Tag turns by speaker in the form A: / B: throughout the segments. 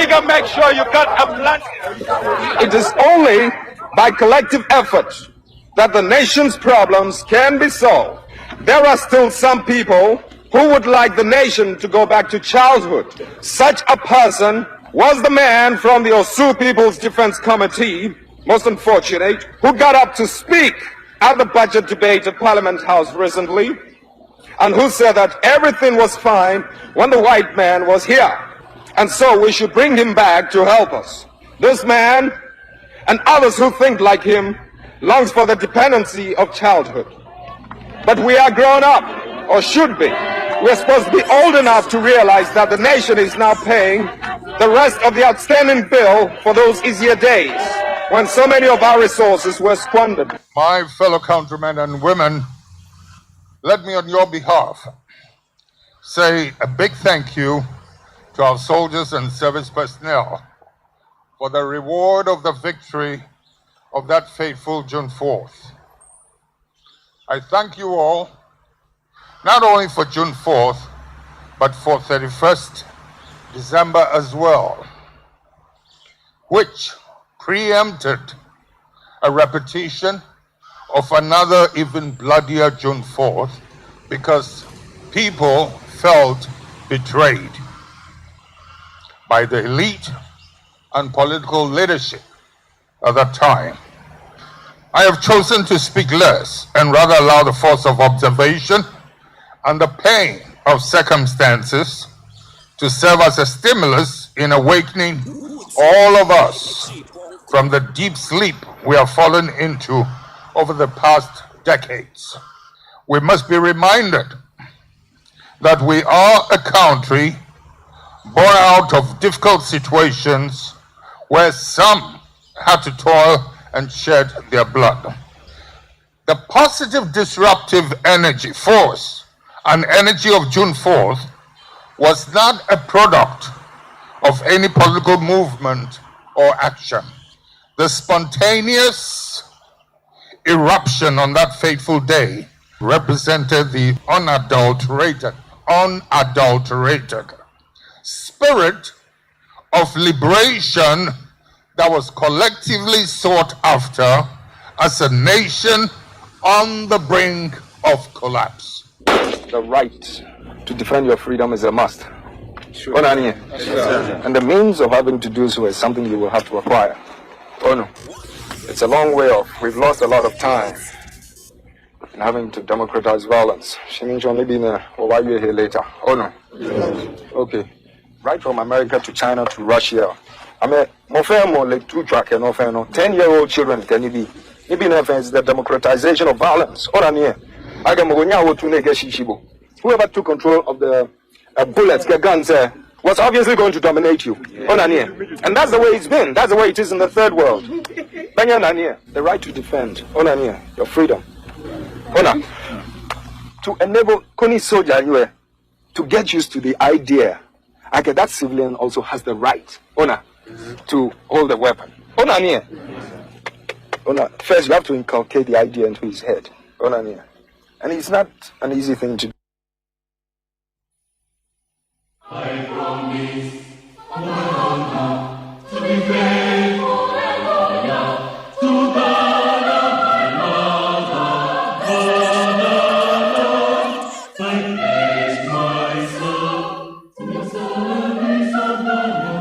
A: Nigga, make sure you got a plan.
B: It is only by collective effort that the nation's problems can be solved. There are still some people who would like the nation to go back to childhood. Such a person was the man from the Osu People's Defense Committee, most unfortunate, who got up to speak at the budget debate at Parliament House recently, and who said that everything was fine when the white man was here. And so we should bring him back to help us. This man, and others who think like him, longs for the dependency of childhood. But we are grown up, or should be. We're supposed to be old enough to realize that the nation is now paying the rest of the outstanding bill for those easier days, when so many of our resources were squandered.
C: My fellow countrymen and women, let me on your behalf say a big thank you to our soldiers and service personnel for the reward of the victory of that fateful June 4th. I thank you all, not only for June 4th, but for 31st December as well, which preempted a repetition of another even bloodier June 4th because people felt betrayed by the elite and political leadership at that time. I have chosen to speak less and rather allow the force of observation and the pain of circumstances to serve as a stimulus in awakening all of us from the deep sleep we have fallen into over the past decades. We must be reminded that we are a country born out of difficult situations where some had to toil and shed their blood. The positive disruptive energy, force, and energy of June 4th was not a product of any political movement or action. The spontaneous eruption on that fateful day represented the unadulterated spirit of liberation that was collectively sought after as a nation on the brink of collapse.
B: The right to defend your freedom is a must.
D: Sure.
B: And the means of having to do so is something you will have to acquire. Oh no, it's a long way off. We've lost a lot of time in having to democratize violence. She means only being why we're here later. Oh no. Okay. Right from America to China to Russia. I mean, more like 2-track and 10-year-old children can be. Maybe is the democratization of violence. Whoever took control of the bullets, the guns, was obviously going to dominate you. And that's the way it's been. That's the way it is in the third world. The right to defend your freedom. To enable Koni soldier to get used to the idea that civilian also has the right to hold a weapon. First you have to inculcate the idea into his head. And it's not an easy thing to do.
E: I promise to be faithful and loyal to Ghana, my mother. I pledge myself to the service of Ghana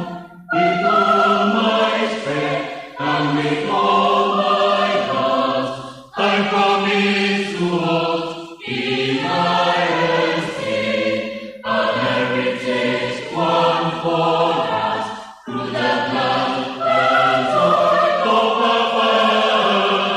E: with all my strength and with all my heart. I promise to hold in my esteem our heritage won for us through the blood and soil of our fathers.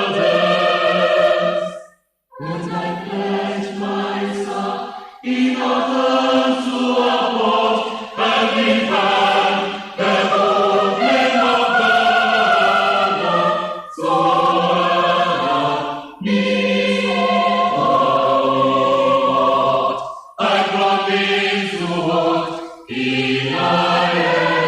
E: And I pledge myself in order to uphold and defend the whole name of Ghana. So help me, Lord. I promise to hold in my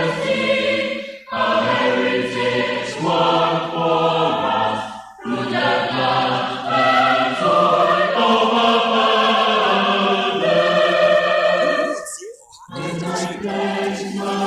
E: esteem our heritage won for us through the blood and soil of our fathers. And I pledge myself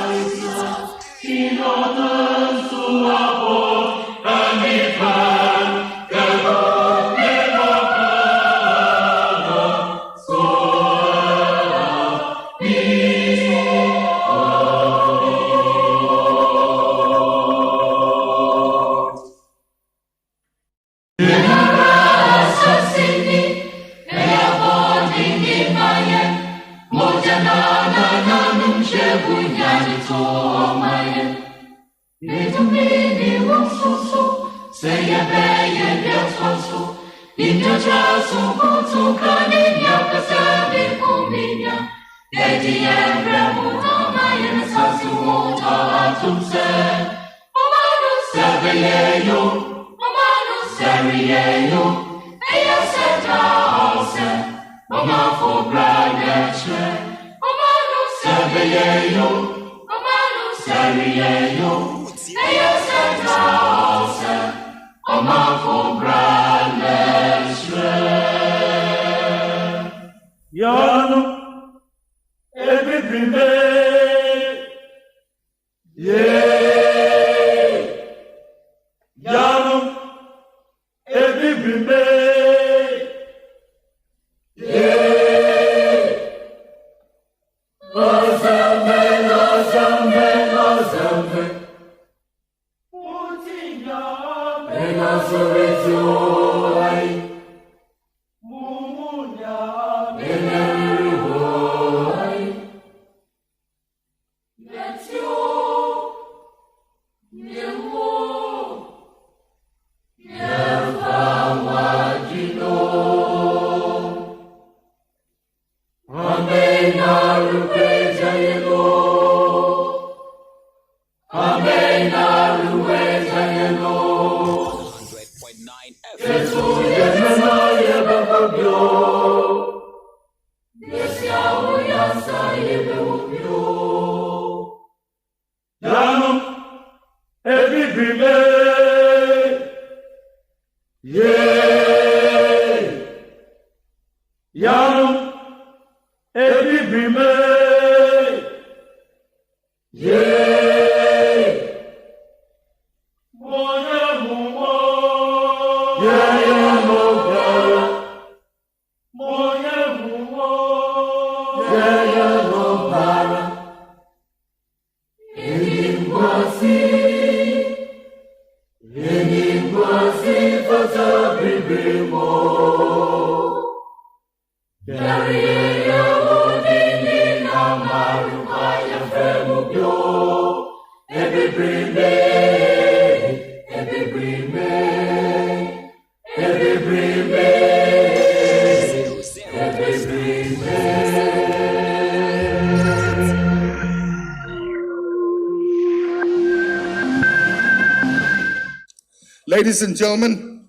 C: Ladies and gentlemen,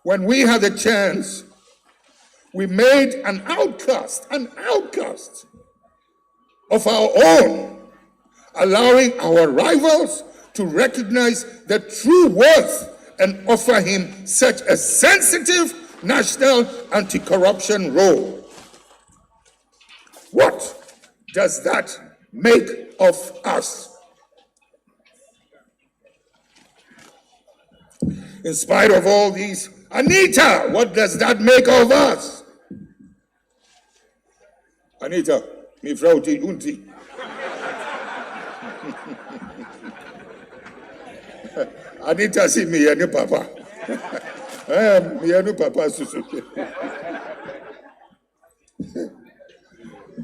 C: when we had a chance, we made an outcast of our own, allowing our rivals to recognize the true worth and offer him such a sensitive national anti-corruption role. What does that make of us? In spite of all these, Anita, what does that make of us? Anita, mi vrouw die unti. Anita si mi yenu papa. Mi yenu papa susu.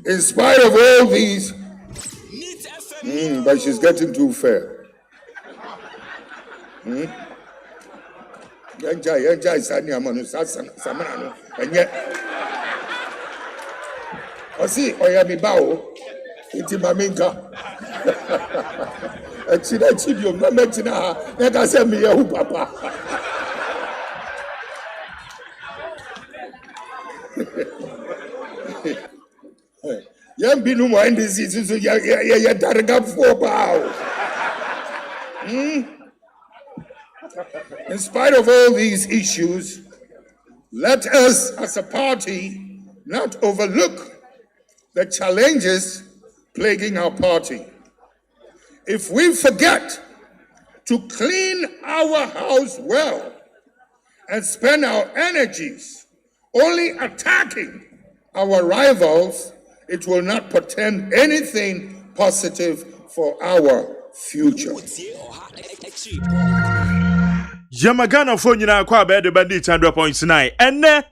C: In spite of all these, but she's getting too fair. Enjoy Sani Amanu Samano, and yet, see, Oyami Bao, Itimaminka. And she don't cheat you, no mentina, let us say me, Papa. Young Binu mind this is so ya darga 4 pounds. In spite of all these issues, let us as a party not overlook the challenges plaguing our party.
D: If we forget to clean our house well and spend our energies only attacking our rivals, it will not portend anything positive for our future.
A: Yamagana phone nyina kwa be de bandit 100.9 ene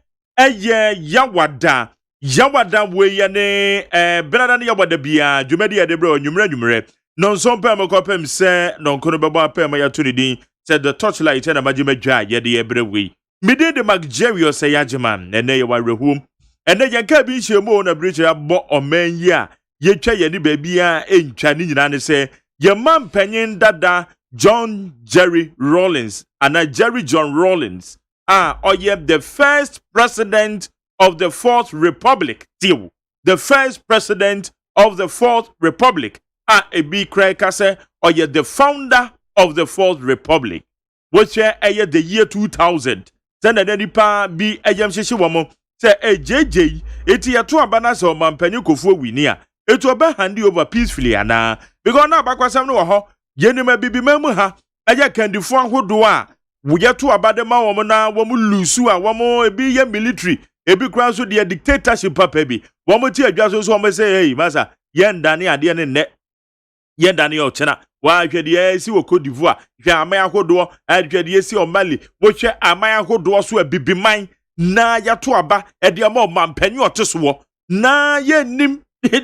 A: yawada we ya ne brada ne yawada bia dwumadi ya de bro nwumre non so pem ko pem se non kono bebo pem ya to din said the torchlight na majimadwa ye de ebre we mede de magjerio say agyeman ene ye warehum ene yanka bi hyemu na bridge abo oman yi a ye twa ye ni ba bia entwa ni nyina ne se ye man panyin dada John Jerry Rawlings and Jerry John Rawlings the first president of the Fourth Republic. The first president of the Fourth Republic. Ebi Krekase the founder of the Fourth Republic. Which the year 2000. Then nipa bi ayamshishi wamo say JJ eti ya tu abana so mampanyu kofuo winia. Etu oba handi over peacefully ana because na bakwasam no ho yenima bibimam ha aya kandifo ahodo a woyeto abadema wo na wo mu lusu a wo mu ebi ye military ebi kran so de dictatorship papa bi wo mu ti adwa so wo say hey masa yendane ade ne ne yendane o chena wa hwede esi wo Cote d'Ivoire hwe amay ahodo hwede esi o Mali wo hwe amay ahodo so abibiman na yato aba ede ma o mampanyu oteso na yenim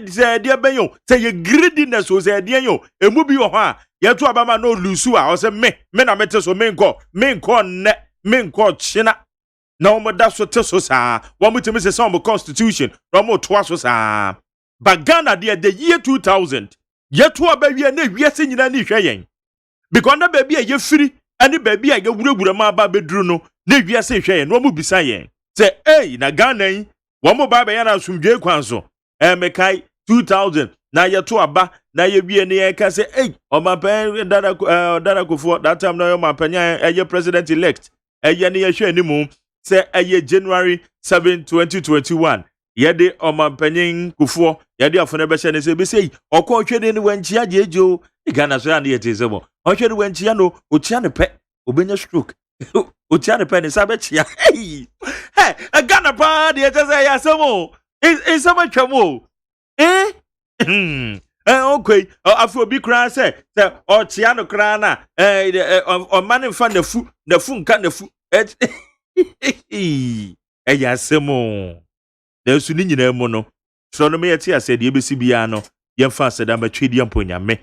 A: say dia benyo say ye greediness o say dia yo emu bi wo ho a yeto abama no lusu a o say me na mete so me nko china na o moda so teso sa wo mutimi say some constitution no mo to aso sa bagana the year 2000 yeto abawie na wiase nyina ni hweyen because na baby a ye firi ani baby a ye wurawura ma ba beduru no na wiase hweyen no mo bisa yen say na Ghana yi wo mo ba ya na asumdwe kwanso mekai 2000 na yeto aba na ye wie ne ye ka say omapen dada kofo that time na omapanya eye president elect eye ne ye hwe animu say eye January 7 2021 ye de omapanyin kofo ye de afone be hye ne say be say okọ hwede ne wanchi ajejo Ghana so ya ne ye tezebo hwede wanchi no otia ne pe obenya stroke otia ne pe ne sabe chia Ghana pa de ye say ya samo is so much more. Okay. Afro bi kra say o tia no kra na o man fa na fu nka na fu ya semo na su ni nyina mu no so no me yeti ase de ebesi bia no ye fa ase da ma twedi amponyame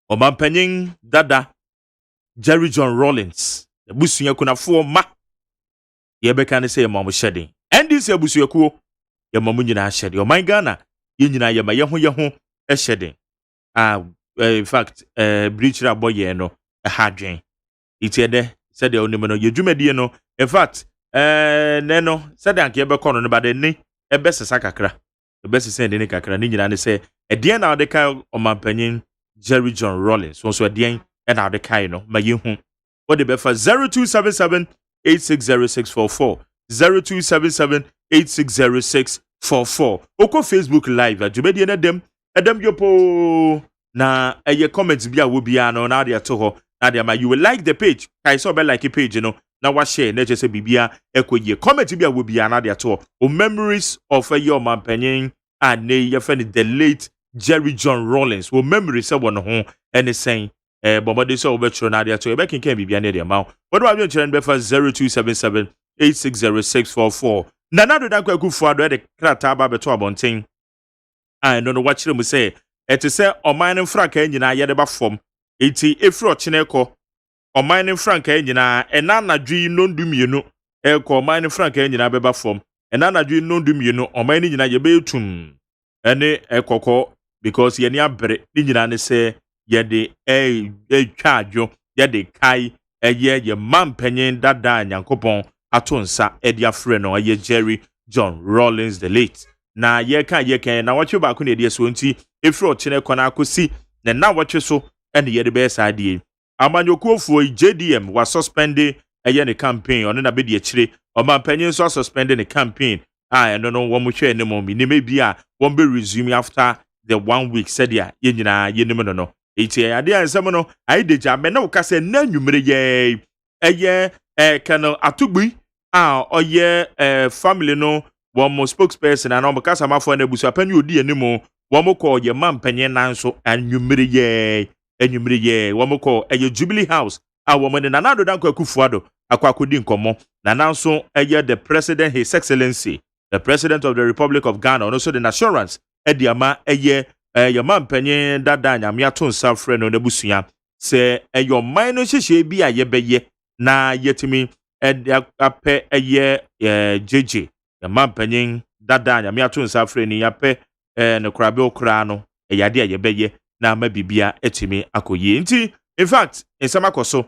A: o mampanyin dada Jerry John Rawlings busuya kunafo ma ye beka ne say mom shedin ndc abusuya kuo ye mom nyina hyede o man Ghana ye nyina ye ma ye ho hyede in fact breach aboye no hadwen itiede said onim no ye dwumadi no in fact ne no said anke ye beko no bade ni ebesesa kakra ebesesa de ni kakra ni nyina ne say edien na de kai o mampanyin Jerry John Rawlings so edien na de kai no ma ye hu what the befa 0277 860644 0277860644 oko Facebook live adwumadi na dem yopo na eye comments bia wo bia no na de to ho na de ma you will like the page kai so be like a page no na wa share na je se bibia ekoye comment bia wo bia na de to o memories of a your man panyin and ye friend the late Jerry John Rawlings wo memories e won ho ene sen bomode so obetro na de to e be kenkan bibia na de ma what do I want to be for 0277 860644 na do da kwakufu ado de krata ba beto abonten I don't know what you say it is say o man franka nyina ye de ba fom enti efri o chene ko o man franka nyina enanadwi nondumienu ko o man franka nyina be ba fom enanadwi nondumienu o man nyina ye be etum ene ekoko because ye ni abere ni nyina ne say ye de twa adwo ye de kai ye mampanyin dada nyankopon atonsa edi afre no ye Jerry John Rawlings the late na ye kan na watwe ba ko ne de so nti efri o chene ko na akosi na watwe so ene ye de be sa die amanyokuofuo JDM was suspended eye ne campaign ono na be de akire o mampanyin so suspended the campaign eno no wo mo hwe ne mo mi ne me bia won be resume after the 1 week said ya ye nyina ye nim no eti ade ansem no ai de ja me na wo ka se na nwumere ye eye Colonel Atugbi oye family no one spokesperson and on kasa mafo na busu apani odi animu wo ko ye mampanyen nan so anwumere ye wo ko eye Jubilee House wo mo ne nanado danko akufuado akwakodi nkomo nananso eye the president, His Excellency the President of the Republic of Ghana, and also the assurance ediama eye ye mampanyen dada nyame ato nsa frɛ no nebusua se eyo man no hyehye bi aye beye na yetimi apɛ eye JJ ye mampanyen dada nyame ato nsa frɛ ni yapɛ ne korabe okra no eyade aye beye na ma bibia etimi akoye nti in fact nsama koso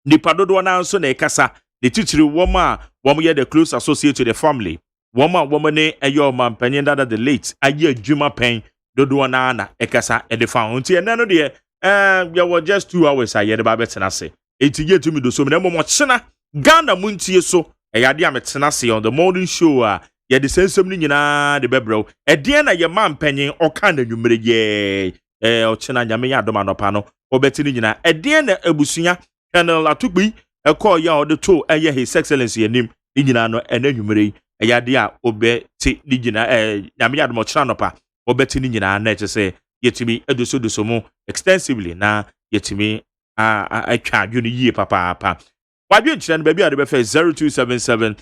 A: nipa dodo na nso na ekasa the titiri woma ye the close associate to the family woma ne eyo mampanyen dada the late aye adwuma pen dodo na ekasa edefa nti ene no de ya were just 2 hours aye de ba betena se enti ye tumi do so me mo chena Ghana muntie so eyade ametena se on the morning show ye de sensem ni nyina de bebrew ede na ye mampanyen oka na nwumere ye ochena nyame ya adoma no pa no obetini nyina ede na abusua Colonel Atugbi call ya de to eye His Excellency anim ni nyina no ena nwumere eyade a obeti ni nyina nyame ya adoma ochena no pa obetini nyina na eche se yetimi edoso mu extensively na yetimi atwa adwene yie papa wadwe nkyerɛ no baabi a de bɛfɛ 0277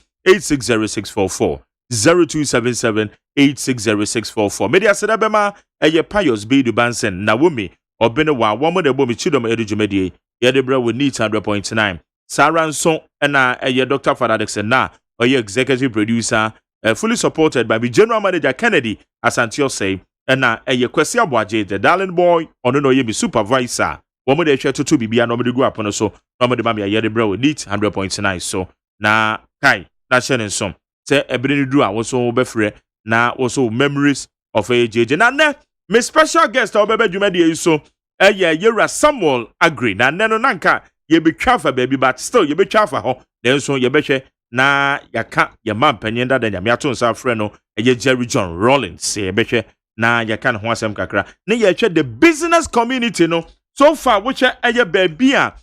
A: 860644 media aseda bɛma ɛyɛ Pius Bedu Bansen na womi ɔbene wa wɔn de bɔ mi chidom ɛde dwumadie yɛde brɛ wɔ neat 100.9 Sarah nso ɛna ɛyɛ Dr. Father Dixon na ɔyɛ executive producer fully supported by the general manager Kennedy Asante Osei ɛna ɛyɛ Kwesi Aboagye the darling boy ɔno na ɔyɛ mi supervisor wɔn de hwɛ toto bibia na wɔn de gu apono so na wɔn de ma mi ayɛ de brɛ wɔ neat 100.9 so na kai na hyɛ ne nsom sɛ ebere ne duru a wɔso bɛfrɛ na wɔso memories of AJJ na ne me special guest a wɔbɛbɛ dwumadie yi so ɛyɛ Yera Samuel Agri na ne no nanka yɛbɛtwa fa baabi but still yɛbɛtwa fa hɔ nanso yɛbɛhwɛ na yaka yɛ mampanyin dada nyame ato nsa frɛ no ɛyɛ Jerry John Rollins yɛbɛhwɛ na yaka ne ho asɛm kakra ne yɛhwɛ the business community no so far which ɛyɛ baabi a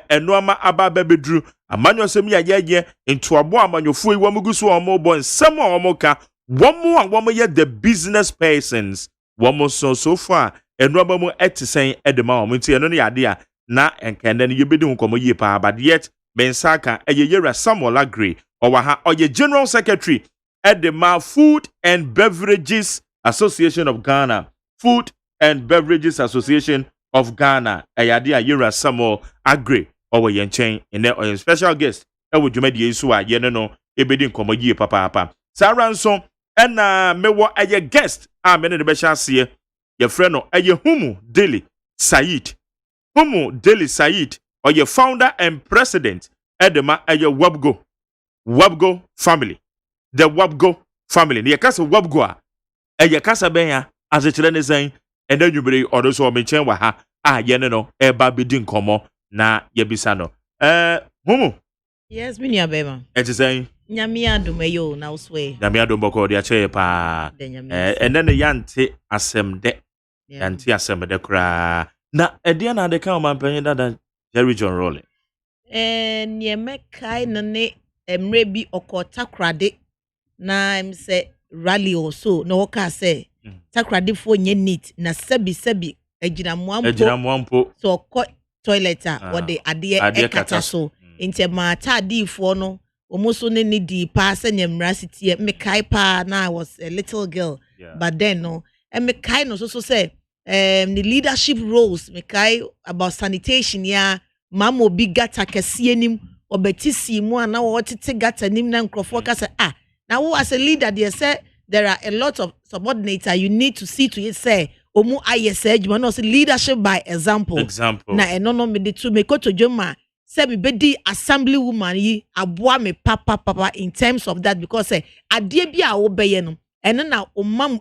A: enoama aba bebedru amanyo sem ya yeye ntoabo amanyofo yi wɔn guso wɔn bɔ nsɛm a wɔn ka wɔn yɛ the business persons wɔn so far enoama mu etisen edema wɔn nti eno ne yade a na enkende ne yebedi ho komo yie pa but yet bensaka ɛyɛ Yera Samuel Agri ɔwa ha ɔyɛ general secretary edema Food and Beverages Association of Ghana Food and Beverages Association of Ghana ayade a Yera Samuel Agri owo yenchen ene oy special guest ewo dwumadie so a ye no ebedi nkomo yie papa Sarah nso ena mewo aye guest a me ne be hyase ye frɛ no aye Humu Deli Said oye founder and president edema aye Wabgo family the Wabgo family ne yakasa Wabgo a aye kasa ben ya azekire ne zan ena nwumere odo so o menchen wa ha ye no eba bedi nkomo na yebisa no Humu
F: yes me nia bema
A: eti say
F: nyame adom ayo na uswe
A: nyame adom boko de ache pa ene ne yante asem de yante asem de kra na ede na de ka mampanyin dada Jerry John Rollins
F: nie mekai no ne emre bi okota krade na em se rally also no woka se takrade fo nye neat na sebi ejina muampo so ko toilet a wode ade ekata so inte ma tadi fo no omuso ne ni di pa se nyamra sitie mekai pa na I was a little girl but then no and mekai no so say the leadership roles mekai about sanitation ya mamo bi gata kese nim obetisi mu ana wo tete gata nim na nkrofo ka say now who as a leader they say there are a lot of subordinates you need to see to it say omu ayese adwuma no say leadership by example na eno no me de to me ko to dwuma say me bedi assembly woman yi aboa me papa in terms of that because say ade bia wo beye no eno na omam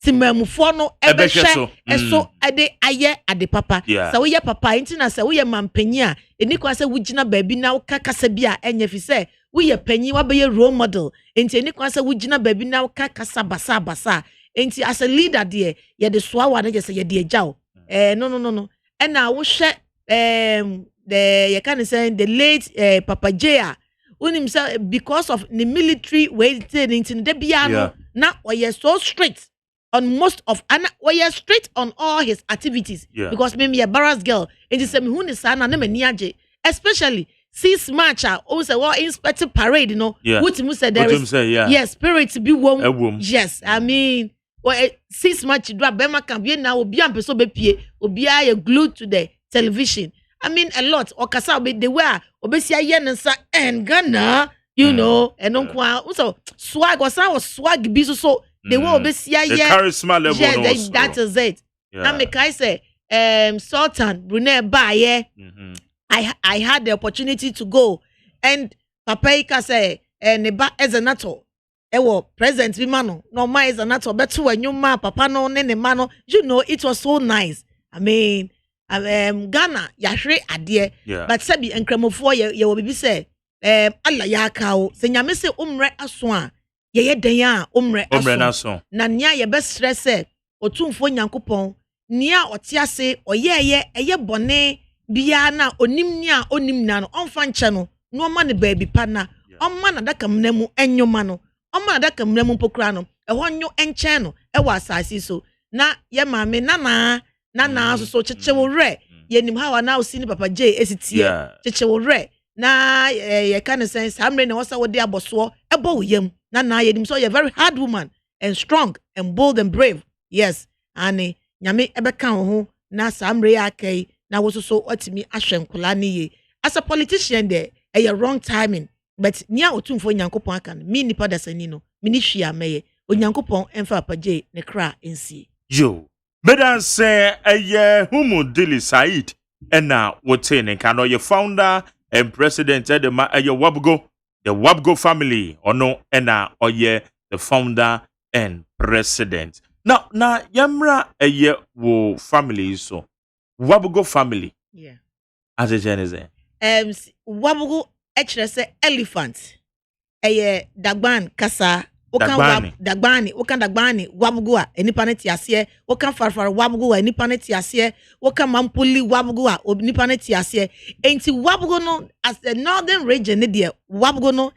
F: timamufo no ebehwe eso ade aye ade papa say we ye papa inti na say we ye mampanyi a eni kwa say wugina baabi na kakasa bia enya fi say we ye panyi wa be role model inti eni kwa say wugina baabi na kakasa basa enti as a leader there ye de soa wa na je say ye de agyaw No. And now we share the you can say the late Papa Jaya when himself because of the military waiting in the piano now we are so strict on most of and we are strict on all his activities because maybe a barras girl and the same who is sana na niaje especially 6 March also what inspector parade you know what him say there is yes spirit be warm yes I mean well 6 March do abema can be now obi am person be pie obi are glued to the television. I mean a lot. Or kasa be the way obesia yensa and Ghana, you know, and so swag was swag biso so the way obesia
A: the charisma level.
F: Yes, that is it. Now me kai say Sultan Brunei Baye. I had the opportunity to go and Papa Ika say neba as a nato. Ewo present we mano no ma is a nato betu enyuma papa no ne mano. You know it was so nice. I mean Ghana yahwe ade but sabi enkramofo ye wo bibi say alla ya kawo se nyame se umre aso a ye den a umre aso na nia ye be stress otumfo nyankopon nia otiase oyeye eye bone bia na onim nia onim na no onfa nche no no ma ne baabi pa na omma na daka mnamu enwoma no omma na daka mnamu pokra no ehwo nyo enche no ewa asase so na ye maame na so chechewo re yenim hawa na osini Papa J esitie chechewo re na ye kan sense amre ne wosa wode aboso ebo yam na yenim so you're very hard woman and strong and bold and brave yes ani nyame ebeka ho na samre akai na wo so otimi ahwenkola ne ye as a politician there a wrong timing but nia otumfo nyankopon aka no mi nipa dasani no mi ni hwia meye onyankopon emfa Papa J ne kra ensi
A: yo Medan say Humu Dili Said ena wote kano ye founder and president the Wabgo family ono ena oye the founder and president. Now yamra wo family so Wabgo family.
F: Yeah.
A: As a genese.
F: Wabgo say elephant. Dagban kasa Dagbani wabgo a enipa ne tiase wokan farfar wabgo a enipa ne tiase wokan mampuli wabgo a enipa ne tiase enti wabgo no as the northern region ne de wabgo no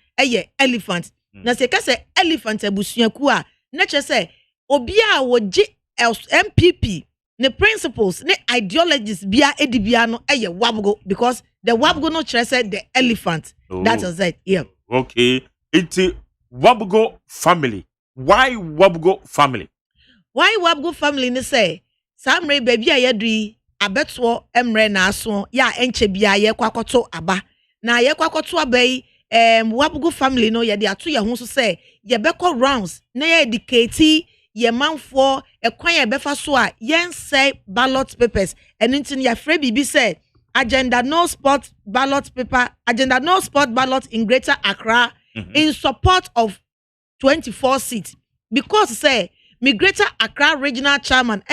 F: elephant na se ka se elephant abusuaku a na che se obi a woji MPP ne principles ne ideologies bia edibia no wabgo because the wabgo no che se the elephant that is it
A: okay it's Wabgo family. Why Wabgo family?
F: Why Wabgo family ne say Samre baby a yedri abetwo emre na aso ya enche bia ye kwakoto aba na ye kwakoto abai Wabgo family no ye de ato ye ho so say ye beko rounds na ye educate ye manfo ekwan ye befa so a yen say ballot papers enintin ya free bibi say agenda no spot ballot ballot in Greater Accra in support of 24 seats because say me Greater Accra regional chairman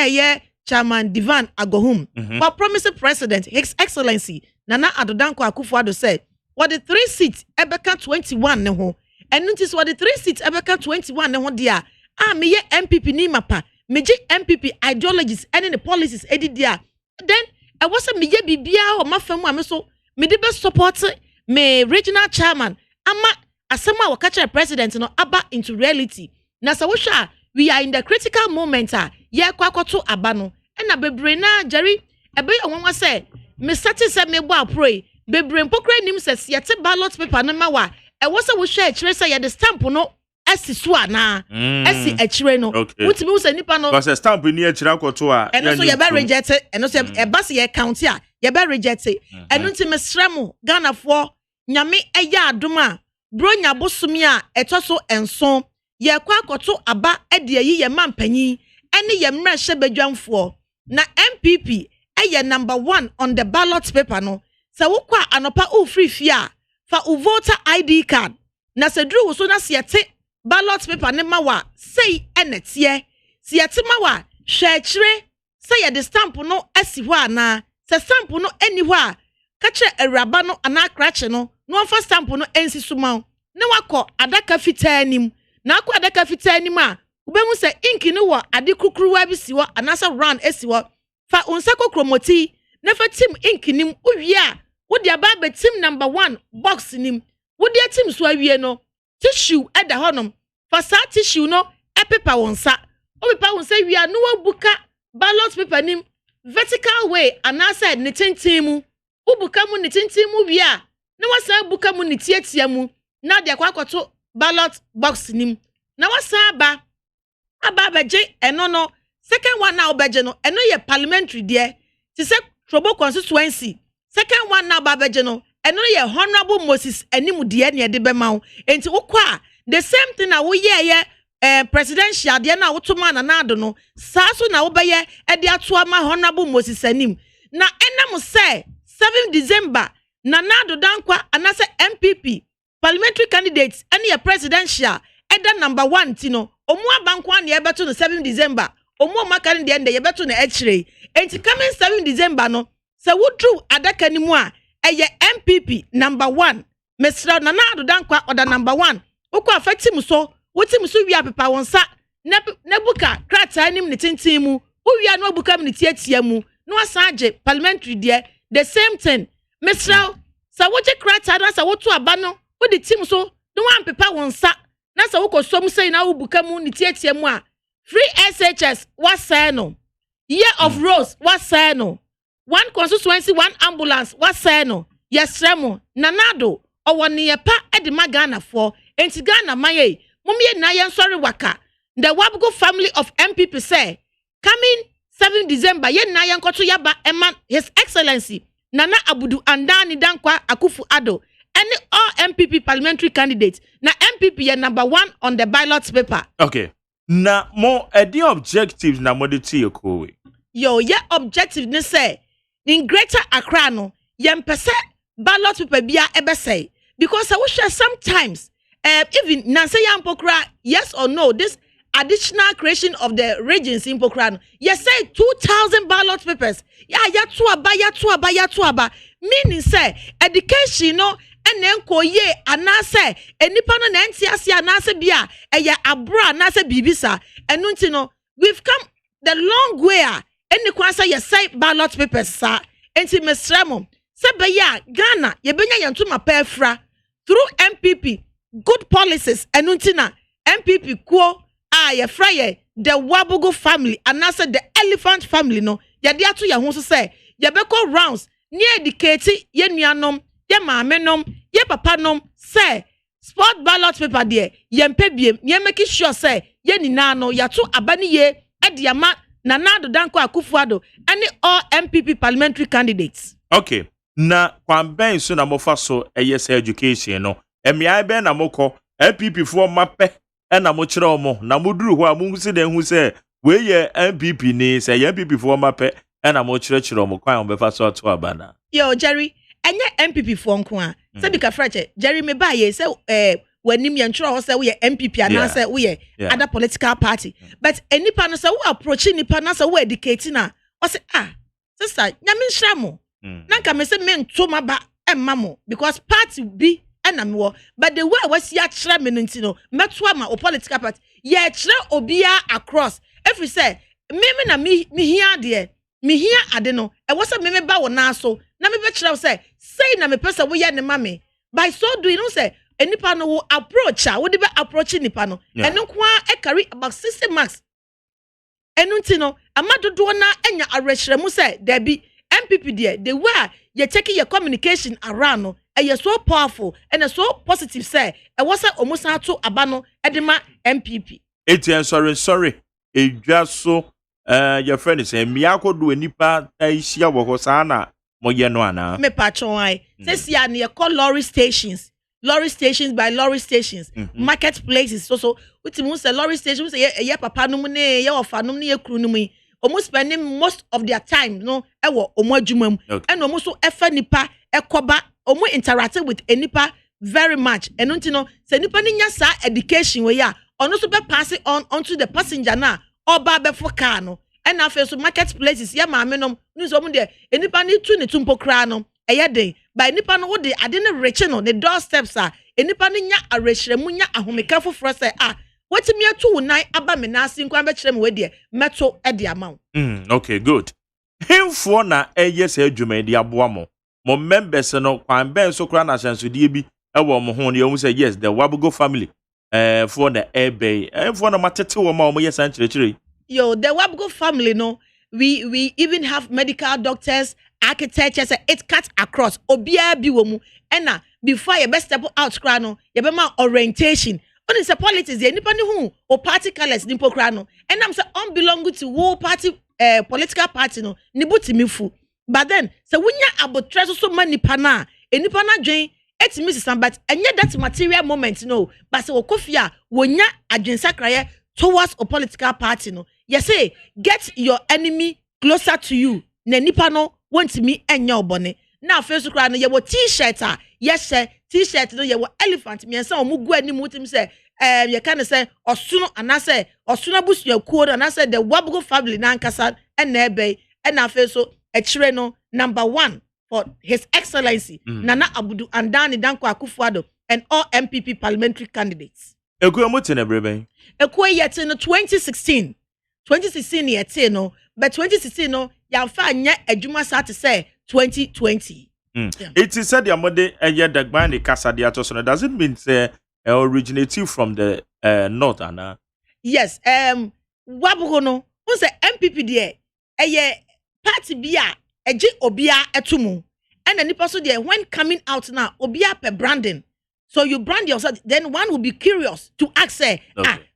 F: chairman Divan Agohum but promising president His Excellency Nana Adodanko Akufo-Addo said what the 3 seats ebeka 21 ne ho and notice what the 3 seats ebeka 21 ne ho dia me ye MPP ni mapa me ji MPP ideologies and the policies edi dia then I was a me ye bibia o mafam a me so me de be support me regional chairman ama asema wakacha president no aba into reality na sa wosha we are in the critical moment ye kwakoto aba no na bebre na Jerry ebe onwa say me sati say me bo apro bebre mpokra nim say yete ballot paper no ma wa e wo say wo hwe akire say ye the stamp no asi so ana asi akire no wutimi wo say nipa no
A: because stamp ni akire akoto a
F: eno so ye be reject eno so e ba say ye count a ye be reject eno ntimi sremo Ghana for nyame eya adoma bronya bosumi a etoso enso ye kwa akoto aba ede yi ye mampanyi ene ye mra hye badwamfo na MPP number 1 on the ballot paper no sa wokwa anopa o free fia fa o voter ID card na se dru wo so na siete ballot paper ne mawa sei enetie siete mawa hwe akire say ye the stamp no asi ho ana se stamp no eni ho a ka kire awuraba no ana krache no no fa stamp no ensi suma ne wako adaka fitanim na akọ adaka fitanim a ubemu se ink ni wo ade kukruwa bi siwo anasa round esiwo fa unsako kromoti na fa team ink nim uwie a wo de aba be team number 1 box nim wo de team so awie no tissue eda honom fa sa tissue no epepa wonsa o pepa wonsa wie a no wabuka ballot paper nim vertical way anasa ne tintin mu ubuka mu ne tintin mu wie a na wasa buka mu ne tietia mu na de akwakoto ballot box nim na wasa aba beje eno no second one na obeje no eno ye parliamentary there ti se Trobo constituency second one na babeje no eno ye honorable Moses animu de ne de be ma wo enti wokwa the same thing na wo ye presidential de na wotoma na ado no saa so na wo be ye e de ato ama honorable Moses anim na enam se 7 December na nado dankwa anase MPP parliamentary candidates any ye presidential eda number 1 ti no omu abankwa na ye beto no 7 December omu maka ne de ye beto na echire enti coming 7 December no se wudru adaka ni mu a eye MPP number 1 mesra na nado dankwa oda number 1 ukwa fatim so wotim so wi apepa wonsa na buka krata nim ne tintin mu uwi anu buka mi ne tietia mu no asaje parliamentary there the same thing mesra sa woje krata na sa wotu aba no wo de tim so no wan pepa wonsa na sa wokosom sei na wo buka mu ne tietia mu a free SHS wasa no year of rose wasa no one constituency one ambulance wasa no yesremo nanado owone yepa ede magana for enti Ghana maye mumye na yen sorry waka the Wabugo family of MPP say coming 7 December yen na yen koto yaba eman his excellency Nana Abudu Andani Dankwa Akufu Addo any all MPP parliamentary candidates na MPP ye number 1 on the ballot paper.
A: Okay. Na more the objectives na modity ekowe.
F: Yo ye objective ne say in Greater Accra no yen pese ballot paper bia ebe say because I wish sometimes even Nancy Yampokra, yes or no, this additional creation of the regions in Pokran, yes, say 2,000 ballot papers. Ya tuaba. Meaning say education no and then ye anase enipano na entiasi anase bia eya abra anase bibisa and we've come the long way any kwansa yes say ballot papers sa enti mesremo sebeya Ghana yebenya yantuma pefra through MPP good policies enuntina MPP ko ye fraye the Wabugo family and also the elephant family no ye de ato ye ho so say ye beko rounds near educate ye nuanom ye maamenom ye papanom say sport ballot paper there ye mpebiem ye make sure say ye nina no ya to abani ye ediama Nanado Danko Akufo-Addo any all MPP parliamentary candidates.
A: Okay. Na kwamben so na mofa so yes education no emia be na moko MPP fo mape na mo kire omo na moduru ho a mo husi den hu se we ye MPP ni se ye MPP fo mape na mo kire omo kwan be fa so ato abana.
F: Yo Jerry enye MPP fo nko a se bi ka frache Jerry me ba ye se wanim ye ntro ho se we ye MPP ana se we ye other political party but enipa no se we approach nipa na se we educate na o se sister nyame nhra mo nanka me se me ntoma ba emma mo because party bi enamwo but the way was ya kire me ntino meto ama o political party ya kire obia across if we say me na me hia ade no e wo se me ba wo na so na me be kire say na me pesa wo ya ne mame by so doing no say enipa no wo approach wo de be approach nipa no eno kwa e carry about 60 marks enu ntino amadodo na enya arehiremu say there be MPP there the way you checking your communication around no you're so powerful and so positive say e was almost to abano edema MPP
A: Etienne sorry edwa so your friend is miako do nipa ahia wo ho sana moye no ana
F: me patron ai say ya na call lorry stations by lorry stations marketplaces so utimu say lorry stations say ye papa no mu ne ye ofa no ne ye kru no mu almost spending most of their time no ewo omo adwuma and almost so efa nipa ekoba omo interacting with enipa very much eno ntino se nipa ni nya sa education we ya ono so be pass on onto the passenger na oba be for car no and afa so marketplaces ya maame no nso omo de enipa ni tu ne tumpo kra no eye den by enipa no wo de ade ne reche no the doorsteps enipa ni nya arehiremu nya ahomeka foforo say what me to nine aba me na sin kwan be kire me we de meto e de amount.
A: Okay, good. hemfo na yes adwuma di aboa mo members no kwan ben so kra na hyansodie bi ewo mo ho ne you say yes the Wabugo family for the airbay for na matete wo ma yes an chire
F: yo the Wabugo family no we even have medical doctors, architects, it cuts across obia bi wo mu ena before you best step out kra no you be ma orientation on the politics the anybody who or party colors nimpo kra no and I'm say unbelong to wo party political party no nibuti mifu but then so when you abotre so many pana enipa na dwen etimi sisan but enye that material moment no but so okofia wonya adwensakraye towards a political party no you say get your enemy closer to you na nipa no want me enya obone na Facebook kra no ye wo t-shirt yes t-shirt no ye wo elephant me say omugu ani mutim say you can say osuno anase osuno busu kuo na say the Wabugo family na nkasa na ebe na so echire no number 1 for His Excellency Nana Abudu Andani Danko Akufo-Addo and all MPP parliamentary candidates.
A: Ekuo mutene brebe.
F: Ekuo yete no 2016 yete no but 2016 no yamfa anya adwuma sa te say 2020.
A: It is said the amode eye dagban the kasa de atoso no does it mean say originating from the north ana?
F: Yes, Wabugo no who say MPP there eye party bia eje obia etumu and the nipa so there when coming out now obia per branding so you brand yourself then one will be curious to ask say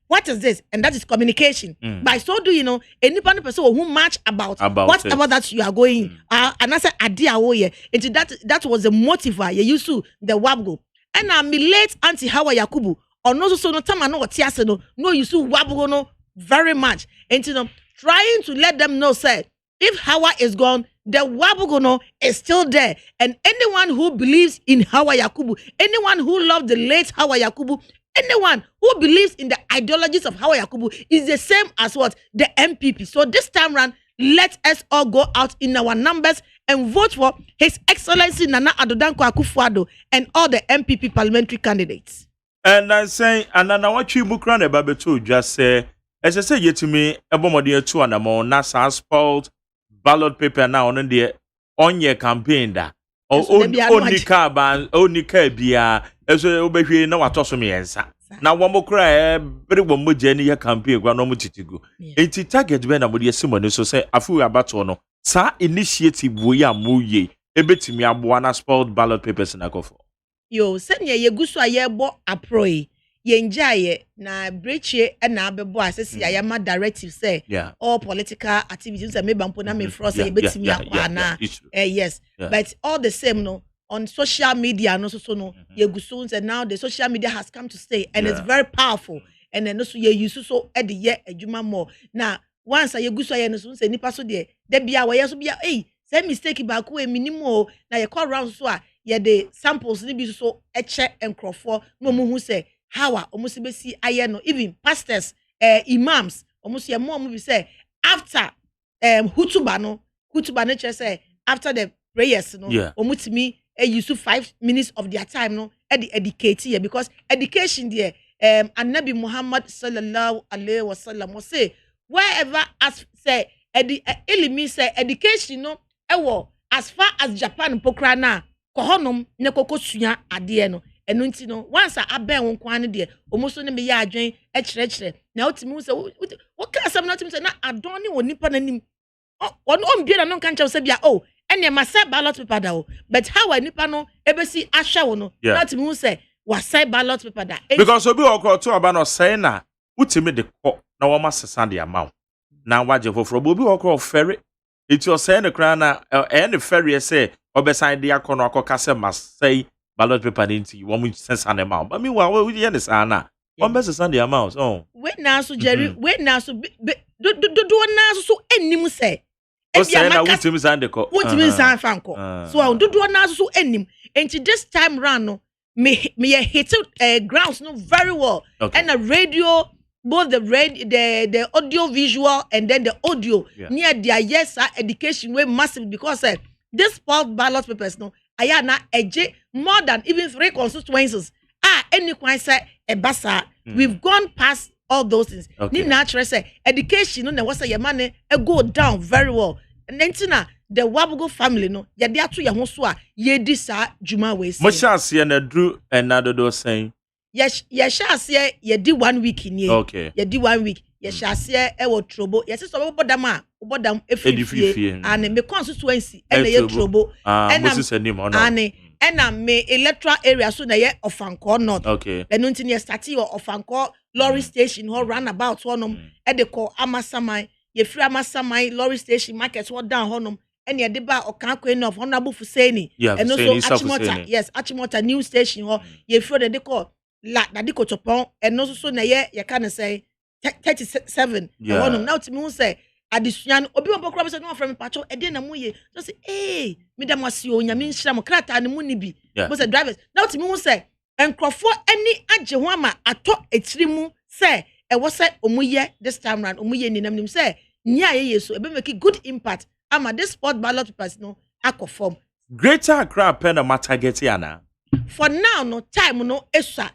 F: what is this and that is communication by so do you know any person who match about whatever that you are going and I say idea woye into that was the motivator you used to the Wabugo and me late auntie Hawa Yakubu or no so no time no tiase no you see Wabugo no very much into them trying to let them know say if Hawa is gone, the Wabugo no is still there. And anyone who believes in Hawa Yakubu, anyone who loved the late Hawa Yakubu, anyone who believes in the ideologies of Hawa Yakubu is the same as what? The MPP. So this time around, let us all go out in our numbers and vote for His Excellency Nana Addo Dankwa Akufo-Addo and all the MPP parliamentary candidates.
A: And I say, and I want you to Babetu just say, as I say, yet to me, Ebomodi 2 and more NASA spoiled ballot paper now on your campaign da only car ban only car bia eso obehwe na watoso me ensa na wo mokra bere wo moje ni ya campaign gwa no mutitigu enti target be na mo de simone so say afu abato no sa initiative wo ya moye ebetimi aboa na spoiled ballot papers na kofo
F: yo senya yeguso ayebo aproi yenjaye na breachie na abebo asesi ayama directive say all political activities say maybe ampo na me fro say betimi akwa na yes but all the same no on social media no so no yeguso say now the social media has come to stay and it's very powerful and then so ye use so e de ye adwuma more na once yeguso ye no so say nipa so de bia wo ye so bia say mistake ba ko e minimo na ye call round so a ye the samples ni bi so eche enkrofo no mu hu say Hawa almost besi aye no even pastors imams almost ye more movie say after hutuba no che say after the prayers no almost me use 5 minutes of their time no educate here because education there Annabi Muhammad sallallahu alaihi wasallam will say wherever as say elimi say education no ewo as far as Japan pokra na kohonom ne kokosua ade no enunti no once aben won kwan ne de omoso ne me ya adwen e kire na otimi say what can some not say na adon ne wonipa nanim on bia no kan chew say bia ene ma say ballot paper da but how nipa no ebesi ahwe wo no na otimi say wa say ballot paper da
A: because obi okro to aba no say na utimi de ko na wo ma sesa de amount na waje foforo obi okro ferry it you say ne kra na any ferry say obesan de akọ no akọ say ma say ballot paper into you want me to send an amount. But meanwhile, we hear this Anna. One best send the amount. Oh,
F: wait now, so Jerry, wait now, so do now, so any say.
A: Oh, say now, what means and the co.
F: What means and fanco. So do now, so any. And this time round, me hit grounds no very well. And the radio, both the audio visual and then the audio near their yes education way massive because this ballot papers no. Ayana eje more than even 3 constituencies. Any quite say ebasa. We've gone past all those things. Ni natural say education no was say your money go down very well. nentina the Wabugo family no ye de ato ye ho so a ye di sa juma we say
A: Mo shase na dru enado do saying.
F: ye shase ye di 1 week ni
A: Okay.
F: ye di 1 week ye shase e wo trobo ye se so bodam a bodam efifie and me constituency e na ye trobo
A: Ah, Moses anim ono.
F: ane ena me electoral area so na ye Ofanko north.
A: Okay.
F: Enu nti ne start your Ofanko lorry station ho roundabout honom e de call Amasaman ye free Amasaman lorry station market ho down honom ene ye de ba Okanko enough honorable Fuseni eno so Achimota yes Achimota new station ho ye free de call la de Kotopon eno so na ye can say 37 honom now to me who say adisuan obi wo bokura be no from pacho e dey na moye so say eh me da mwasi o nyame nhira mo krata ne mu ni bi mo say drivers now to me who say enkrofo ani agye ho ama ato etiri mu say e wo say omuye this time round omuye ni nam say nya ye yeso e be make good impact ama this sport ballot pass no akofom
A: Greater Accra pen na target yana.
F: for now no time no esua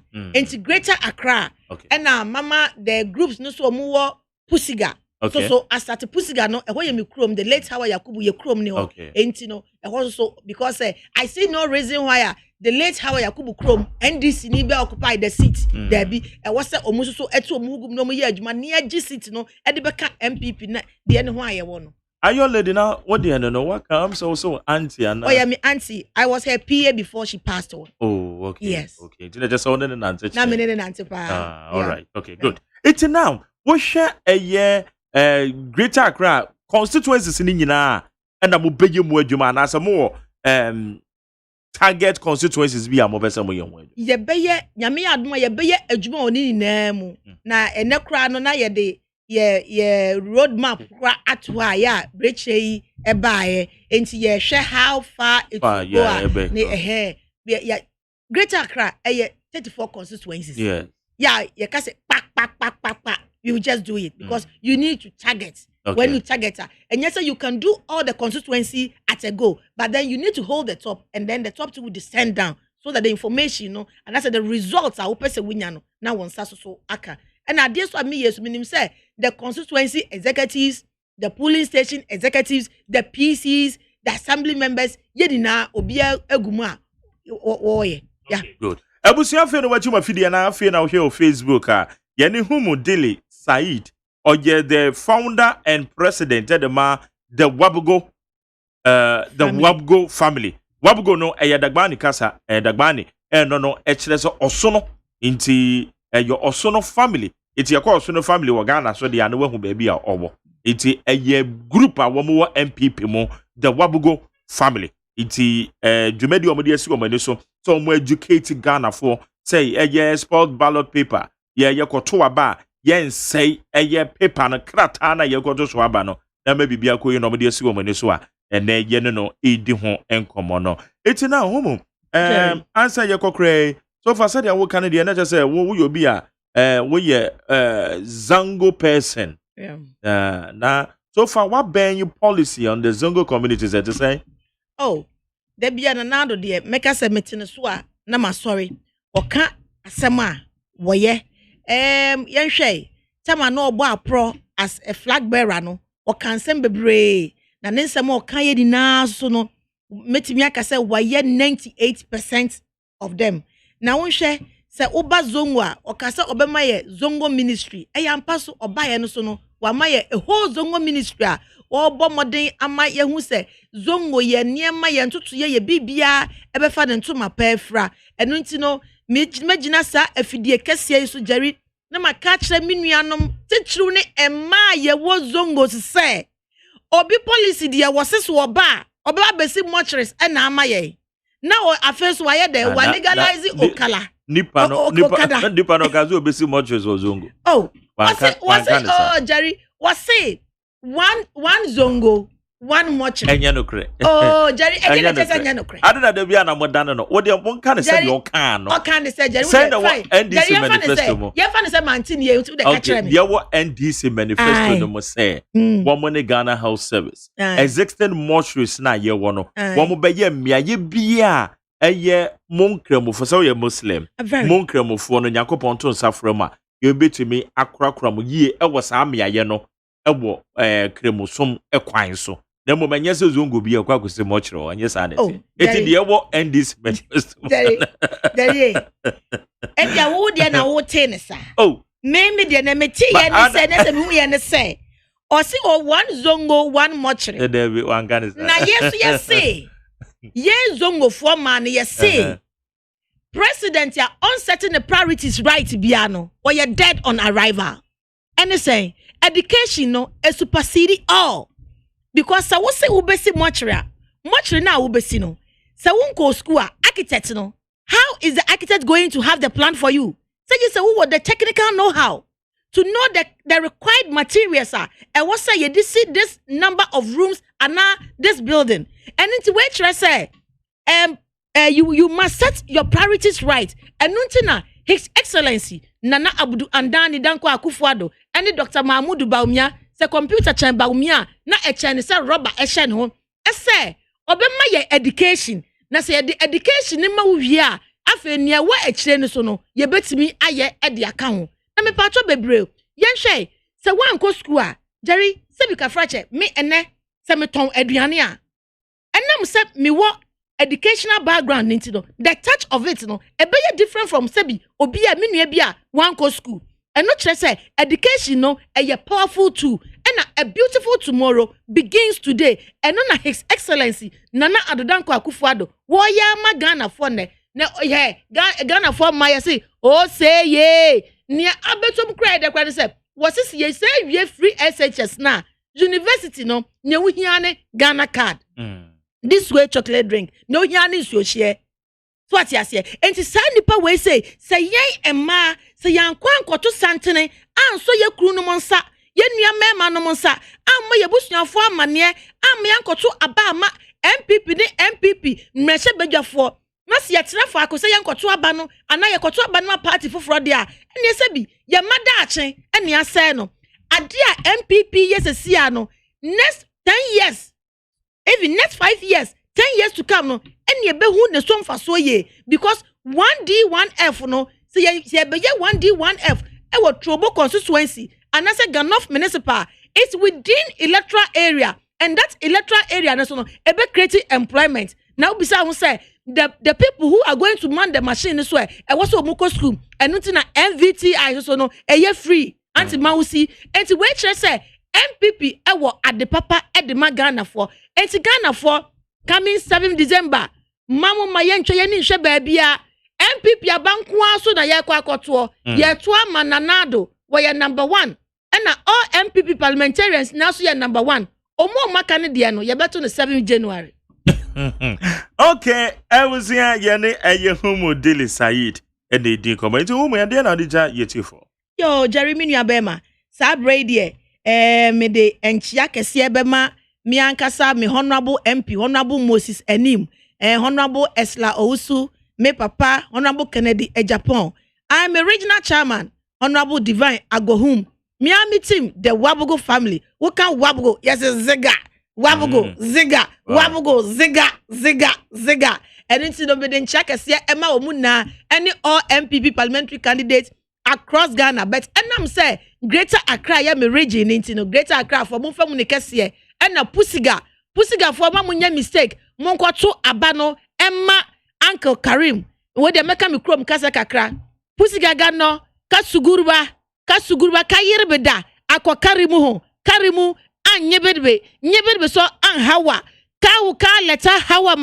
F: Greater Accra and mama the groups no so omuwo Pusiga.
A: Okay.
F: So I started Pusiga no e ye me chrome the late Hawa Yakubu ye chrome ni ho enti no e so because I see no reason why the late Hawa Yakubu chrome NDC ni be occupy the seat there be e was say omu so etu omu hugum no mo ye adwuma ni agi seat no e de beka MPP na de ne ho aye wo no
A: Ayo lady now what the no what comes so auntie and
F: oh yeah me auntie I was her PA before she passed away.
A: Oh okay.
F: Yes.
A: Okay. Did I just sound in an answer?
F: Na me ne auntie pa.
A: Ah all right. Okay good. It's now what share a year Greater Accra constituencies ni nyina and mo beye mo adwuma na asemo target constituencies bi amobesa mo yenwo
F: ye beye nyame adoma ye beye adwuma oni nyina mu na ene kra no na ye de ye road map kra atwa ya breche e baaye enti ye hwe how far it will go ne ya Greater Accra 34 constituencies yeah you can say pak you just do it because you need to target. When you target her, and yes, you can do all the constituency at a go, but then you need to hold the top, and then the top two will descend down so that the information, you know, and that's the results are open to win. Now one so aka, and I did so me yes, meaning say the constituency executives, the polling station executives, the PCs, the assembly members, yedina obia eguma yeah.
A: Good. Abusia fe no wachuma fidi na fe na here on Facebook yani humu Dili Said or the founder and president the Wabugo Wabugo family. Wabugo no dagbani kasa dagbani no echere so osono inti your osono family. Iti yakwa osono family wa Ghana so de ane wahu baby a owo. Iti group a womo MPP mo the Wabugo family. Iti dwumedi omodi asi omani so mo educate Ghana for say sport ballot paper ye koto aba yen say paper no krata na ye koto so aba no na ma bibia ko ye no omodi asi omani so a ene ye no edi ho enkomo no eti na homo answer ye kokre so for said ya wo kan de na just say wo yo bi a wo ye Zango person na so far what ban you policy on the Zango communities that say
F: oh there be an anado de meka se metene so a na ma sorry oka asema wo ye yenhwe tama na obo apro as a flag bearer no oka nsem bebre na ne nsem oka ye di na so no metimi aka se wo ye 98% of them na wonhwe se oba zongo a oka se obema ye zongo ministry eyampa so oba ye no so no wa ma ye a whole zongo ministry a obo modern ama ye hu se zongo ye niema ye ntutu ye bibia ebefa ne ntuma pefra enu nti no megina sa afidie kese so jari na maka kire minuanom titru ne ema ye wo zongo se obi policy dia woseso oba besi mortuaries na ama ye na o afeso wa ye de wa legalize okala
A: nipa no kazo obesi mortuaries wo zongo
F: was Jerry was say one zongo one mortuary
A: enya no kre
F: oh Jerry enya no kre
A: adada da bia na modane no wo de won kan say you kan no
F: o kan say Jerry
A: NDC manifesto mo
F: ye fa ne say mantin ye to the catch me
A: ye wo NDC manifesto no mo say wo mo ne Ghana House Service existing mortuaries na ye wo no wo mo be ye mia ye bia eye monkremofo say ye Muslim monkremofo no Yakobon to nsaframa ye betumi akrakra mo ye e wo sa mia ye no e wo kremosom e kwan so na mo manya se zongo bi akwa kwese mo chiro anya sa na
F: Oh,
A: ti eti de wo end this manifesto
F: There. And ya wo de na wo te ne sa.
A: oh
F: Me de na me te ye ne se ne se me hu ye ne se. O si o one zongo one mochre.
A: there be one can
F: Na yesu ye say. Ye zongo for man ye say. President ya unsetting the priorities right biano or you're dead on arrival. And say education no is supersede all. Because sa wo say ubesi mochre na ubesi no. Sa wonko school architect no. How is the architect going to have the plan for you? Say you say who what the technical know-how to know the required materials are. And what say you see this number of rooms and now this building. And into which I say you must set your priorities right. And nuntina His Excellency Nana Abudu Andani Danko Akufo-Addo and Dr. Mahmoud Bawumia say computer chen Bawumia na chen say rubber chen ho. Say obema ye education na say the education ni ma wi a afa nia wa ekire ni so no ye betimi aye e de aka ho na me patcho bebre yen hwe say wan ko school a Jerry say bi ka frache me ene say me ton aduane a enam say me wo educational background ninti no the touch of it no e be different from sebi obi a menua bi a wan ko school and no kire say education no a powerful tool and a beautiful tomorrow begins today and na His Excellency Nana Adodanko Akufo-Addo wo ya ma Ghana for ne na Ghana for my say OSEI ni abetom cry de kwade say what is ye say we free SHS na university no ne wo hia ne Ghana card this way chocolate drink no hia ne so share so what you say enti sa nipa we say yen emma say yan kwankwoto santene anso ye kru no monsa ye nua mema no monsa amma ye busuafo amane amma yankoto aba ama MPP ni MPP mmehye badwafo na se ye trafo akose yankoto aba no ana ye koto aba no party foforo de a ene se bi ye mada ache ene ase no ade a MPP yesesi a no next 10 years even next 5 years 10 years to come no ene ye behu ne so mfaso ye because 1D 1F no se ye be ye 1D 1F e wo Trobo constituency and as a Ganof municipal, it's within electoral area, and that electoral area national ebe creating employment. Now, besides, say the people who are going to man the machine this way, and what's what Muko school, and nothing MVTI so no, a year free, anti Mausi, and to wait say MPP ewo at the papa at the Ghana for, and to Ghana for coming 7 December, Mamu Mayencho Yenin Shebabia, MPP abankwa so na ye kwa koto, ye to mananado, were number 1. And all MPP parliamentarians now so number 1. Omo makane de no ye beto no 7 January.
A: Okay, I was here yene Ayehumu Dili Said and they did come into whom and then I did yet for.
F: Yo, Jeremy Nuabema, Sab Radio, me de enchia kese bema mi ankasa me honorable MP, honorable Moses Enim, honorable Esla Ousu, me papa, honorable Kennedy Japan. I am a regional chairman, honorable Divine Agohum. Miami team, the Wabugo family. Who can Wabugo? Yes, Ziga. Wabugo, Ziga, Wabugo, Ziga. And into the beden check as Emma Omuna, any all MPP parliamentary candidates across Ghana. But and I'm say Greater Accra, ya me region into no Greater Accra for Munfa Munikesie, and a Pusiga for Mamunya mistake. Monkoto Abano, Emma, Uncle Karim. Where they make me chrome Kasakakra. Pusiga Gano, Kasuguruba kayirbeda akwa karimu nyebedbe so an hawa ka leta hawa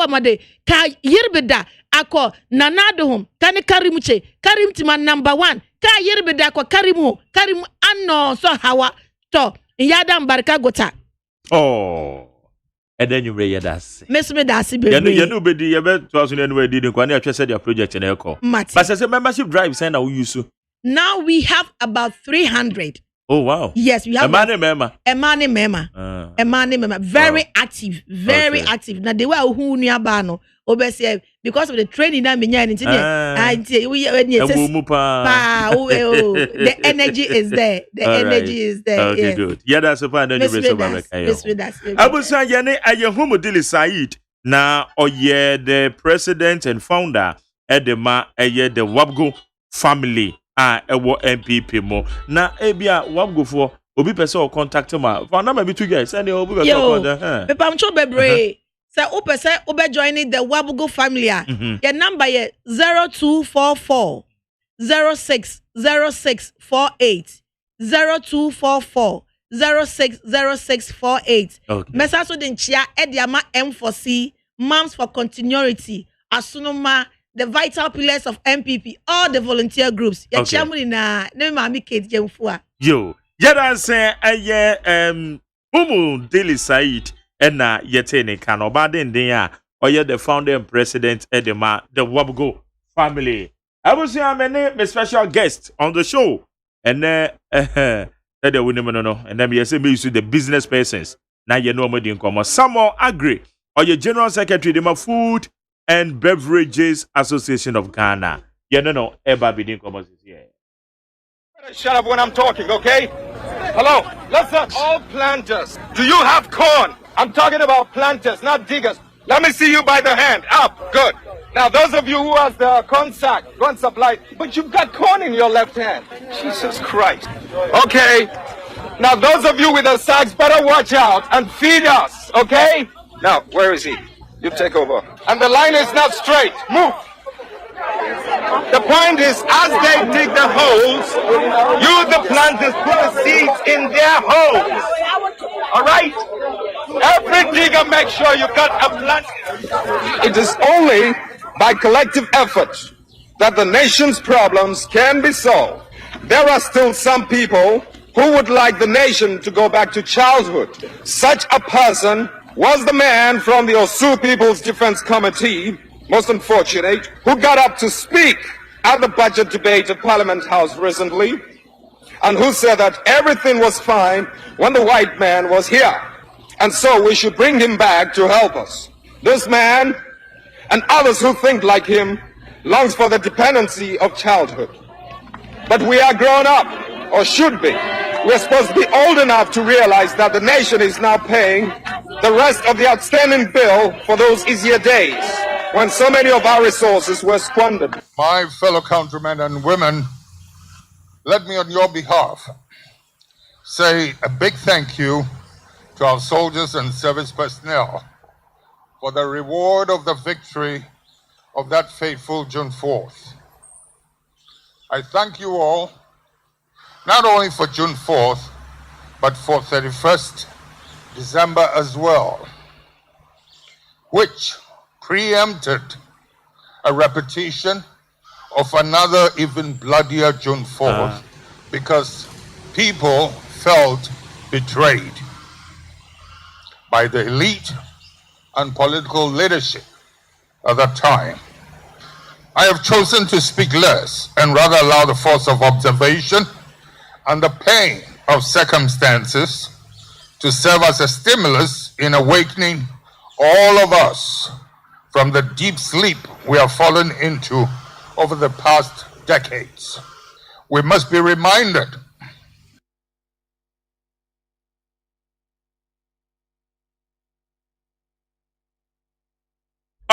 F: ma de ka yirbeda akwa nanadohum kani karimtima number 1 ka yirbeda akwa karimu anno so hawa to yada mbarka gota
A: Oh and then you read that.
F: Miss me that's be.
A: You know, be the about 2000 anyway did in Kwane actually said your project in Echo. But I said membership drive send how you so.
F: Now we have about 300.
A: Oh wow.
F: Yes, we have
A: a member.
F: Very active, very active. Now they were who near Bano, obviously because of the training that we the energy is there. The energy is there.
A: Okay, yes. Good. Yeah, that's a fine. I will say, Yane, Ayehumu Dili Said. Now, the president and founder at the Wabgo family. Ewo MPP mo na ebia wabgo for Obi person or contact ma. For number be 2 guys. Send the obi person
F: Yo,
A: contact.
F: Pepa mcho bebre. Say ope say obe joining the Wabugo family. Your number ye 0244 060648 0244 060648.
A: Okay.
F: Mesa so den chia ediama M4C Moms for Continuity Asunoma the vital pillars of MPP all the volunteer groups. Ya chia mu na ne mami Kate Jemfua.
A: Yo, yada say Mumu Daily Said ena yetene kan oba den a oye the founder and president edema the Wabugo family. I was here my special guest on the show and the women no and then say me use the business persons. Now you know me come some more agree or your general secretary the Food and Beverages Association of Ghana. You know ever be come here.
B: Shut up when I'm talking, okay? Hello, listen, all planters. Do you have corn? I'm talking about planters, not diggers. Let me see you by the hand. Up, good. Now, those of you who has the corn sack, corn supply, but you've got corn in your left hand. Jesus Christ. Okay. Now, those of you with the sacks, better watch out and feed us, okay? Now, where is he? You take over. And the line is not straight. Move. The point is, as they dig the holes, you, the planters, put the seeds in their holes. All right? Every digger, make sure you got a plant. It is only by collective effort that the nation's problems can be solved. There are still some people who would like the nation to go back to childhood. Such a person was the man from the Osu People's Defense Committee, most unfortunate, who got up to speak at the budget debate at Parliament House recently, and who said that everything was fine when the white man was here. And so we should bring him back to help us. This man and others who think like him longs for the dependency of childhood. But we are grown up, or should be. We're supposed to be old enough to realize that the nation is now paying the rest of the outstanding bill for those easier days when so many of our resources were squandered.
C: My fellow countrymen and women, let me on your behalf say a big thank you to our soldiers and service personnel for the reward of the victory of that fateful June 4th. I thank you all, not only for June 4th, but for 31st December as well, which preempted a repetition of another even bloodier June 4th because people felt betrayed by the elite and political leadership at that time. I have chosen to speak less and rather allow the force of observation and the pain of circumstances to serve as a stimulus in awakening all of us from the deep sleep we have fallen into over the past decades. We must be reminded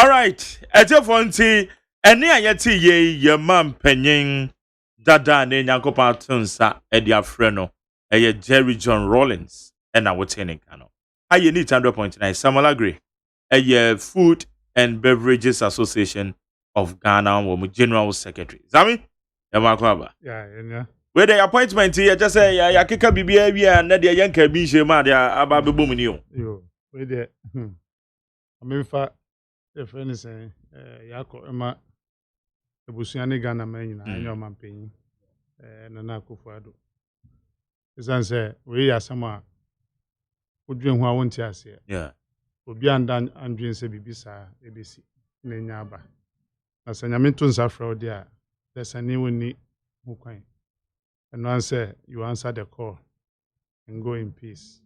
A: All right, Ejefonti, eni ayeti ye man penyin dada ne nyankopa tunsa edi afreno eye Jerry John Rawlings ena wotene kano. Aye ni 100.9 Samuel agree. Eye Food and Beverages Association of Ghana wo General Secretary. Zami? Yamakwaba.
G: Yeah.
A: Where the appointment here just say ya keka bibia wi na de yanka bi shema de aba bebom ni o.
G: Yo, we there. Amefa the friend is saying yako ema ebusuane Ghana man nyina anyo mampanyi Nana Akufo-Addo. Esan say we asama odwen ho a wonti ase.
A: Yeah.
G: Obi andan andwen se bibisa ebesi na nya aba. Na sanyame to nsafra odi a desane woni ho kwan. And one say you answer the call and go in peace.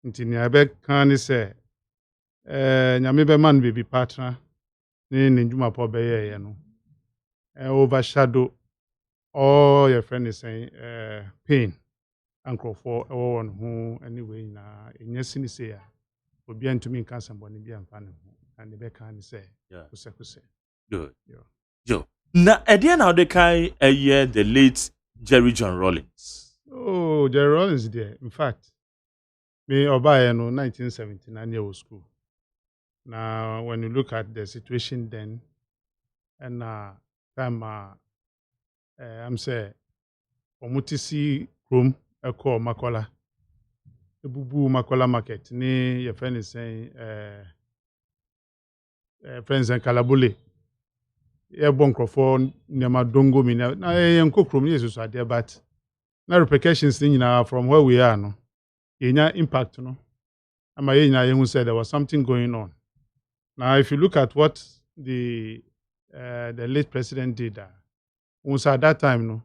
G: Nti ni abe kan ni say nyame be man baby partner ni njuma po be ye no. Overshadow all your friend is saying pain uncle for one who anyway na enyesi ni say obi antumi nka samboni bi amfa ne ho and the be kan ni say kuse.
A: Good. Yo. Na ede na ode kai the late Jerry John Rawlings.
G: Oh, Jerry Rawlings there. In fact, me Obaye no 1979 year old school. Now, when you look at the situation then, and time I'm say, omutisi room eko Makola, ebubu Makola market ni your friend is saying friends and Kalabule. Yeah, bonkrofo nyama dongo mi na yenko krom yesu so ade but na repercussions ni nyina from where we are no yenya impact no ama yenya yehu said there was something going on. Now if you look at what the late president did at that time no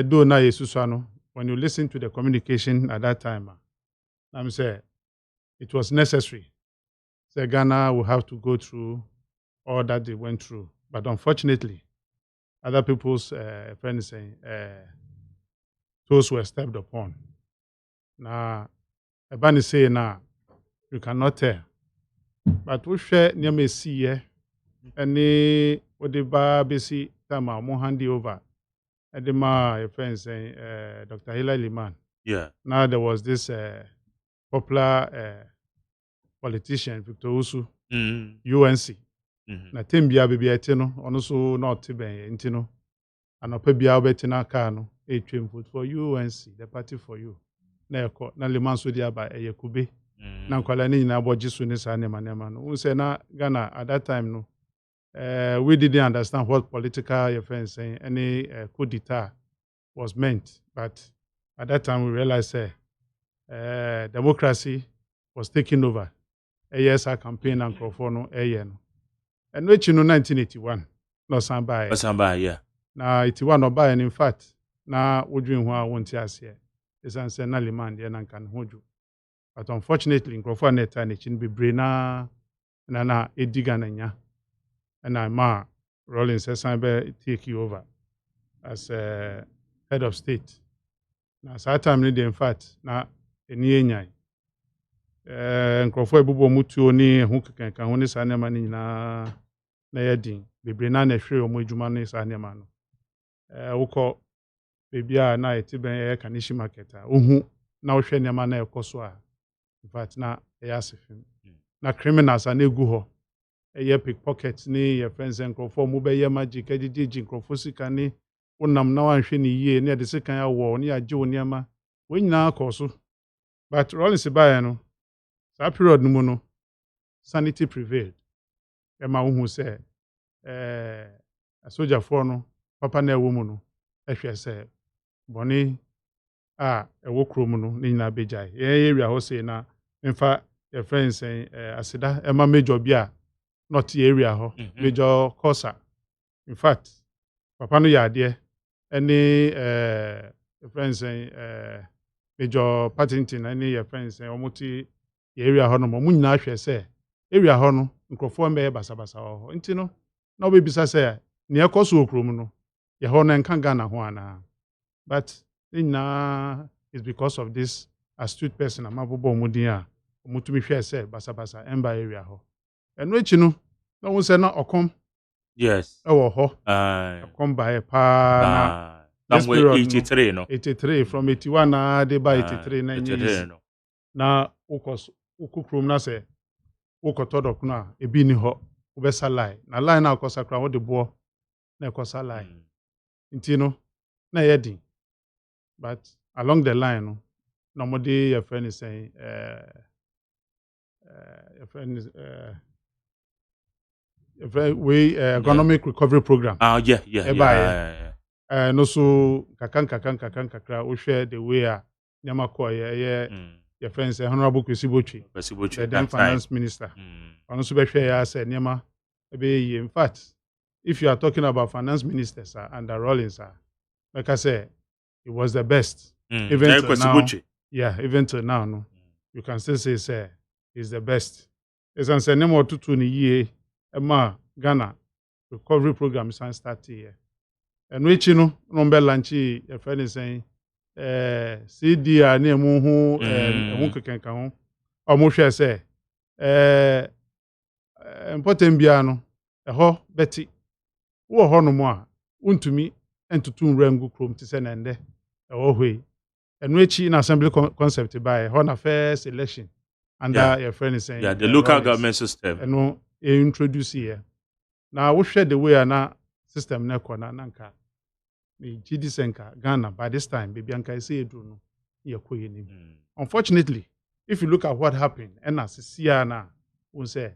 G: do na yesu so no when you listen to the communication at that time I'm say it was necessary. So Ghana will have to go through all that they went through. But unfortunately, other people's friends saying those were stepped upon. Now, Ebani say now you cannot tell. But we share near me see any what the basi time more handy over. And the my friends saying Dr. Hilary Liman.
A: Yeah.
G: Now there was this popular politician Victor Usu, UNC. Na tembia bibia ete no ono so na ote ben enti no anopa bia obeti na aka no etwem vote for UNC the party for you na ekọ na Liman so dia ba eyekube na nkwala ni nyina abogi so ne sa ne manema no we say na Ghana at that time no we didn't understand what political offense saying any coup d'etat was meant, but at that time we realized democracy was taking over. ASR campaign and Crofono no and which in 1981 no Samba
A: yeah.
G: Now 81 no buy and in fact now we doing what I want to ask here is answer na Liman there and can hold you. But unfortunately in Crofono net and it be braina na ediga na and I ma Rollins Sessambe take you over as head of state. Now so time in fact na eni enyai nkrofo ebubo mutuo ni hu kekenka hu ni sanema ni na yedin bebre na hwe omo adwuma no sanema no wukọ bebia na etiben kanishi market ohu na wohwe nema na ekoso in fact na asefim na criminals na egu ho pickpocket ni your friends nkrofo mu be magic agigi nkrofo sika ni wonam na wanhwe ni yie na de sika ya wo ni agye oniama wonyina akoso but Rollins bae no that period no no sanity prevailed. Emma who say a soldier for no papa na woman no ehwe say boni a ewo krom no ni na bejai area ho say na mfa your friends say asida Emma major bia not area ho major Kosa. In fact papa no yade any your friends say major Paddington any your friends say omuti area ho no mo nyina ahwe se area ho no nkrofo mbe basabasa ho nti no na obebisa se ne ekoso okrom no ye ho na nka Ghana ho ana but nyina is because of this astute person amabobo omudin a omutumi hwe se basabasa emba area ho eno echi no na won se na okom
A: yes
G: ewo ho okom ba pa na
A: that way 83 no
G: 83 from 81 na de by 83 na nyezi na ukukrum na se ukotodok na ebi ni ho ubesa lie na lie na akosa kra wo de bo na akosa lie ntino na yedin but along the line no normally your friend is saying your friend is economic recovery program
A: yeah
G: no so kakan kakra wo share the way a nyama ko your friends honorable Kwesibochi the then finance minister and also be share say nyama be in fact if you are talking about finance ministers under Rollins like I say it was the best even till now even till now no you can still say is the best as an say name tutu ni yie Ghana recovery program is start here and which no be lanchi your friend is saying CD a na emu hu emu kekenka ho omo hwe se important bia no ho beti wo ho no mo a untumi entutu nrangu krom ti se na nde ho hwe And which in assembly concept by Honor first election under your friend is saying
A: the local government system.
G: And no introduce here. Now we share the way na system na kona nanka. Me GD Senka Ghana by this time baby anka say do no ye koye ni. Unfortunately, if you look at what happened and as na we say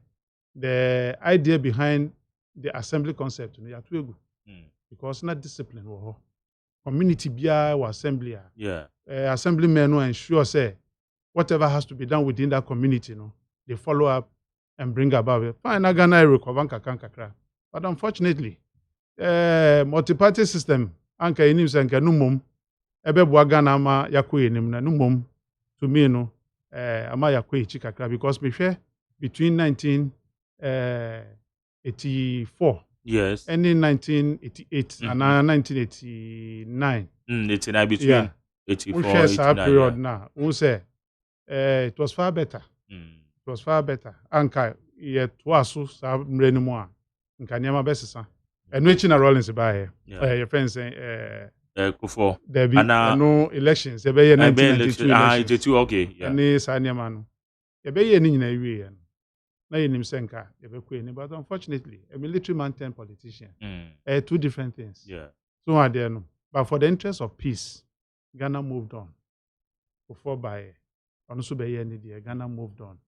G: the idea behind the assembly concept no ya to because not discipline wo community bia or assembly assemblymen will ensure say whatever has to be done within that community they follow up and bring about it. Fine, Ghana recover kakra. But unfortunately, multi-party system anka inim senka numum ebe bua Ghana ama yakwe enim na numum to me ama yakwe ichi kakra because me share between 1984
A: yes
G: and in 1988 and 1989
A: 89 between 84
G: share
A: 89
G: period now we say it was far better. It was far better. Anka ye twaso sa mre ni mu a nka niam besesa eno echi na Rollins ba here your friend saying
A: kufo
G: there be no elections e be ye 1992 elections
A: okay
G: ani sa niam no e be ye ni nyina wie ye na ye nim senka e be ko ni but unfortunately a military man turned politician two different things so are there no but for the interest of peace Ghana moved on before by also be ye ni Ghana moved on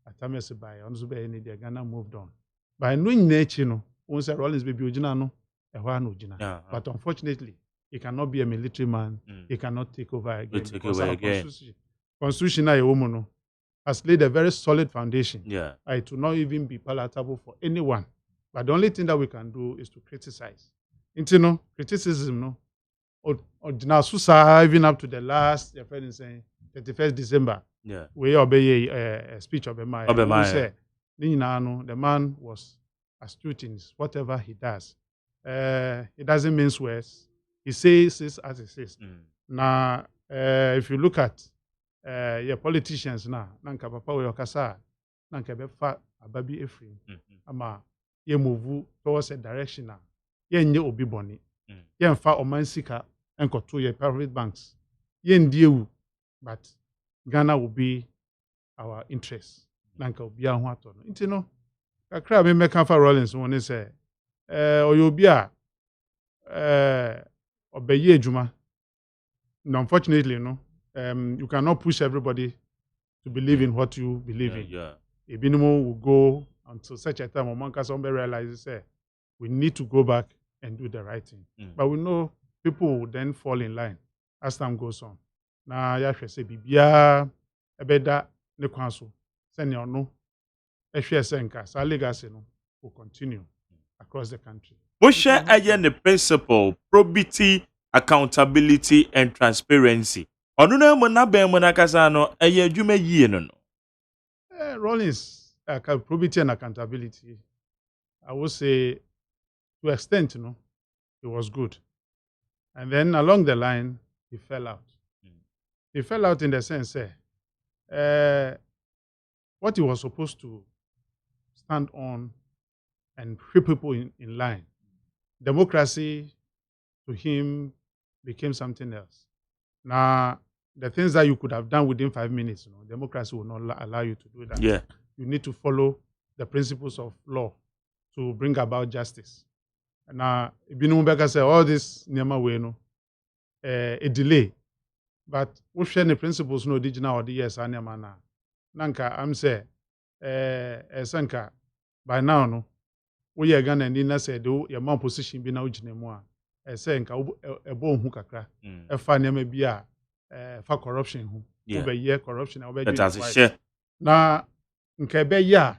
G: Atames by also be any Ghana moved on. By no nature no, once Rollins baby ojina no, but unfortunately, he cannot be a military man. He cannot take over again. Constitution has laid a very solid foundation. It will not even be palatable for anyone. But the only thing that we can do is to criticize. Criticism no. Even up to the last, your friend is saying 31st December. We obey a speech of a man. The man was astute in whatever he does. He doesn't mince words. He says this as he says. Now, if you look at your politicians now, nanka papa we okasa, nanka befa ababi Ephraim, ama ye move towards a direction na ye nye obi boni, ye nfa omansika enkoto ye private banks, ye ndiewu, but Ghana will be our interest. Nanka obi ahu ato no. Nti no, kakra me meka fa Rollins won say oyobi a obeye adwuma. No, unfortunately, you cannot push everybody to believe in what you believe in. A minimum will go until such a time when somebody realizes we need to go back and do the right thing. But we know people will then fall in line as time goes on. Now, Yahweh say, Bibia, Ebeda, Nekwanso, Senior no, Eshwe Senka, sa legacy no will continue across the country.
A: What share again the principle, probity, accountability, and transparency? Onuna mona ben mona kasa no eye adwuma yie no.
G: Rollins, probity and accountability, I would say to extent, it was good. And then along the line, he fell out. He fell out in the sense, what he was supposed to stand on and keep people in line. Democracy, to him, became something else. Now, the things that you could have done within 5 minutes, democracy will not allow you to do that.
A: Yeah.
G: You need to follow the principles of law to bring about justice. Now, Ibn Mbeka said, all this Nyama way, a delay. But we share the principles no digital or the yes Anyamana. Nanka, I'm say, Sanka, by now, no, we are gonna need to say, do your mom position be now Jinemua. Sanka, a bone hookakra, a funny maybe for corruption, who corruption,
A: that as a share.
G: Now, Nkebe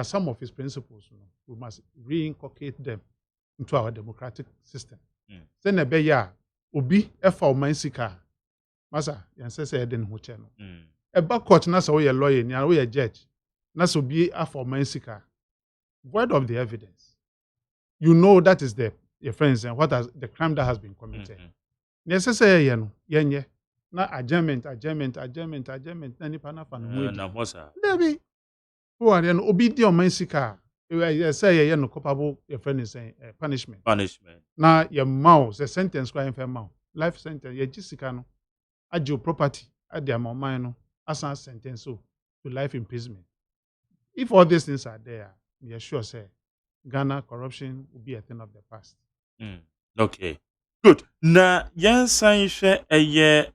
G: some of his principles, we must reinculcate them into our democratic system. Then a beya, Obi, F4 Mansika. Masa, yanse say den ho che no. E ba court na so we lawyer ni we judge. Na so be afọ mansika. Void of the evidence. You know that is your friends and what has the crime that has been committed. Necessary no yenye na adjournment na nipa na fa no.
A: Na bossa.
G: Debi. Who are no obi di o mansika. You say no culpable your friend is saying punishment.
A: Punishment.
G: Na your mouth the sentence kwa enfe mouth. Life sentence ye jisika no. agye property at their mama as a sentence to life imprisonment. If all these things are there, we are sure say Ghana corruption will be a thing of the past.
A: Okay. Good. Na yansan hwe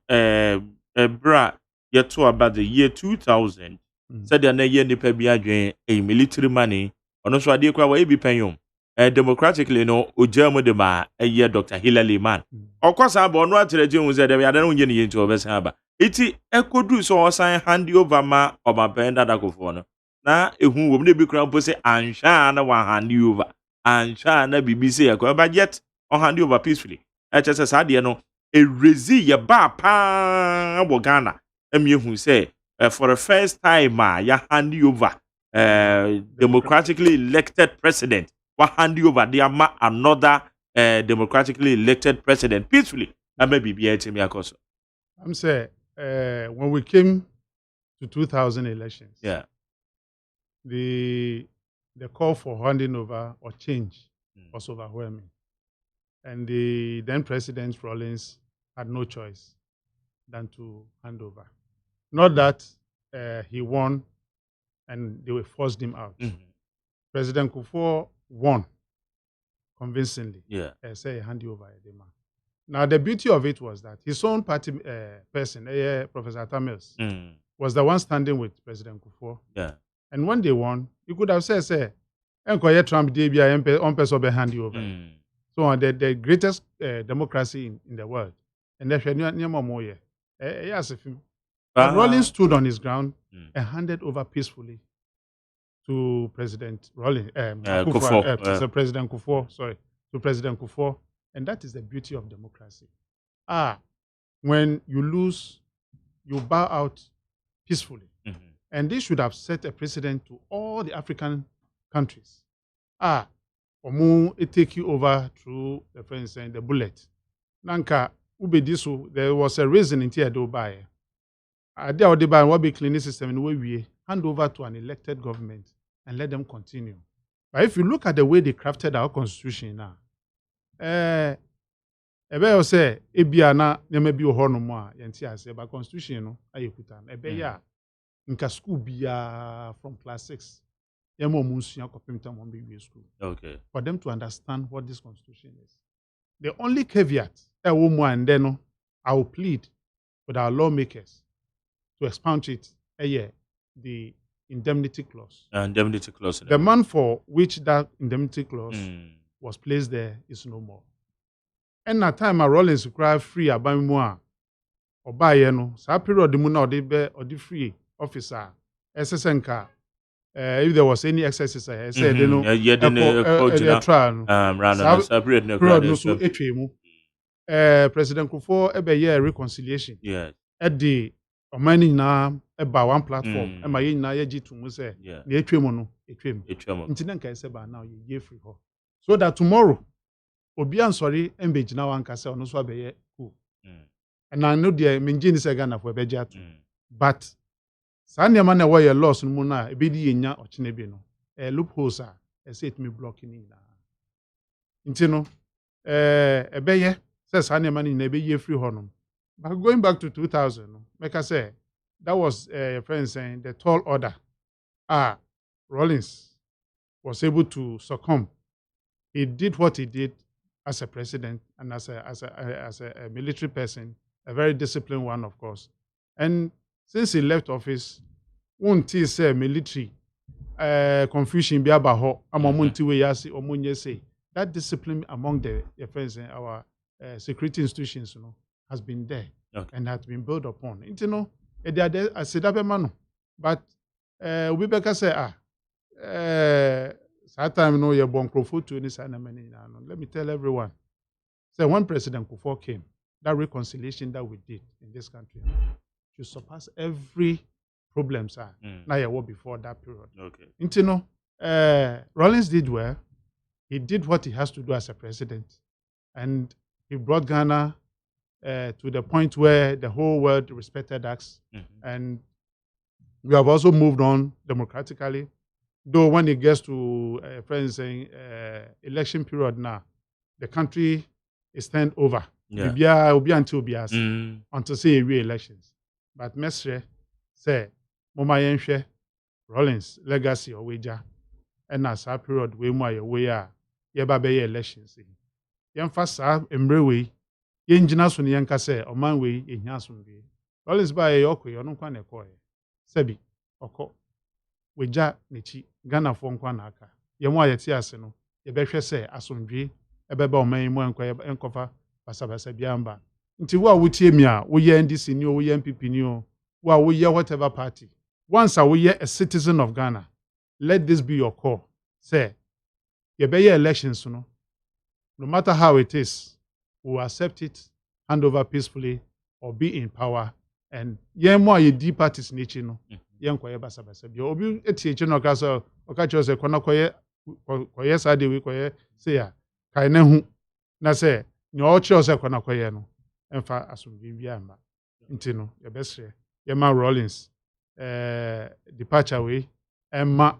A: bra yeto about the year 2000. Said na ye nipa bi adwen military money. Ono so ade kwa wa bi panyom. Democratically no ojamu de ma Dr. Hilary Man. Okwasa ba ono atereje hu se de ya no nye ne yenti obesan ba. Iti ekodu so osan hand over ma obapenda dakofo no. Na ehu wom ne bi kura mpo se ansha na wa hand over. Ansha na BBC yakwa budget or hand over peacefully. HSS ade no erezi ye ba pa wo Ghana. Emiehu say for the first time ya hand over democratically elected president. Wa hand over there ma another democratically elected president peacefully. I may be me akoso.
G: I'm say when we came to 2000 elections.
A: Yeah.
G: The call for handing over or change was overwhelming. And the then President Rawlings had no choice than to hand over. Not that he won and they forced him out. President Kufuor won convincingly.
A: Yeah.
G: Say hand you over the man. Now the beauty of it was that his own party person, Professor Tamils, was the one standing with President Kufuor.
A: Yeah.
G: And when they won, you could have said, Enkoye Trump DBI on person hand you over. So the greatest democracy in the world. And that's why Rawlings stood on his ground and handed over peacefully to President Rawlings, to President Kufuor. And that is the beauty of democracy. When you lose, you bow out peacefully. And this should have set a precedent to all the African countries. It take you over through the fence and the bullet. Nanka ubedisu, there was a reason in here do buy. There would buy what be cleaning system in the way we hand over to an elected government and let them continue. But if you look at the way they crafted our constitution now, ebe say ebia na nyame bi ho no mo a yenti ase ba constitution no ayekuta na ebe ya nka school bia from class 6 yemo munsua kopimta mo be school.
A: Okay.
G: For them to understand what this constitution is. The only caveat and then I will plead with our lawmakers to expound it the indemnity clause.
A: Indemnity clause.
G: The man for which that indemnity clause was placed there is no more. And that time Rawlings cry free about more or buy no sa period the muna or the free officer SSNK. If there was any excesses, I said, President Kufuor ebe reconciliation.
A: Yes.
G: At the Omani na about one platform, and my na yeji to muse, the etwemono, Intinenka seba now ye free ho. So that tomorrow, Obian sorry, embage now and Kasa on Uswabe cool. And I know the Minjin is a gun for Bejat. But Sanya man a way loss no na ebedi enya ochinebe no loopholes a set me blocking in nti no ebeye say sanya man na ebeye free honum. But going back to 2000 no make I say that was a friend saying the tall order. Rawlings was able to succumb. He did what he did as a president and as a military person, a very disciplined one, of course. And since he left office, won't he say military confusion be about ho amomunti we yasi omunye say that discipline among the friends in our security institutions has been there and has been built upon. You know, I said that but we better say that time no you born Crawford to this many. Let me tell everyone. So when President Kufuor came, that reconciliation that we did in this country to surpass every problem, sir. Now you were before that period.
A: Okay.
G: You know, Rawlings did well. He did what he has to do as a president, and he brought Ghana to the point where the whole world respected us, and we have also moved on democratically. Though when it gets to friends saying election period now, the country is turned over
A: Yeah.
G: Bibia obi ante obi ase
A: Mm.
G: until say re-elections. But mesre say moma yenhwe Rollins legacy or wager and as a period we mu way a yeba be elections. Yemfa saa emre we yengyina so ne yenka say oman we ehia asomdwe. Rollins ba ye okwe ono kwa na ekoye. Sebi okọ wager nechi Ghana fo nkwa na aka. Yemu ayeti ase no yebehwe say asomdwe ebeba oman mu enkofa basabasa biamba. Nti wo a wotie mi a wo ye NDC ni o wo ye MPP ni o wo a wo ye whatever party. Once a we a citizen of Ghana, let this be your call. Say, you be elections, no matter how it is, we will accept it, hand over peacefully, or be in power. And ye more ye deep parties nature no. Yen kwaye basa basa. Bi obi etie no kasa okacho se kona kwaye sade we kwaye say ya kai na hu na say nyo ocho se kona kwaye no. Emfa asumbi bia mba. Nti no ye besre. Ye ma Rollins departure way Emma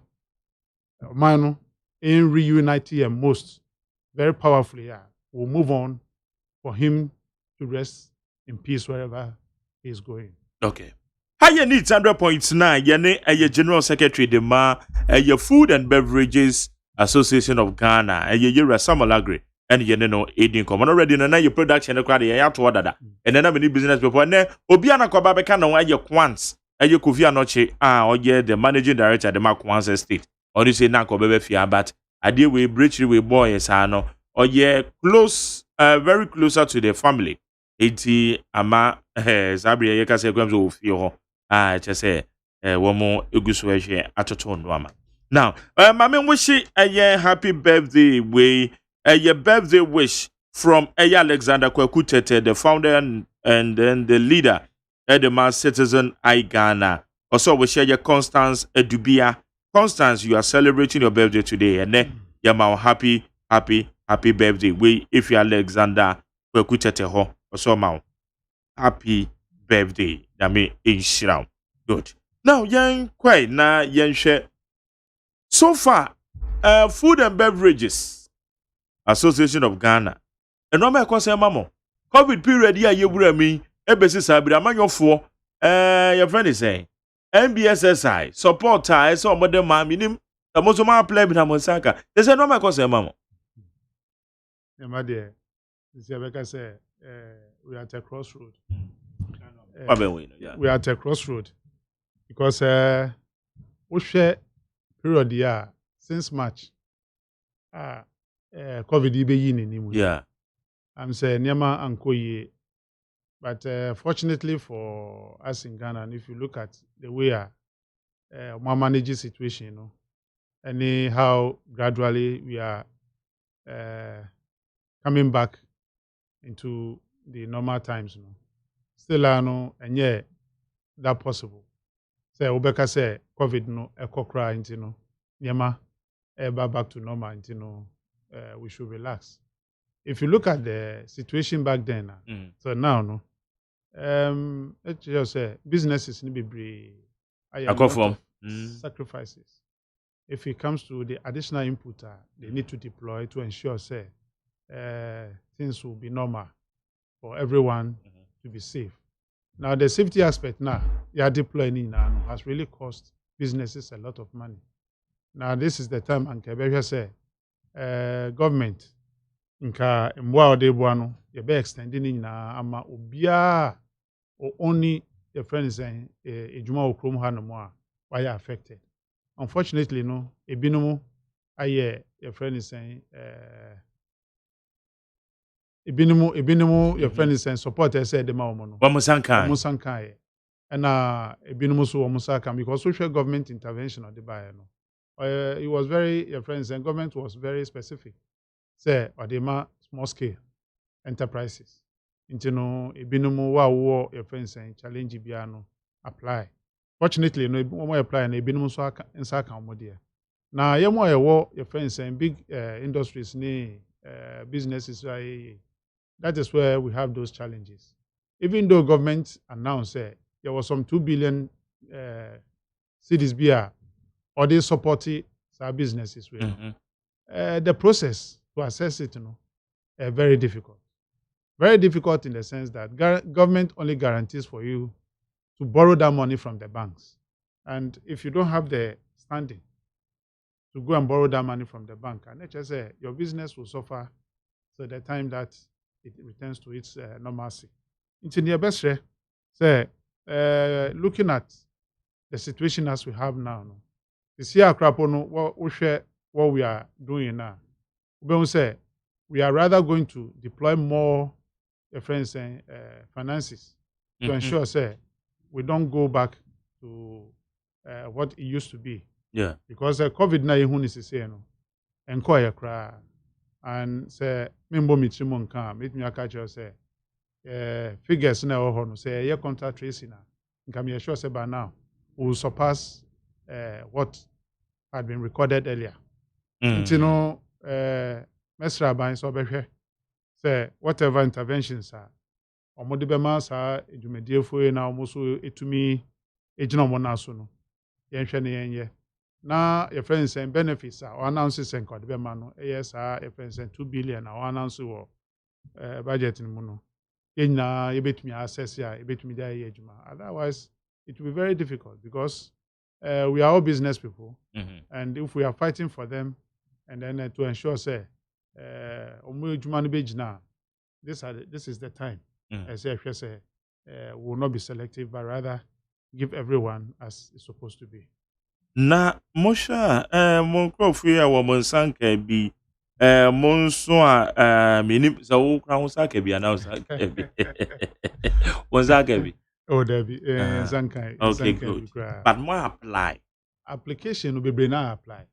G: Mano in reunite him most very powerfully. We'll move on for him to rest in peace wherever he's going.
A: Okay. Higher needs 100.9 yene a General Secretary de ma a Food and Beverages Association of Ghana a Yera Samalagri and yene no aiding common already na your production crowd ya to order and then many business people and then Obiana Kwababeka no your quants a Kofi Anoche or the managing director the Mark Once Estate or you say Nako Bebe Fia but I deal with bridge with boys ano or close very closer to the family. Eti ama Zabri yeka se gwamzo ofio just say one more egusu ehwe atoto no ama. Now mama wishi happy birthday way a birthday wish from Alexander Kwakutete, the founder and then the leader the mass citizen I Ghana. Also we share your Constance Edubia. Constance, you are celebrating your birthday today and then you're happy birthday way if you Alexander Kwakutete ho. Also ma happy birthday. Dami inshira. Good. Now young quite na yen share. So far Food and Beverages Association of Ghana. And no me say mamo. COVID period ya yewura mi ebesi sabira amanyofo your friend is saying NBSSI support I saw modern ma minim the most of my play with Amosaka. They say no me say mamo.
G: My dear, say we are at a crossroad. We are at a crossroad because we share period yeah since March. COVID be in
A: Yeah.
G: I'm saying Nyama Ankoye, but fortunately for us in Ghana, and if you look at the way we manage the situation, you know, anyhow gradually we are coming back into the normal times, you know. Still, I know, and yeah, that possible. Say, Obeka say COVID no ekokra into no, Nyama back to normal into no. We should relax. If you look at the situation back then, so now, no, let's just say businesses need to be sacrifices. If it comes to the additional input they need to deploy to ensure, say, things will be normal for everyone to be safe. Now, the safety aspect now, you are deploying now has really cost businesses a lot of money. Now, this is the time, and Kebeja say, government nka mwa ode buano ye be extending na ama obia o only your friends saying ejuma okrom ha no mo a why affected. Unfortunately no ebinumu aye your friend is saying ebinumu your friend is saying support said the ma omo no omusanka ye na ebinumu so omusaka because social government intervention on the buyer no it was very your friends and government was very specific. Say Odema small scale enterprises. Into no ebinumu wa wo your friends and challenge biano apply. Fortunately, no more apply and ebinumu so inside Cambodia. Now you more your friends and big industries businesses that is where we have those challenges. Even though government announced there was some 2 billion cities beer or they supported our businesses with. The process to assess it, very difficult. Very difficult in the sense that government only guarantees for you to borrow that money from the banks. And if you don't have the standing to go and borrow that money from the bank, and just say your business will suffer to the time that it returns to its normalcy. It's in the best way. Say, looking at the situation as we have now, you see our crap on what we are doing now. We say we are rather going to deploy more finances to ensure say we don't go back to what it used to be.
A: Yeah.
G: Because COVID na ehun is say no. Enko ya kra and say membo mitrimo nka metumi aka che say figures na ho no say ye contact tracing na nka me sure say by now we will surpass what had been recorded earlier. You know mesra ban so behwe say whatever interventions are omode be ma sa edwumediefo na omoso etumi ejina omo na so no yenhwe ne yenye na your friends and benefits are announced and called be man no yes your friends 2 billion are announced wo budget in muno yenya yebetumi access ya yebetumi da ye adwuma. Otherwise it will be very difficult because we are all business people, and if we are fighting for them and then to ensure say this is the time. I say we will not be selective but rather give everyone as it's supposed to be.
A: Na mosha mon crofo ya wo monsanka bi monso a menim za wo kra ho saka bi na saka bi wonzaka bi
G: Oh Debbie zankai
A: okay good but more apply
G: application will be now apply.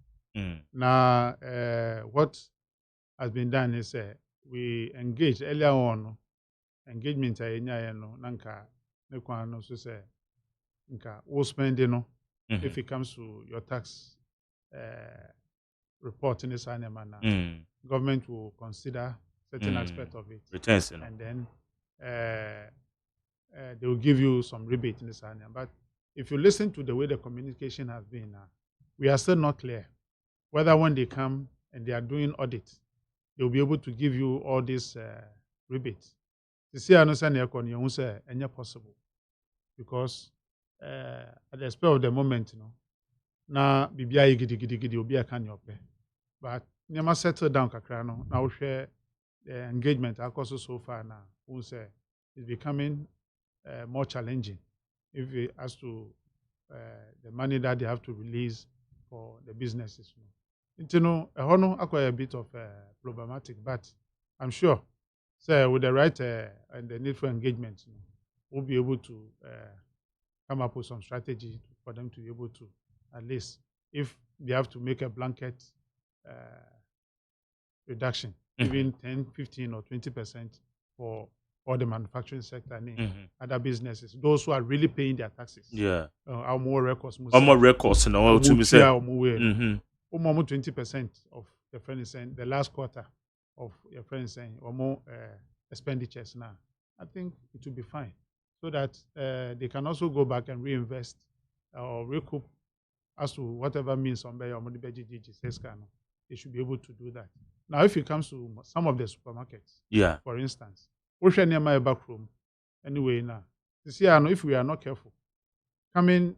G: Now what has been done is we engaged earlier on engagement anya no nanka ne kwan no so say nka wo spend no if it comes to your tax report in this animal now, government will consider certain aspect of it.
A: Returns,
G: and then they will give you some rebate in this animal. But if you listen to the way the communication has been, we are still not clear whether when they come and they are doing audit, they will be able to give you all these rebates. You see, I understand you say any possible because at the spur of the moment, na bibia gidi obi aka nyo pe but nyama settle down kakra no na wo hwe engagement akoso so far now who say it's becoming more challenging if it has to the money that they have to release for the businesses. A bit of problematic, but I'm sure say with the right and the need for engagement, we'll be able to come up with some strategy for them to be able to, at least, if they have to make a blanket reduction, even 10, 15, or 20% for all the manufacturing sector and other businesses, those who are really paying their taxes.
A: Yeah.
G: Our more records.
A: More records, no, to me say.
G: 20% of your friends saying the last quarter of your friends saying or more expenditures now. I think it will be fine. So that they can also go back and reinvest or recoup as to whatever means on your money they should be able to do that. Now, if it comes to some of the supermarkets, for instance, we share near my back room anyway now. This year, if we are not careful, coming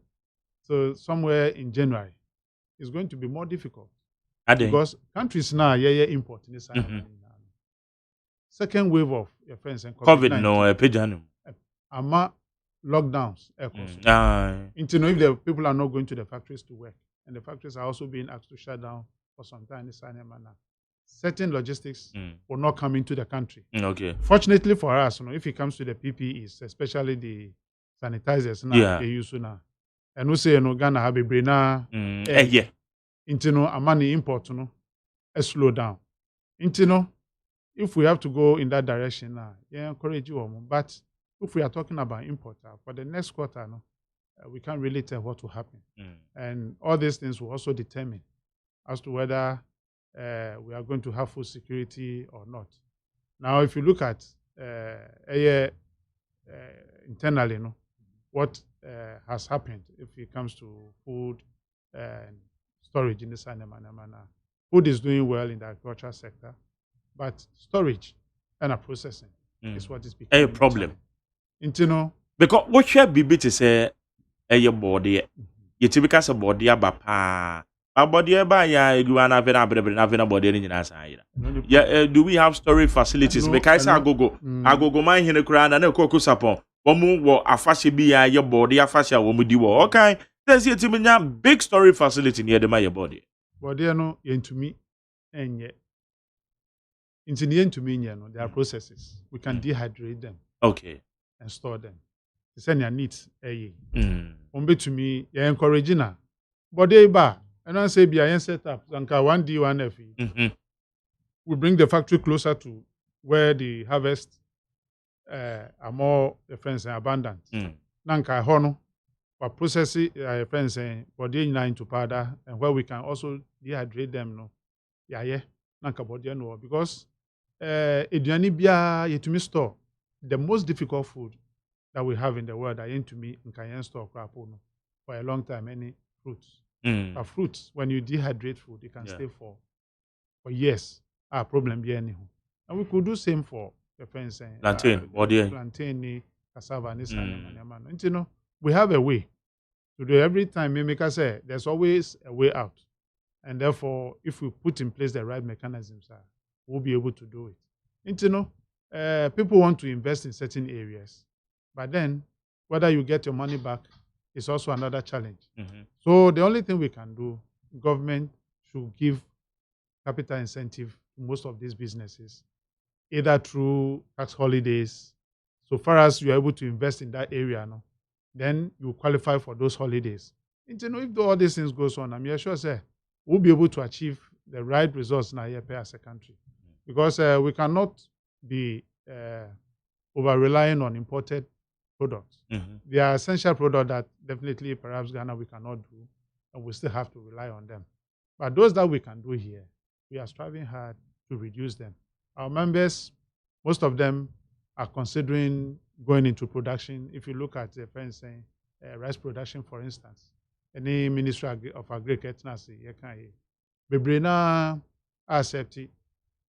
G: to somewhere in January is going to be more difficult because countries now import in this second wave of your friends and
A: COVID no
G: ama lockdowns if the people are not going to the factories to work and the factories are also being asked to shut down for some time this certain logistics will not come into the country.
A: Okay.
G: Fortunately for us, if it comes to the PPEs, especially the sanitizers now they use now, and we say Ghana have a brain amani import a slow down. If we have to go in that direction now, encourage you. But if we are talking about import for the next quarter, we can't really tell what will happen. And all these things will also determine as to whether we are going to have food security or not. Now, if you look at internally, what has happened if it comes to food and storage in this animal, food is doing well in the agricultural sector, but storage and processing is what is becoming
A: a problem.
G: You know,
A: Because what shall be to say a body? You typically say body about pa. A body by ya, you are not having a body in your side. Yeah, do we have storage facilities? Because I go mine in a crown and a cocos upon. One more a fashion be your body, a fashion woman do. Okay, there's yet to be a big storage facility near the my body.
G: But they are no into me, and yet into the end to me, there are processes. We can dehydrate them.
A: Okay.
G: And store them. The send your needs. To me, you're encouraging her. But they bar, and I say, be a set up. Zanka 1D, 1F. We bring the factory closer to where the harvest are more friends abundant. Nanka hono, for processing friends body into powder, and where we can also dehydrate them. No, yeah, nanka body no, because eduani bia yetumi store. The most difficult food that we have in the world are into me in Cayenne store crap for a long time. Any fruits. But fruits, when you dehydrate food, it can stay for years. Our problem be anyhow. And we could do same for the friends saying plantain, cassava, and this and you know, we have a way to do every time. Mimika say there's always a way out. And therefore, if we put in place the right mechanisms, we'll be able to do it. And you know, people want to invest in certain areas, but then whether you get your money back is also another challenge. So the only thing we can do, government should give capital incentive to most of these businesses, either through tax holidays. So far as you are able to invest in that area, then you qualify for those holidays. And you know, if all these things goes on, I'm sure say we'll be able to achieve the right results now here as a country, because we cannot be over relying on imported products. They are essential products that definitely perhaps Ghana we cannot do, and we still have to rely on them. But those that we can do here, we are striving hard to reduce them. Our members, most of them are considering going into production. If you look at the friends saying rice production, for instance, any Ministry of Agriculture, Bebrina accept it.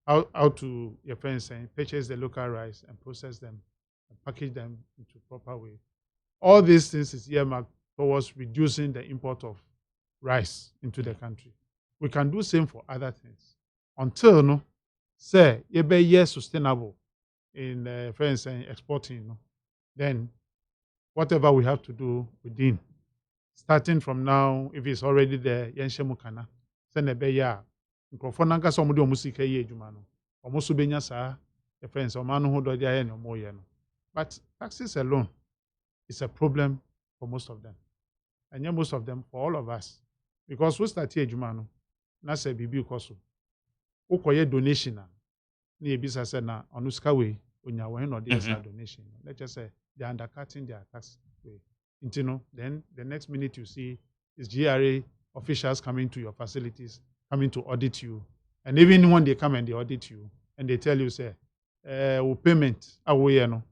G: How to your friends saying purchase the local rice and process them and package them into proper way. All these things is earmarked towards reducing the import of rice into the country. We can do same for other things until say you be sustainable in friends saying exporting. Then whatever we have to do within, starting from now, if it's already there, yenshemukana send a beya. Nanka somebody musika ye jumano. Almost benya sa the friends or man who do their no more. But taxes alone is a problem for most of them. And yeah, most of them for all of us. Because we start here jumano, na se bibi koso. Ukoye donation ni ebisa se na onuska we onya when no dey donation. Let's just say they are undercutting their tax way. Then the next minute you see is GRA officials coming to your facilities, coming to audit you. And even when they come and they audit you, and they tell you, say, payment, payment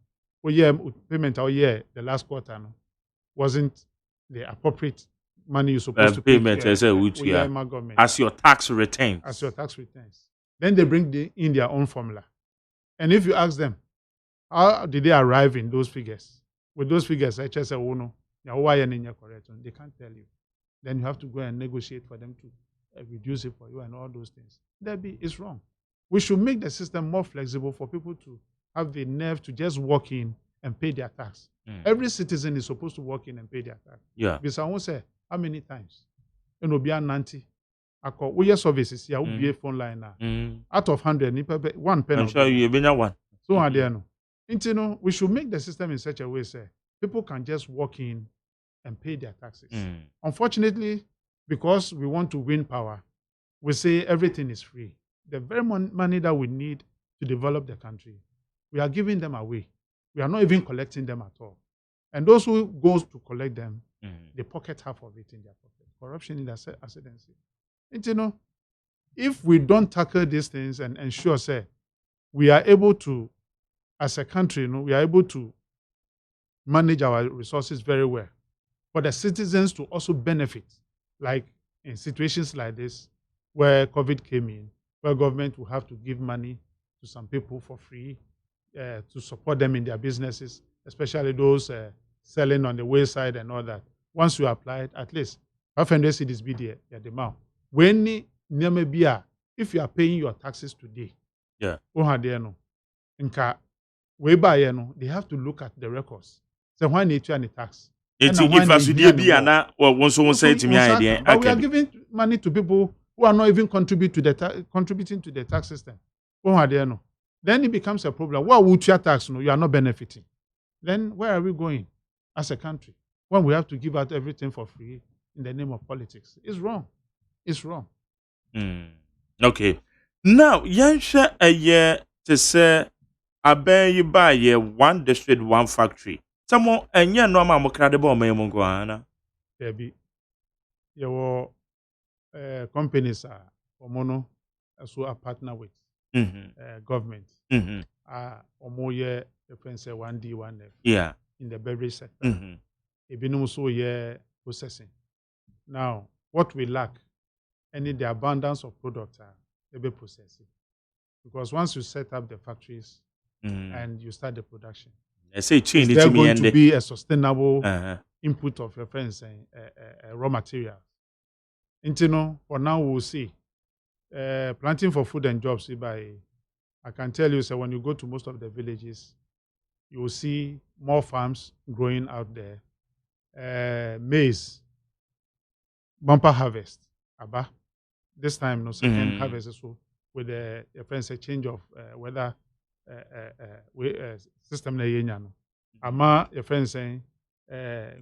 G: the last quarter wasn't the appropriate money you're supposed to pay.
A: Payment as your tax returns.
G: As your tax returns. Then they bring in their own formula. And if you ask them, how did they arrive in those figures? With those figures, I just say, oh no, correct. They can't tell you. Then you have to go and negotiate for them to reduce it for you and all those things. It's wrong. We should make the system more flexible for people to have the nerve to just walk in and pay their tax. Every citizen is supposed to walk in and pay their tax.
A: Yeah.
G: Because I won't say how many times. Be a nanti. I call services here. Be a phone line now. Out of 100, one penny.
A: I'm sure you've been one.
G: So are there no. We should make the system in such a way, say people can just walk in and pay their taxes. Unfortunately, because we want to win power, we say everything is free. The very money that we need to develop the country, we are giving them away. We are not even collecting them at all. And those who go to collect them, they pocket half of it in their pocket. Corruption in the ascendancy. And if we don't tackle these things and ensure, say, we are able to, as a country, we are able to manage our resources very well, for the citizens to also benefit, like in situations like this, where COVID came in, where government will have to give money to some people for free, to support them in their businesses, especially those selling on the wayside and all that. Once you apply it, at least 500 cedis be there, the amount. When if you are paying your taxes today,
A: yeah,
G: they have to look at the records. So when you turn the tax.
A: It's infrastructure be na won so won say timi aye
G: But we are giving money to people who are not even contributing to the tax system. Then it becomes a problem. What would your tax? No, you are not benefiting. Then where are we going as a country when we have to give out everything for free in the name of politics? It's wrong. It's wrong.
A: Okay. Now, yansha a year to say you buy ye one district, one factory. Someone and ya no ma credible me munguana.
G: There be your companies are mono as we are partner with government. Omoye the friends say 1D, 1F.
A: Yeah.
G: In the beverage sector. Ebinum so ye processing. Now, what we lack, the abundance of products are be processing. Because once you set up the factories and you start the production,
A: I say change
G: it's going to be a sustainable input of your friends and raw material. For now we'll see. Planting for food and jobs, I can tell you, so when you go to most of the villages, you will see more farms growing out there. Maize, bumper harvest, this time no second harvest so with the friends a change of weather system na yenya no. Ama your friends saying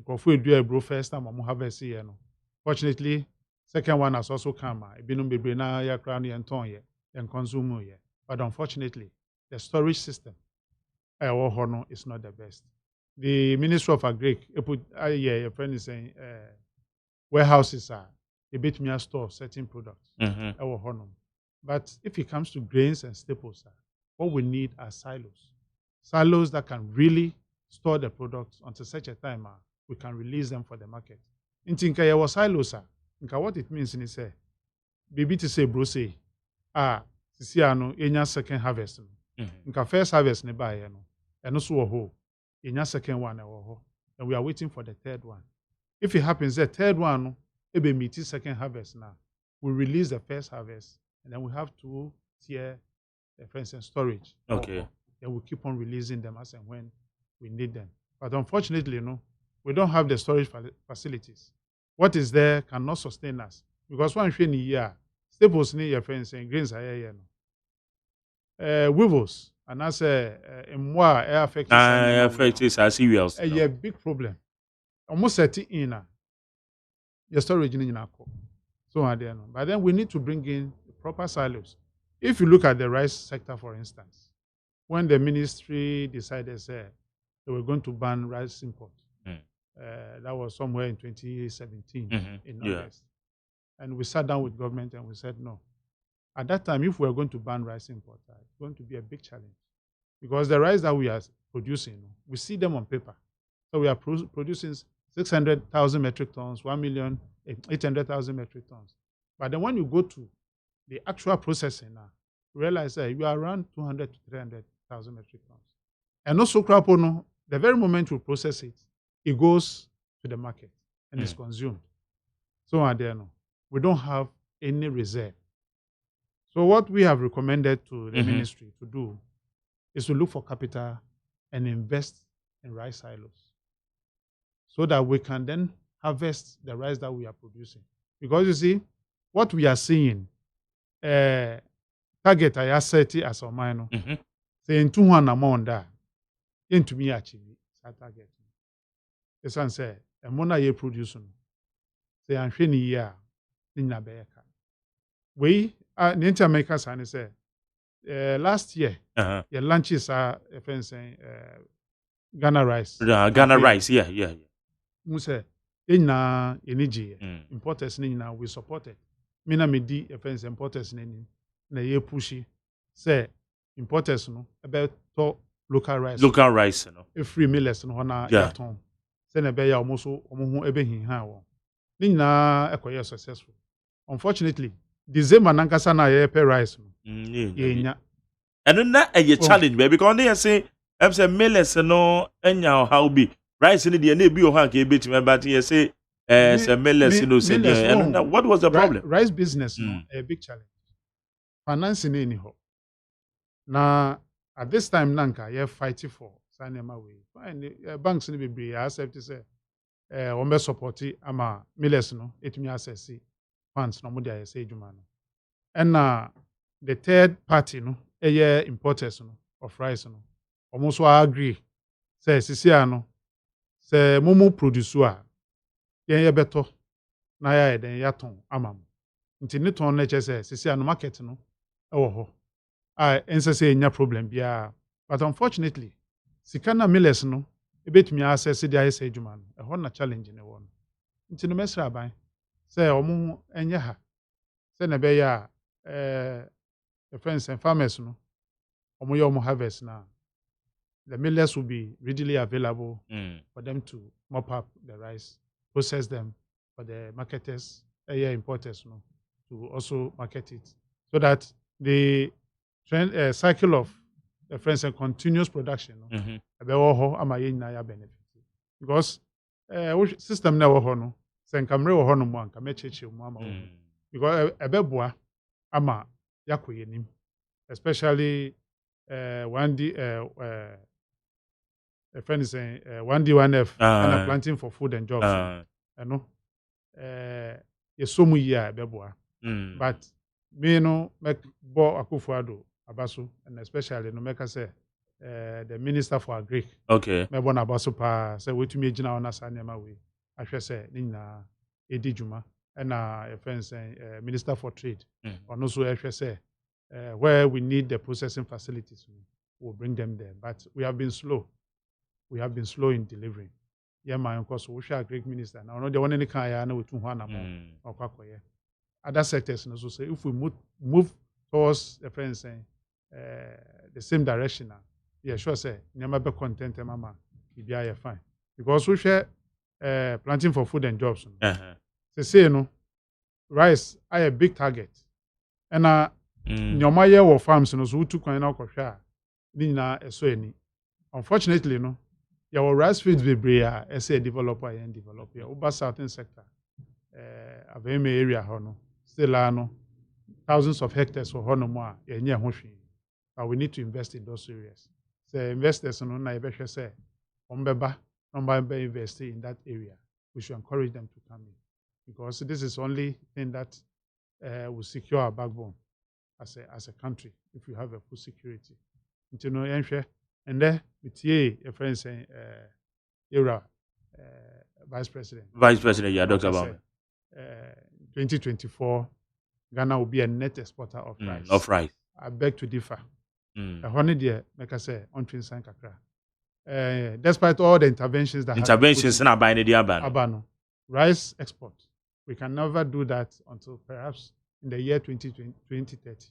G: go for do bro first time harvest here no. Fortunately, second one has also come. Ebinum bebre na ya crown and ton ye and consume ye. But unfortunately, the storage system is not the best. The Ministry of Agri put your friend is saying warehouses are a bit more store certain products. But if it comes to grains and staples, what we need are silos. Silos that can really store the products until such a time we can release them for the market. In Tinka, was silos, what it means in say, baby to say, bro, say, Sisiano, enya second harvest. Nka first harvest ne buy no, and also a whole, enya second one, and we are waiting for the third one. If it happens, the third one, ebe meet second harvest now, we release the first harvest, and then we have to tier the friends and storage.
A: Okay.
G: Then we keep on releasing them as and when we need them. But unfortunately, we don't have the storage facilities. What is there cannot sustain us. Because one thing year, staples need your friends and grains are here. Weevils, and as more air affected
A: cereals.
G: A big problem. Almost 30 in your storage in Ako. So but then we need to bring in proper silos. If you look at the rice sector, for instance, when the ministry decided they were going to ban rice import, that was somewhere in 2017 in August. And we sat down with government and we said no. At that time, if we are going to ban rice import, it's going to be a big challenge. Because the rice that we are producing, we see them on paper. So we are producing 600,000 metric tons, 1,800,000 metric tons. But then when you go to the actual processing now, you realize that you are around 200 to 300,000 metric tons. And also, the very moment we process it, it goes to the market and is consumed. So we don't have any reserve. So what we have recommended to the ministry to do is to look for capital and invest in rice silos so that we can then harvest the rice that we are producing. Because you see, what we are seeing, target I set it as a minor, saying 200 amount that, into me actually, target. The son said, and mona ye producing, say, I'm training year in Nabeca. We are the Interamerican and say, last year, your lunches are saying Ghana rice.
A: Ghana rice, yeah.
G: We say, in energy, importers now we supported. Mina me di offense importers na ye pushy. Say importers about to local rice.
A: Local rice,
G: Free millers no na yaton. Say na be ya almost omo ebe hinha wo. Ni na ekoye successful. Unfortunately, December nankasa na ye pay rice no. Ye nya.
A: And na a challenge baby because they say I'm say millers no enya how be rice in the na bi o ha ka ebeti me but you say say millers no say and what was the problem?
G: Rice business no a big challenge. Financing any ho. Now at this time nanka you fighting for sanema way. Fine banks ni be accept say on be support ama millers no etumi access funds no mo dey say adwuma no. And the third party no importers no of rice no almost agree say sisia no say momo produce a ye beto na ya den ya ton amam nti ne ton na che say sisia no market no e wo ho ense say nya problem bia but unfortunately sikana millers no ebetumi access the ISA adwuma no e ho na challenge ne wo no nti no mesra ban say omo enye ha say na be ya the friends and farmers no omo harvest now. The millers will be readily available for them to mop up the rice, process them for the marketers, importers no, to also market it. So that the cycle of the friends and continuous production no, benefit. Because system na wo no, sen kamre wo no mo anka mecheche mo ama wo. Because ebeboa ama yakoyenim, especially one D a friend is saying 1D1F and planting for food and jobs. You know, so mu year beboa. But me no make bo Akufo-Addo Abaso, and especially no make say the Minister for Agric.
A: Okay.
G: Me bon Abaso pa say we to me gina on asanyama we. I say ni na edi juma and a friend saying Minister for Trade. And also I say where we need the processing facilities, we'll bring them there. But we have been slow. We have been slow in delivering. Yeah, my uncle, so we shall great minister. Now, no, the one in the car, I know we 200 more. Other sectors, also say if we move towards the friends saying the same direction now, yeah, sure, say never be content, mama, be fine. Because we share planting for food and jobs. They say, you know, rice are a big target, and nyoma ye wo farms no so utu kwan na okwohwa ni nyina eso ani. Unfortunately no your rice fields bebre a say developer and develop here over southern sector Aveme area ho no still no thousands of hectares for ho no mo a yenye ho hwe. But we need to invest in those areas. So investors no na ebehwe say ombeba number invest in that area. We should encourage them to come in because this is only thing that will secure our backbone as a country if you have a food security. And then with a friend saying era Vice President.
A: Vice President, yeah, Dr. Bam.
G: 2024, Ghana will be a net exporter of rice.
A: Of rice.
G: I beg to differ. A honey dear, like I say, on Twin San Kakra. Despite all the interventions that
A: in
G: Abano, rice export, we can never do that until perhaps in the year 2030.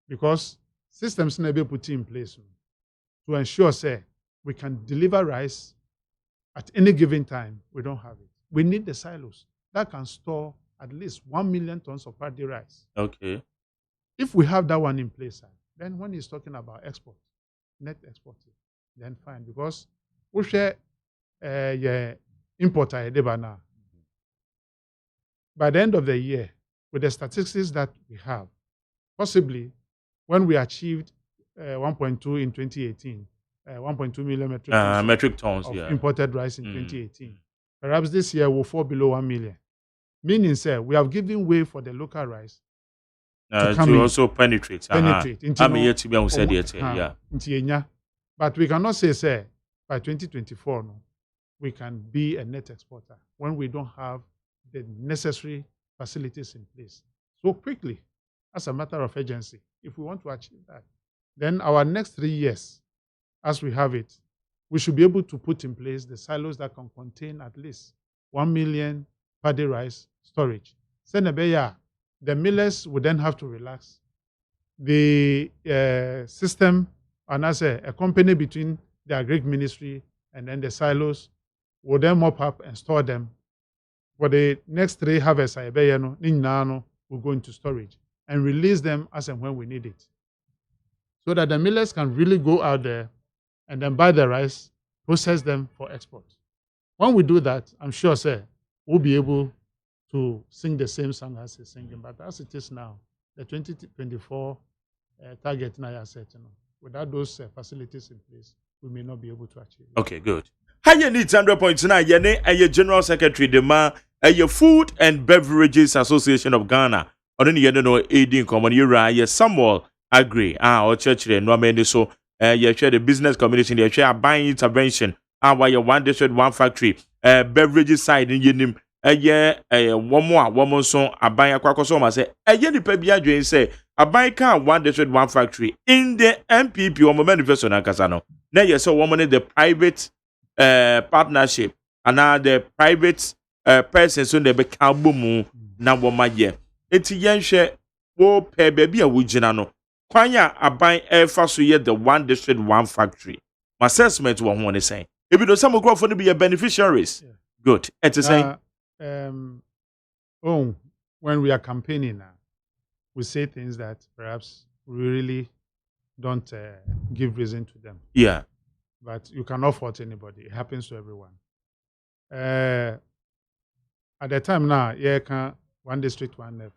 G: Because systems need to be put in place to ensure, say, we can deliver rice at any given time. We don't have it. We need the silos that can store at least 1 million tons of paddy rice.
A: Okay.
G: If we have that one in place, then when he's talking about export, net exporting, then fine. Because we share importer now. By the end of the year, with the statistics that we have, possibly when we achieved 1.2 in 2018, 1.2 million
A: metric tons
G: of imported rice in 2018. Perhaps this year we'll fall below 1 million. Meaning, sir, we have given way for the local rice
A: to also penetrate.
G: But we cannot say, sir, by 2024, no, we can be a net exporter when we don't have the necessary facilities in place. So quickly, as a matter of urgency, if we want to achieve that, then our next 3 years, as we have it, we should be able to put in place the silos that can contain at least 1 million paddy rice storage. Senebeya, the millers would then have to relax. The system, and as a company between the Agric Ministry and then the silos, will then mop up and store them. For the next 3 harvests, we'll go into storage and release them as and when we need it. so that the millers can really go out there and then buy the rice, process them for export. When we do that, I'm sure, sir, we'll be able to sing the same song as he's singing. But as it is now, the 2024 target now is set, without those facilities in place, we may not be able to achieve it.
A: Okay, good. How you need 100.9? Yene, a General Secretary, the man, a Food and Beverages Association of Ghana. Or any no aid in common year, Samuel agree. Or church, no many so. You share the business community, you share buying intervention. Why you one district, one factory, beverages side in Yenim. One more song, a buy a quackosoma say, a yenny pebia say, a buy car, one district, one factory in the MPP or manifesto na Casano. Now, you saw woman in the private partnership, and now the private person soon they become boom now one year. It's yen share, wo pe baby a wujinano. Kwanya a buy air fast yet the one district, one factory. My assessment one want to say. If you do some growth for to be a beneficiaries, yeah. Good. It's the same.
G: When we are campaigning now, we say things that perhaps we really don't give reason to them.
A: Yeah.
G: But you cannot fault anybody. It happens to everyone. At the time now, yeah, can one district, one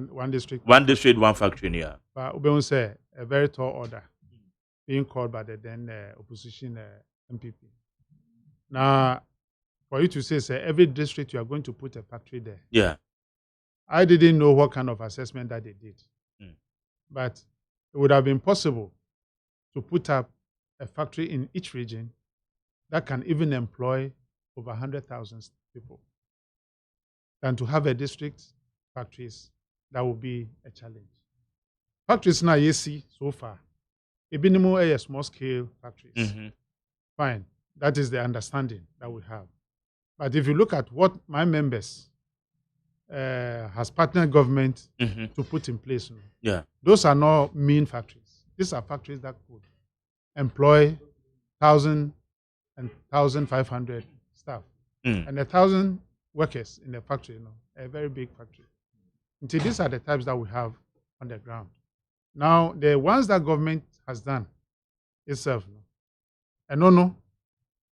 G: one district,
A: one district, one factory. Yeah.
G: But we say a very tall order being called by the then opposition MPP. Now, for you to say, every district you are going to put a factory there.
A: Yeah.
G: I didn't know what kind of assessment that they did. But it would have been possible to put up a factory in each region that can even employ over 100,000 people than to have a district factories that will be a challenge. Factories now you see so far, a minimum a small scale factories. Fine. That is the understanding that we have. But if you look at what my members has partnered government to put in place,
A: yeah,
G: those are not mean factories. These are factories that could employ 1,000 and 1,500 staff and 1,000 workers in the factory. A very big factory. Until these are the types that we have on the ground. Now, the ones that government has done itself, and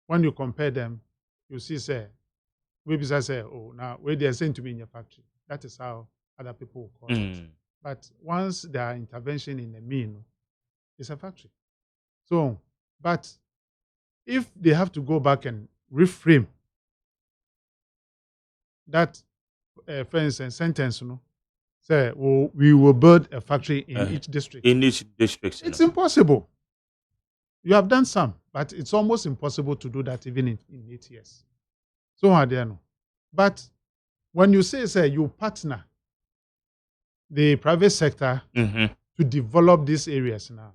G: when you compare them, you see, say, maybe I say, oh, now where they are saying to be in your factory. That is how other people will call it. But once there are intervention in the mean, it's a factory. So, but if they have to go back and reframe that, for instance, sentence, say, well, we will build a factory in each district.
A: In each district.
G: It's impossible. You have done some, but it's almost impossible to do that even in 8 years. So I don't know. But when you say you partner the private sector to develop these areas now,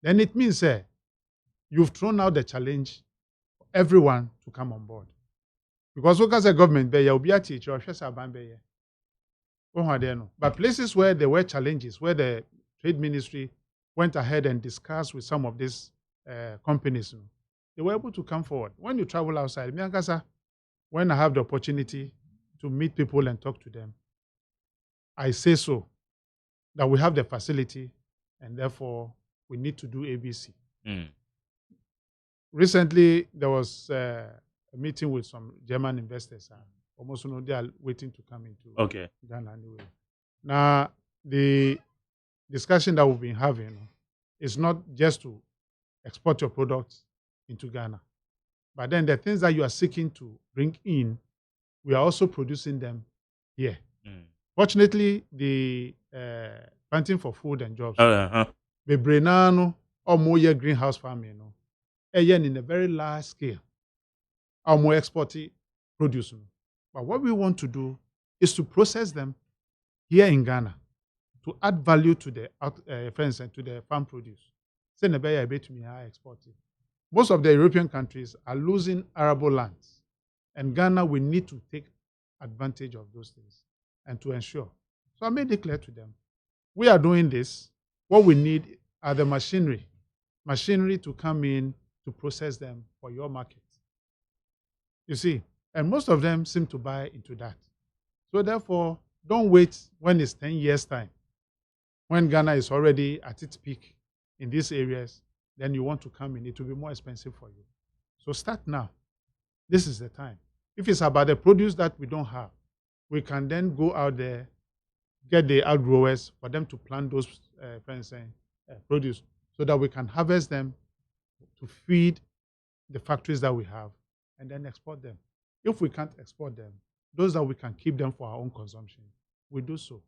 G: then it means you've thrown out the challenge for everyone to come on board. Because what as a government, you'll be a teacher or but places where there were challenges, where the trade ministry went ahead and discussed with some of these companies, they were able to come forward. When you travel outside, when I have the opportunity to meet people and talk to them, I say so, that we have the facility and therefore we need to do ABC. Recently, there was a meeting with some German investors. Almost they are waiting to come into Ghana anyway. Now, the discussion that we've been having is not just to export your products into Ghana, but then the things that you are seeking to bring in, we are also producing them here. Fortunately, the planting for food and jobs, the Brenano or more greenhouse farming, again in a very large scale, or more exporting produce. But what we want to do is to process them here in Ghana to add value to the for instance, to the farm produce. Most of the European countries are losing arable lands, and Ghana will need to take advantage of those things and to ensure. So I made it clear to them, we are doing this. What we need are the machinery to come in to process them for your market. You see, and most of them seem to buy into that. So therefore, don't wait when it's 10 years' time, when Ghana is already at its peak in these areas, then you want to come in, it will be more expensive for you. So start now. This is the time. If it's about the produce that we don't have, we can then go out there, get the outgrowers for them to plant those produce so that we can harvest them to feed the factories that we have and then export them. If we can't export them, those that we can keep them for our own consumption, we do so.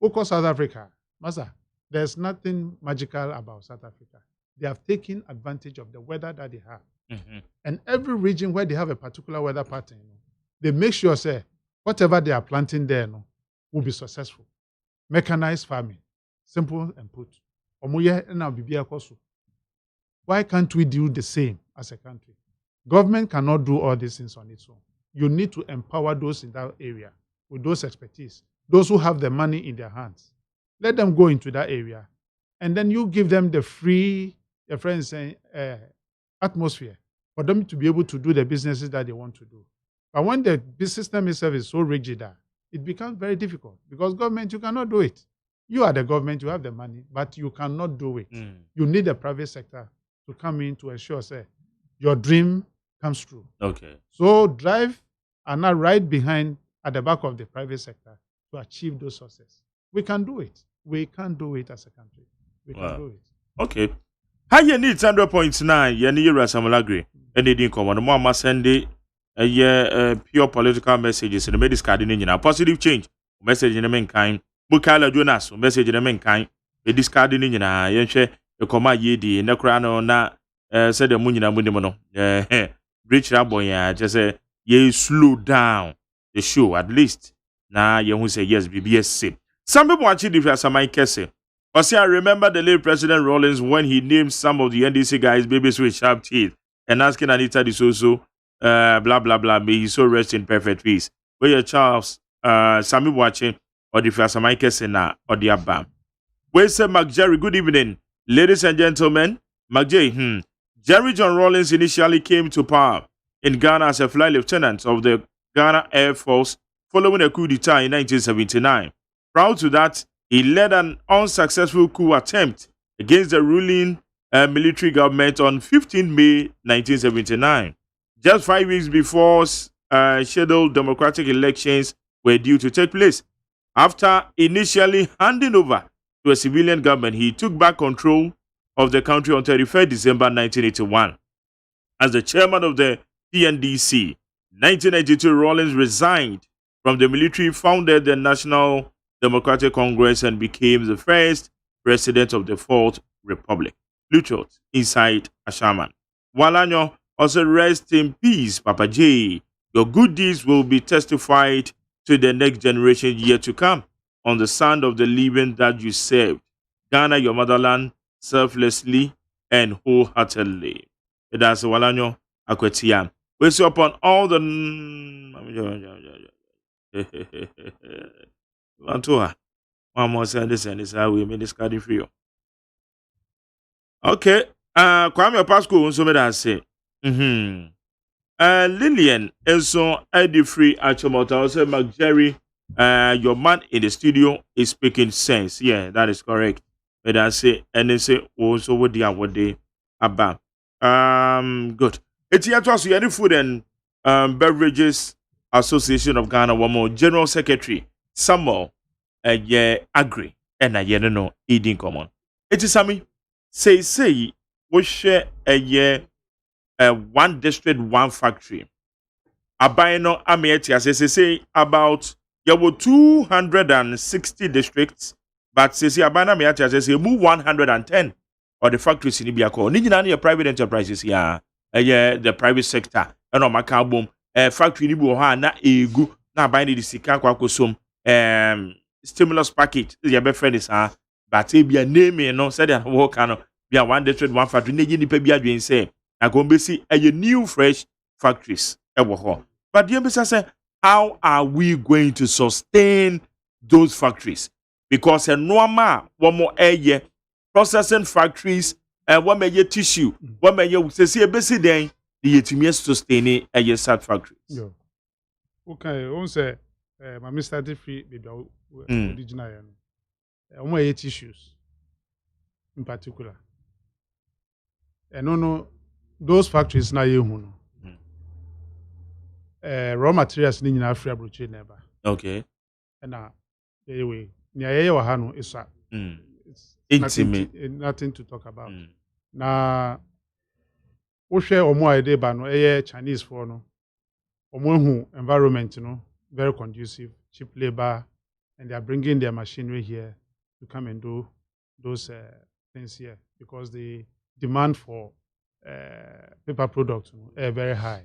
G: Look at South Africa. Masa, there's nothing magical about South Africa. They have taken advantage of the weather that they have.
A: Mm-hmm.
G: And every region where they have a particular weather pattern, they make sure, say, whatever they are planting there will be successful. Mechanized farming, simple and put. Why can't we do the same as a country? Government cannot do all these things on its own. You need to empower those in that area with those expertise, those who have the money in their hands. Let them go into that area, and then you give them the free, atmosphere for them to be able to do the businesses that they want to do. But when the system itself is so rigid, it becomes very difficult because government, you cannot do it. You are the government, you have the money, but you cannot do it. You need the private sector to come in to ensure, say, your dream comes true.
A: Okay.
G: So drive and not right behind at the back of the private sector to achieve those success. We can do it. We can do it as a country. We can do it.
A: Okay. How you need 100.9? You need Rasamulagri. Anything come on? Mama send it. Pure political messages and the discarding in positive change. Message in the mankind. Bukala Jonas, message in the mankind. The discarding in yenche. The coma yedi. Nekrano na said the munina munimono. Rich Raboya just say ye slow down the show at least. Now you who say yes, BBS. Some people actually different some kese. I remember the late President Rawlings when he named some of the NDC guys babies with sharp teeth and asking Anita D'Souza, blah blah blah. May he so rest in perfect peace. Where your Charles, some people watching or the first some kese na or the abam. Where say Mark Jerry? Good evening, ladies and gentlemen. Mark J. Jerry John Rawlings initially came to power in Ghana as a flight lieutenant of the Ghana Air Force following a coup d'etat in 1979. Proud to that, he led an unsuccessful coup attempt against the ruling military government on 15 May 1979. Just 5 weeks before scheduled democratic elections were due to take place. After initially handing over to a civilian government, he took back control of the country on 31st December 1981. As the chairman of the PNDC, 1992, Rawlings resigned from the military, founded the National Democratic Congress, and became the first president of the Fourth Republic. Luchot, inside AGYEMAN. Walanyo, also rest in peace, Papa J. Your good deeds will be testified to the next generation yet to come on the sand of the living that you served. Ghana, your motherland, selflessly and wholeheartedly. That's Walanyo Akwetiam. We see upon all the Mantua. One more send this and this how we made this card free. Okay. Kwame Pasco so me that say. Lillian also Eddie free Achomota also Mark Jerry. Your man in the studio is speaking sense. Yeah, that is correct. But I say and they say also what they about. Good. It's here to us the Food and Beverages Association of Ghana, one more General Secretary Samuel Agri and I no eating common. It is Sammy say we share a year one district, one factory. Abayno Amieti say about there were 260 districts, but say Abayno Amieti say move 110 or the factories in Ibiako. Nijina private enterprises here. The private sector and on Macabum factory ni bu ha na egu na buy the sika kwa kosom stimulus package your best friend is but e bia name no said that work no bia one district one factory na ni pa bia dwen say na go be see new fresh factories e wo ho but the embassy say how are we going to sustain those factories because normal one more processing factories one may tissue, one may say a busy day, the yetimias sustain a sad factories.
G: Okay, on say, my Mr. Free, original, tissues in particular. And no, those factories na ye hu no. Raw materials ni nyina free abroche never.
A: Okay.
G: And anyway, near ye wa ha no is
A: Intimate.
G: nothing to talk about. Na wo hwe omo a dey ba no Chinese for no. Omo hu environment no very conducive, cheap labor, and they are bringing their machinery here to come and do those things here because the demand for paper products are very high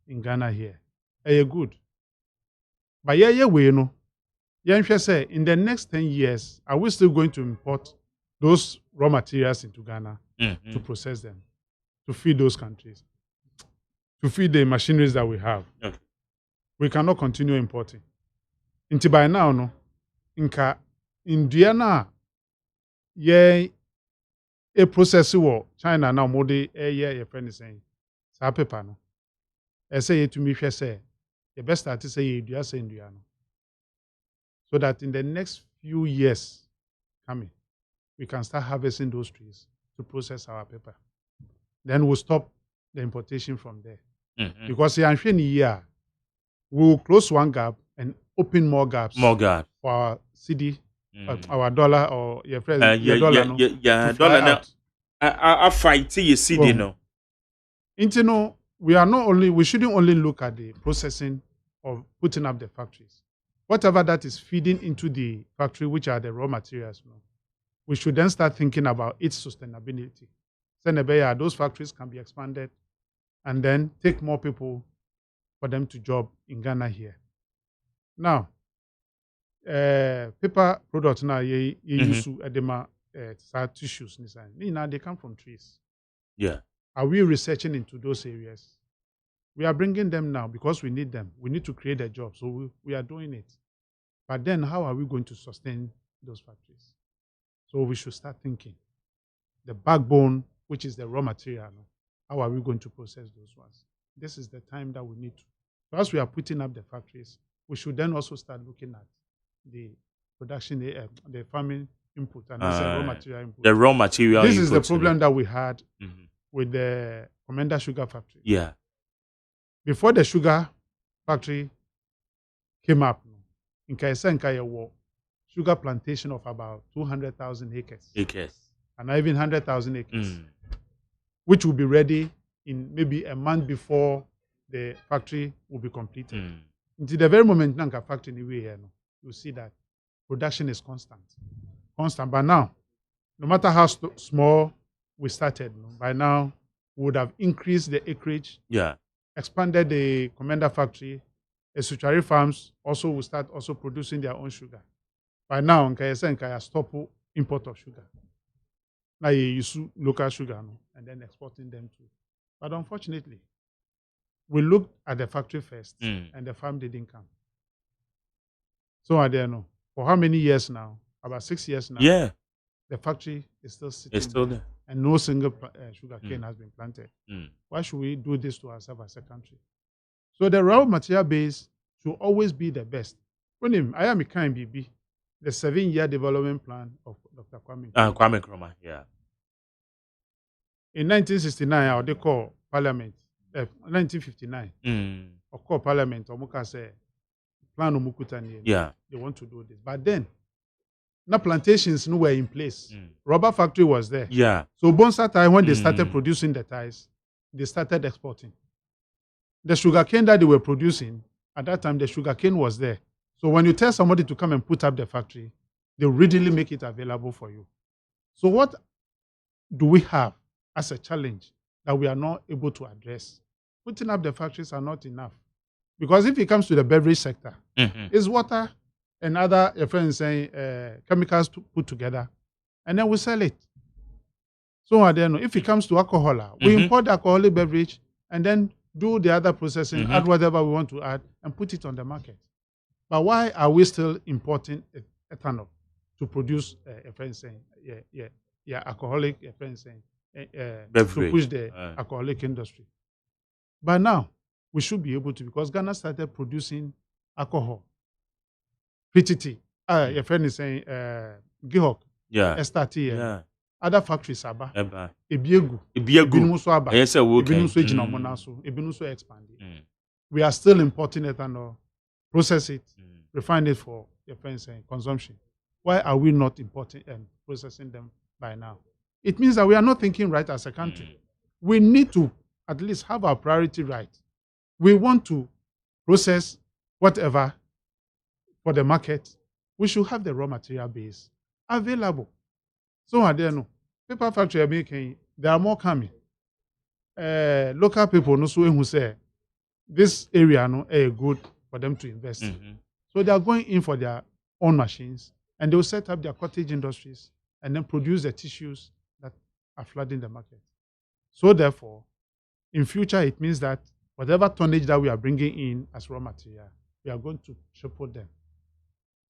G: in Ghana here. Good. But we know. Say in the next 10 years, are we still going to import those raw materials into Ghana to process them, to feed those countries, to feed the machineries that we have?
A: Okay.
G: We cannot continue importing. Until by now, no, inka Indiana, a process war China now more your friend is saying, sa paper no. I say to me, say the best start to say you say Indiana. So that in the next few years coming, we can start harvesting those trees to process our paper. Then we'll stop the importation from there. Because here, we'll close one gap and open more gaps.
A: More gap.
G: For our CD, our dollar or your friend, your dollar.
A: Dollar now. I fight you CD no.
G: We shouldn't only look at the processing of putting up the factories. Whatever that is feeding into the factory, which are the raw materials, we should then start thinking about its sustainability. Those factories can be expanded and then take more people for them to job in Ghana here. Now, paper products now you use to edema tissues. They come from trees.
A: Yeah.
G: Are we researching into those areas? We are bringing them now because we need them. We need to create a job, so we are doing it. But then how are we going to sustain those factories? So we should start thinking. The backbone, which is the raw material, how are we going to process those ones? This is the time that we need to. So as we are putting up the factories, we should then also start looking at the production, the farming input, and also raw material input.
A: The raw material
G: This is the problem that we had with the Commander Sugar Factory.
A: Yeah.
G: Before the sugar factory came up, in Kaisenka, sugar plantation of about 200,000 acres. And even 100,000 acres, which will be ready in maybe a month before the factory will be completed. Until the very moment Nanka factory here, you see that production is constant. But now, no matter how small we started, by now we would have increased the acreage, expanded the Commander factory. Esuchari farms also will start also producing their own sugar. By now, Nkaya stop import of sugar. Now you use local sugar and then exporting them too. But unfortunately, we looked at the factory first and the farm didn't come. So I don't know. For how many years now? About 6 years now.
A: Yeah.
G: The factory is still sitting.
A: It's still there.
G: And no single sugar cane has been planted. Why should we do this to ourselves as a country? So the raw material base should always be the best. When I am a kind BB, the 7-year development plan of Dr. Kwame Nkrumah.
A: Kwame Nkrumah, yeah.
G: In 1969, they call Parliament. 1959, of course, Parliament, Omuka said, plan Omukutani.
A: Yeah.
G: They want to do this. But then, now plantations were in place. Rubber factory was there.
A: Yeah.
G: So Bonsa time, when they started producing the ties, they started exporting. The sugar cane that they were producing, at that time, the sugar cane was there. So when you tell somebody to come and put up the factory, they readily make it available for you. So what do we have as a challenge that we are not able to address? Putting up the factories are not enough. Because if it comes to the beverage sector, it's water and other, your friends saying, chemicals to put together, and then we sell it. So I don't know. If it comes to alcohol, we import the alcoholic beverage and then do the other processing, add whatever we want to add, and put it on the market. But why are we still importing ethanol to produce, a friend saying, alcoholic, a friend saying, to push the alcoholic industry? But now, we should be able to, because Ghana started producing alcohol. PTT, your friend is saying, Gihok, STT, other factories aba.
A: Eba.
G: Ebiegu.
A: Ebiegu.
G: Ebinom so aba.
A: Yes, sir. Okay.
G: Ebinom so gyina ɔmo nan so. Ebinom so expanding. We are still importing ethanol, process it, refine it for your friends and consumption. Why are we not importing and processing them by now? It means that we are not thinking right as a country. We need to at least have our priority right. We want to process whatever for the market. We should have the raw material base available. So I don't know. Paper factory are making, there are more coming. Local people no so who say this area no good for them to invest. So they are going in for their own machines and they will set up their cottage industries and then produce the tissues that are flooding the market. So therefore, in future, it means that whatever tonnage that we are bringing in as raw material, we are going to triple them.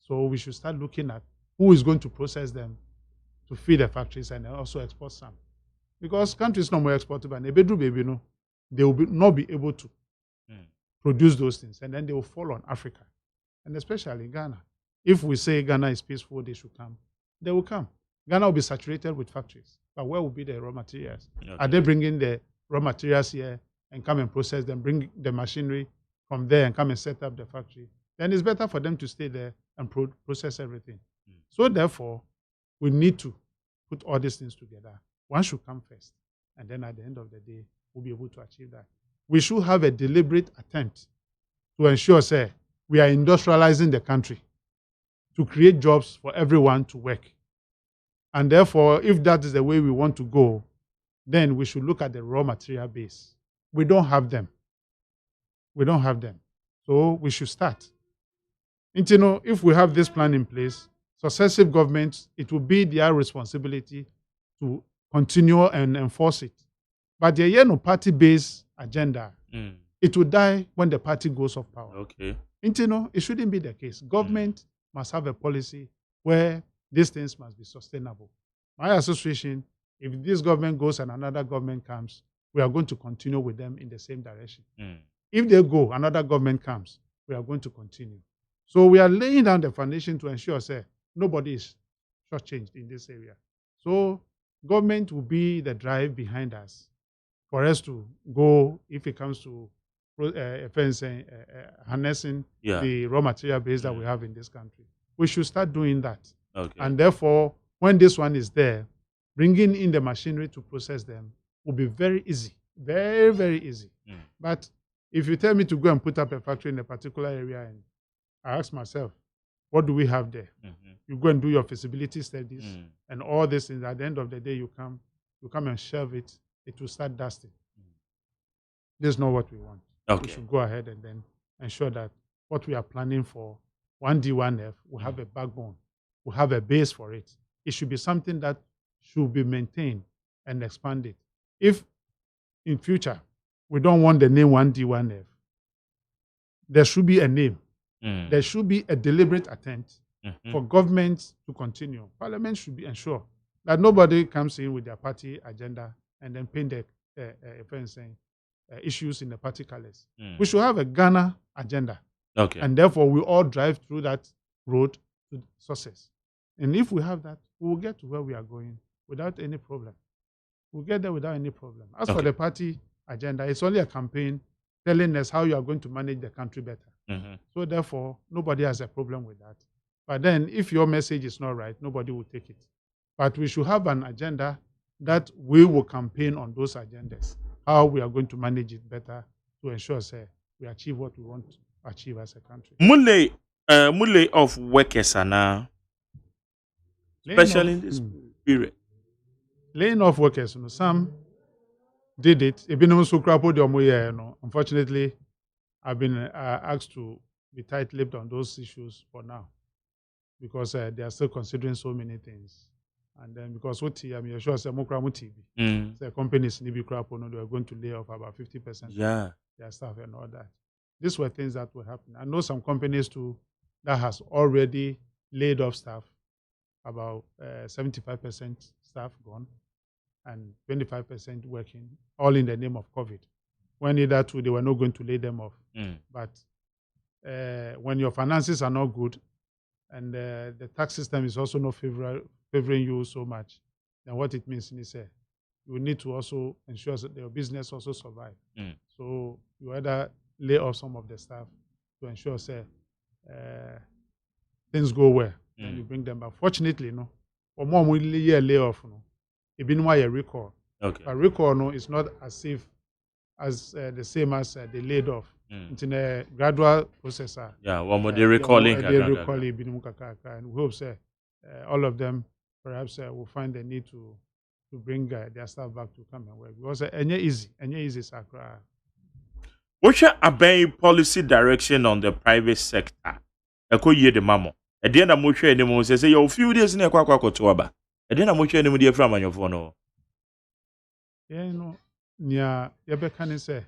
G: So we should start looking at who is going to process them to feed the factories and also export some. Because countries no more exportable, and baby, no, they will not be able to produce those things, and then they will fall on Africa, and especially Ghana. If we say Ghana is peaceful, they should come. They will come. Ghana will be saturated with factories, but where will be the raw materials? Okay. Are they bringing the raw materials here and come and process them, bring the machinery from there and come and set up the factory? Then it's better for them to stay there and process everything. So therefore, we need to put all these things together. One should come first, and then at the end of the day, we'll be able to achieve that. We should have a deliberate attempt to ensure, say, we are industrializing the country to create jobs for everyone to work. And therefore, if that is the way we want to go, then we should look at the raw material base. We don't have them. We don't have them. So we should start. And you know, if we have this plan in place, successive governments, it will be their responsibility to continue and enforce it. But the party-based agenda, it will die when the party goes off power.
A: Okay.
G: And you know, it shouldn't be the case. Government must have a policy where these things must be sustainable. My association, if this government goes and another government comes, we are going to continue with them in the same direction. If they go, another government comes, we are going to continue. So we are laying down the foundation to ensure, say, nobody is shortchanged in this area. So government will be the drive behind us for us to go, if it comes to harnessing the raw material base that we have in this country. We should start doing that.
A: Okay.
G: And therefore, when this one is there, bringing in the machinery to process them will be very easy, very, very easy. But if you tell me to go and put up a factory in a particular area, and I ask myself, what do we have there? You go and do your feasibility studies and all these things. At the end of the day, you come and shelve it. It will start dusting. This is not what we want.
A: Okay.
G: We should go ahead and then ensure that what we are planning for 1D, 1F will have a backbone, will have a base for it. It should be something that should be maintained and expanded. If in future we don't want the name 1D, 1F, there should be a name. There should be a deliberate attempt for government to continue. Parliament should be ensure that nobody comes in with their party agenda and then paint the issues in the party colors. We should have a Ghana agenda.
A: Okay.
G: And therefore, we all drive through that road to success. And if we have that, we will get to where we are going without any problem. We'll get there without any problem. As for the party agenda, it's only a campaign telling us how you are going to manage the country better. So therefore, nobody has a problem with that. But then, if your message is not right, nobody will take it. But we should have an agenda that we will campaign on those agendas, how we are going to manage it better to ensure, say, we achieve what we want to achieve as a country.
A: Mule of workers are now, especially in this period.
G: Laying off workers, you know, some did it. Unfortunately, I've been asked to be tight-lipped on those issues for now because they are still considering so many things. And then because I'm sure the companies they are going to lay off about 50% of their staff and all that. These were things that were happening. I know some companies too that has already laid off staff, about 75% staff gone and 25% working, all in the name of COVID. When either two, they were not going to lay them off. But when your finances are not good and the tax system is also not favoring you so much, then what it means is you need to also ensure that your business also survive. So you either lay off some of the staff to ensure things go well, and you bring them back. Fortunately, for more we lay off, it been why a recall.
A: Okay.
G: But recall is not as if as the same as they laid off. It's in a gradual process.
A: Yeah, one more they recalling.
G: They recalling, and we hope all of them perhaps will find the need to bring their staff back to come and work. Because any easy, Sakra.
A: What's your policy direction on the private sector? Eko ye the mamo. At the end of Moshe and the Mo says, "Your few days in a quack to Aba." At the end of Moshe and the dear from your phone.
G: Yeah, near Yabekani say,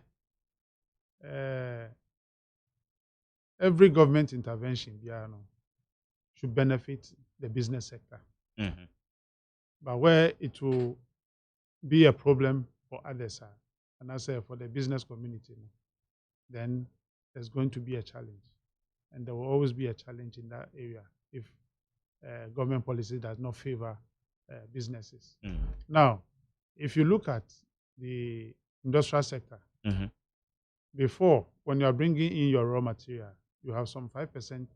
G: every government intervention, should benefit the business sector. But where it will be a problem for others, and I say for the business community, then there's going to be a challenge. And there will always be a challenge in that area if government policy does not favor businesses. Now, if you look at the industrial sector, before, when you are bringing in your raw material, you have some 5%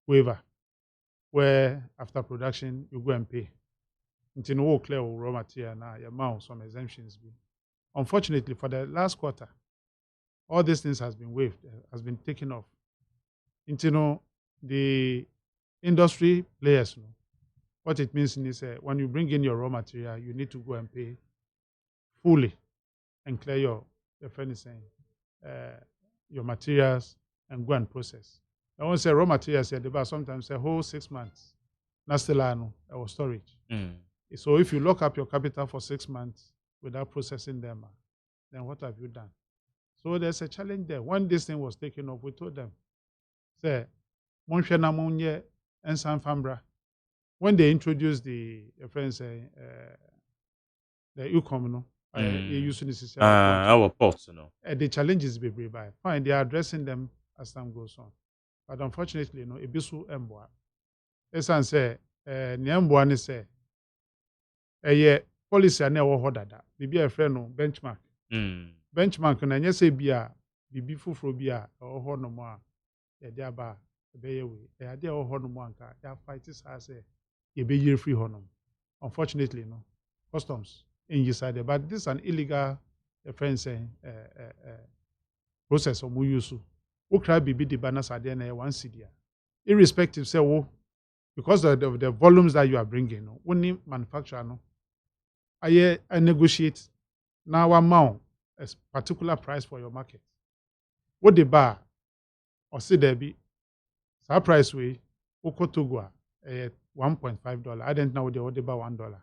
G: waiver, where after production, you go and pay. Until no clear raw material now, you amount some exemptions. Unfortunately, for the last quarter, all these things has been waived, has been taken off. Until the industry players, what it means is when you bring in your raw material, you need to go and pay fully and clear your materials and go and process. I won't say raw materials here, but sometimes a whole 6 months. That's still our storage. So if you lock up your capital for 6 months without processing them, then what have you done? So there's a challenge there. When this thing was taken off, we told them, say, when they introduced the UCOM,
A: our ports,
G: the challenges be by. Fine, they are addressing them as time goes on. But unfortunately, ebisu emboa. Esan say, niamboa ni say, policy ane wo hodada. Bibi a friend no benchmark. Benchmark na nye se bia bibi fufuro bia ho no mo a ye dia ba be ye we. E dia ho no mo anka ya fight is as ye be year free ho no. Unfortunately, customs in decided, but this is an illegal process of muyusu. Who cry bibi the banners are there one city. Irrespective, say because of the volumes that you are bringing, only manufacturer I negotiate now amount a particular price for your market. What the bar or see there be our price way Oko Togo $1.5. I don't know what they buy $1.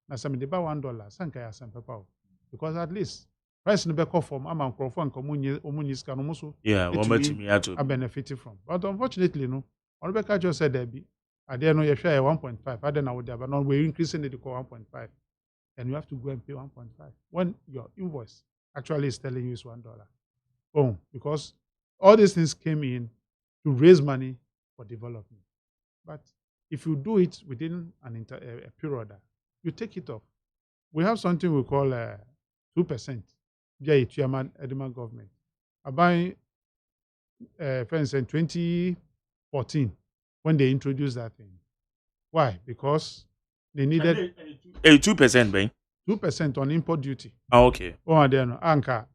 G: Now some they buy $1, sanka ya some pepper. Because at least price no be call from am microphone komunyi scan almost I benefited from. But unfortunately, Rebecca just said there be at the end you share 1.5. I don't know what they but now we're increasing it to 1.5. And you have to go and pay 1.5 when your invoice actually is telling you it's $1. Oh, because all these things came in to raise money for development. But if you do it within a period, you take it off. We have something we call 2% via Edema government. About for instance, 2014, when they introduced that thing. Why? Because they needed
A: 2%, Ben.
G: 2% on import duty.
A: Oh, okay.
G: Oh, then anchor.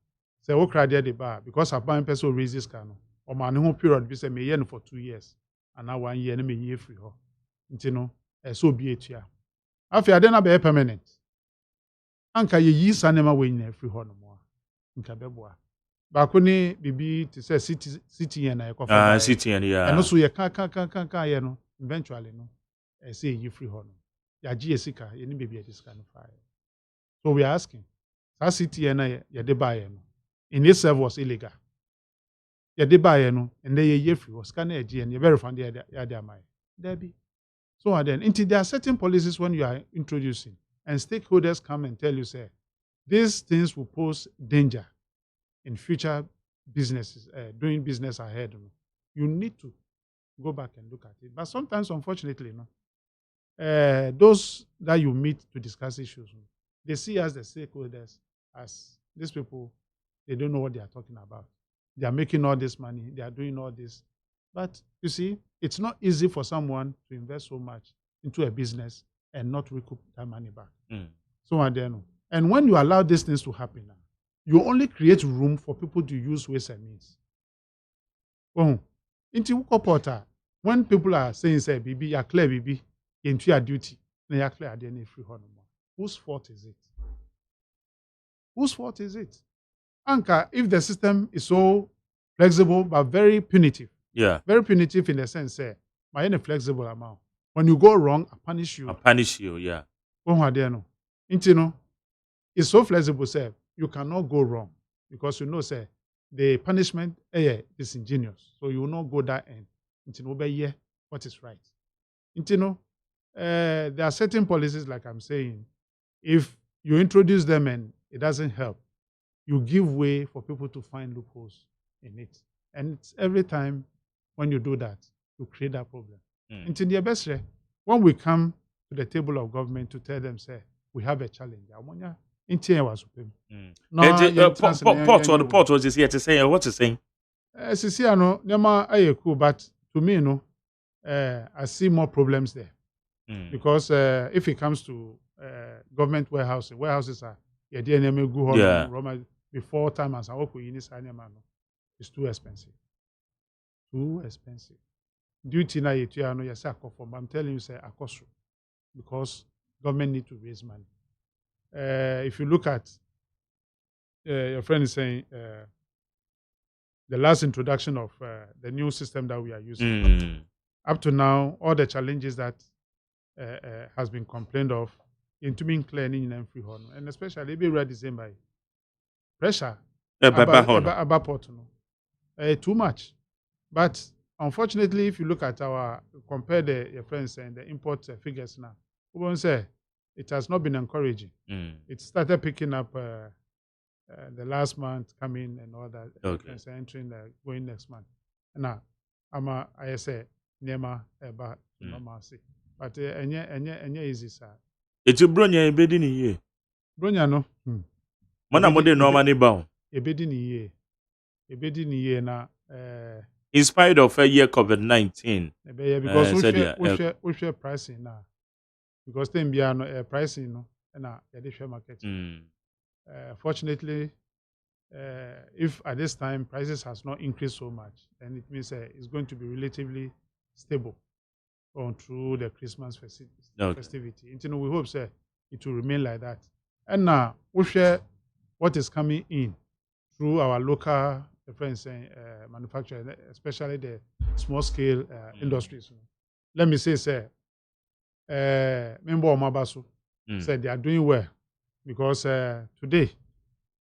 G: Say, what cry the bar because a buying person raises cano. Or man who period be say me yen for 2 years. And now 1 year me year free ho. So be it here. After then be permanent. Anka ye sanema we in free ho no more. Nka beboa. Ba ko ni bibi to say city yen na e
A: city yen yeah.
G: And also ye kan ye no eventually no. Say you free ho no. Ya gi esika ye ni bibi e disika no fire. So we are asking, that city ye de buy no. In itself was illegal. Ye de buy no, and they ye free was can e and ye verify the ya my. There be. So then, there are certain policies when you are introducing, and stakeholders come and tell you, say, these things will pose danger in future businesses, doing business ahead. You need to go back and look at it. But sometimes, unfortunately, those that you meet to discuss issues, they see us the stakeholders as these people. They don't know what they are talking about. They are making all this money. They are doing all this. But you see, it's not easy for someone to invest so much into a business and not recoup that money back. So I don't know. And when you allow these things to happen, you only create room for people to use ways and means. Into Porter, when people are saying, say, BB, you clear BB, into your duty, then you clear any free honor. Whose fault is it? Whose fault is it? Anka, if the system is so flexible but very punitive, very punitive in the sense, say, by any flexible amount. When you go wrong, I punish you.
A: Yeah.
G: It's so flexible, say, you cannot go wrong because you know, say, the punishment is ingenious, so you will not go that end. What is right? There are certain policies, like I'm saying, if you introduce them and it doesn't help, you give way for people to find loopholes in it. And it's every time when you do that, you create that problem. Until the best, when we come to the table of government to tell them, say, we have a challenge.
A: Port was here to say, what to say?
G: Cool, but to me, I see more problems there. Because if it comes to government warehouses are before time as it's too expensive. Too expensive. Duty na yes, I'm telling you, say akosu, because government need to raise money. If you look at your friend is saying the last introduction of the new system that we are using, up to now, all the challenges that has been complained of into being clear in free horn, and especially be ready same by pressure about port, too much. But unfortunately, if you look at compare your friends and the import figures now, we won't say it has not been encouraging. It started picking up the last month coming and all that. Entering going next month. Now, I say Nema about Mamasi. But enya easy, sir.
A: It's a bronya ebedi ni ye.
G: Bronya no.
A: Mana mode normally bound.
G: Ebedi ni ye na
A: in spite of a year COVID-19.
G: Because we share pricing now. Because then be pricing no and share market. Fortunately, if at this time prices has not increased so much, then it means it's going to be relatively stable on through the Christmas festivity. We hope it will remain like that. And now we share what is coming in through our local friends manufacturers, especially the small scale industries. Let me say, member Omabasu said they are doing well because today,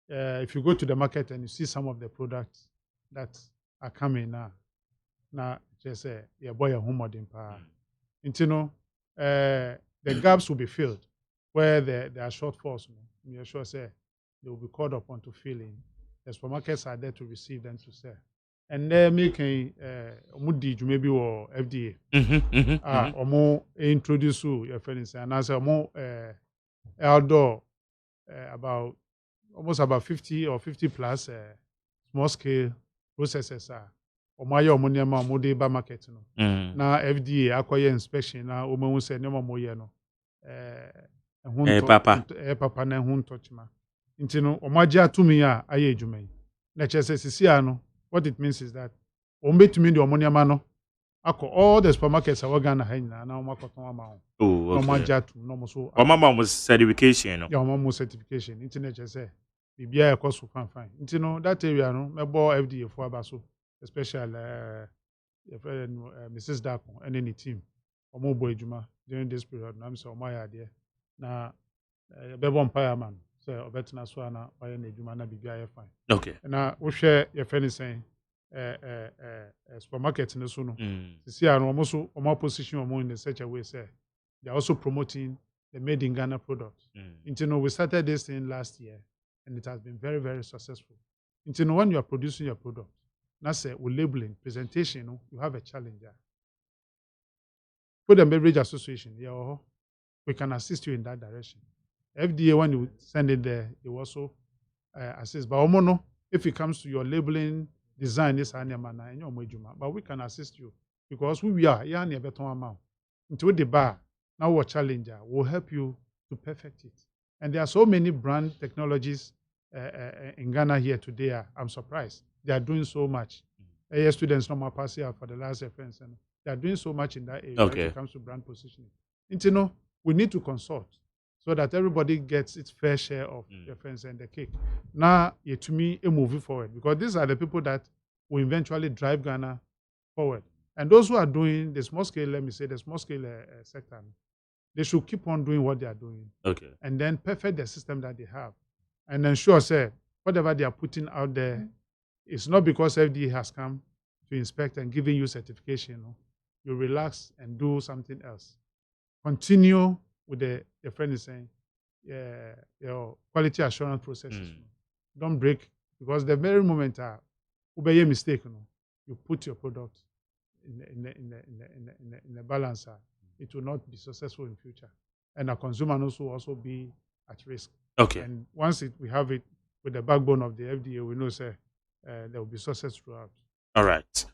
G: if you go to the market and you see some of the products that are coming now just say, yeah, boy, a home modern power. The gaps will be filled where there are shortfalls. You're sure say they will be called upon to fill in. The supermarkets are there to receive them to sell. And they're making maybe or FDA. Or more introduce your friends and as a more outdoor almost about 50 or 50 plus small scale processors are or my ammonium model market. Now FDA acquire inspection now omo say no more no papa na hun touch ma. Intino omaja to me aye adwuma. Na chese sisi ano what it means is that ombetumi the ammonium no akọ all the supermarkets are Ghana ha nyina na omakoton ama ho.
A: Oh, okay.
G: Omaja to no so
A: omama was certification no.
G: Yeah, omama certification. Intino chese bibia e cost fine. Intino that area no mebo FDA for abaso especially Mrs. Dako and any team omo boy adwuma during this period na me say omaya there na bebo empire man so obetina so na oya na adwuma na bibia fine.
A: Okay.
G: Na we share your friend saying supermarket no so no see ano omo position omo in such a way say they are also promoting the made in Ghana product. We started this thing last year and it has been very, very successful. When you are producing your product, that's with labeling, presentation, you have a challenge there. Food and Beverage Association, yeah, we can assist you in that direction. FDA, when you send it there, they will also assist. But Omono, if it comes to your labeling, design, this and but we can assist you because who we are, yeah, near beton amount. Into the bar, now our challenger will help you to perfect it. And there are so many brand technologies in Ghana here today. I'm surprised. They are doing so much. Students no more pass here for the last reference. And they are doing so much in that area when it comes to brand positioning. And we need to consult so that everybody gets its fair share of the fence and the cake. Now, to me, a moving forward because these are the people that will eventually drive Ghana forward. And those who are doing the small scale, let me say, the small scale sector, they should keep on doing what they are doing. Okay. And then perfect the system that they have. And ensure, say, whatever they are putting out there, it's not because FDA has come to inspect and giving you certification. You relax and do something else. Continue with the friend is saying, your quality assurance processes. Don't break because the very moment you make a mistake, you put your product in the balancer, it will not be successful in future, and our consumer will also be at risk. Okay. And once we have it with the backbone of the FDA, we know there will be success throughout.
A: All right.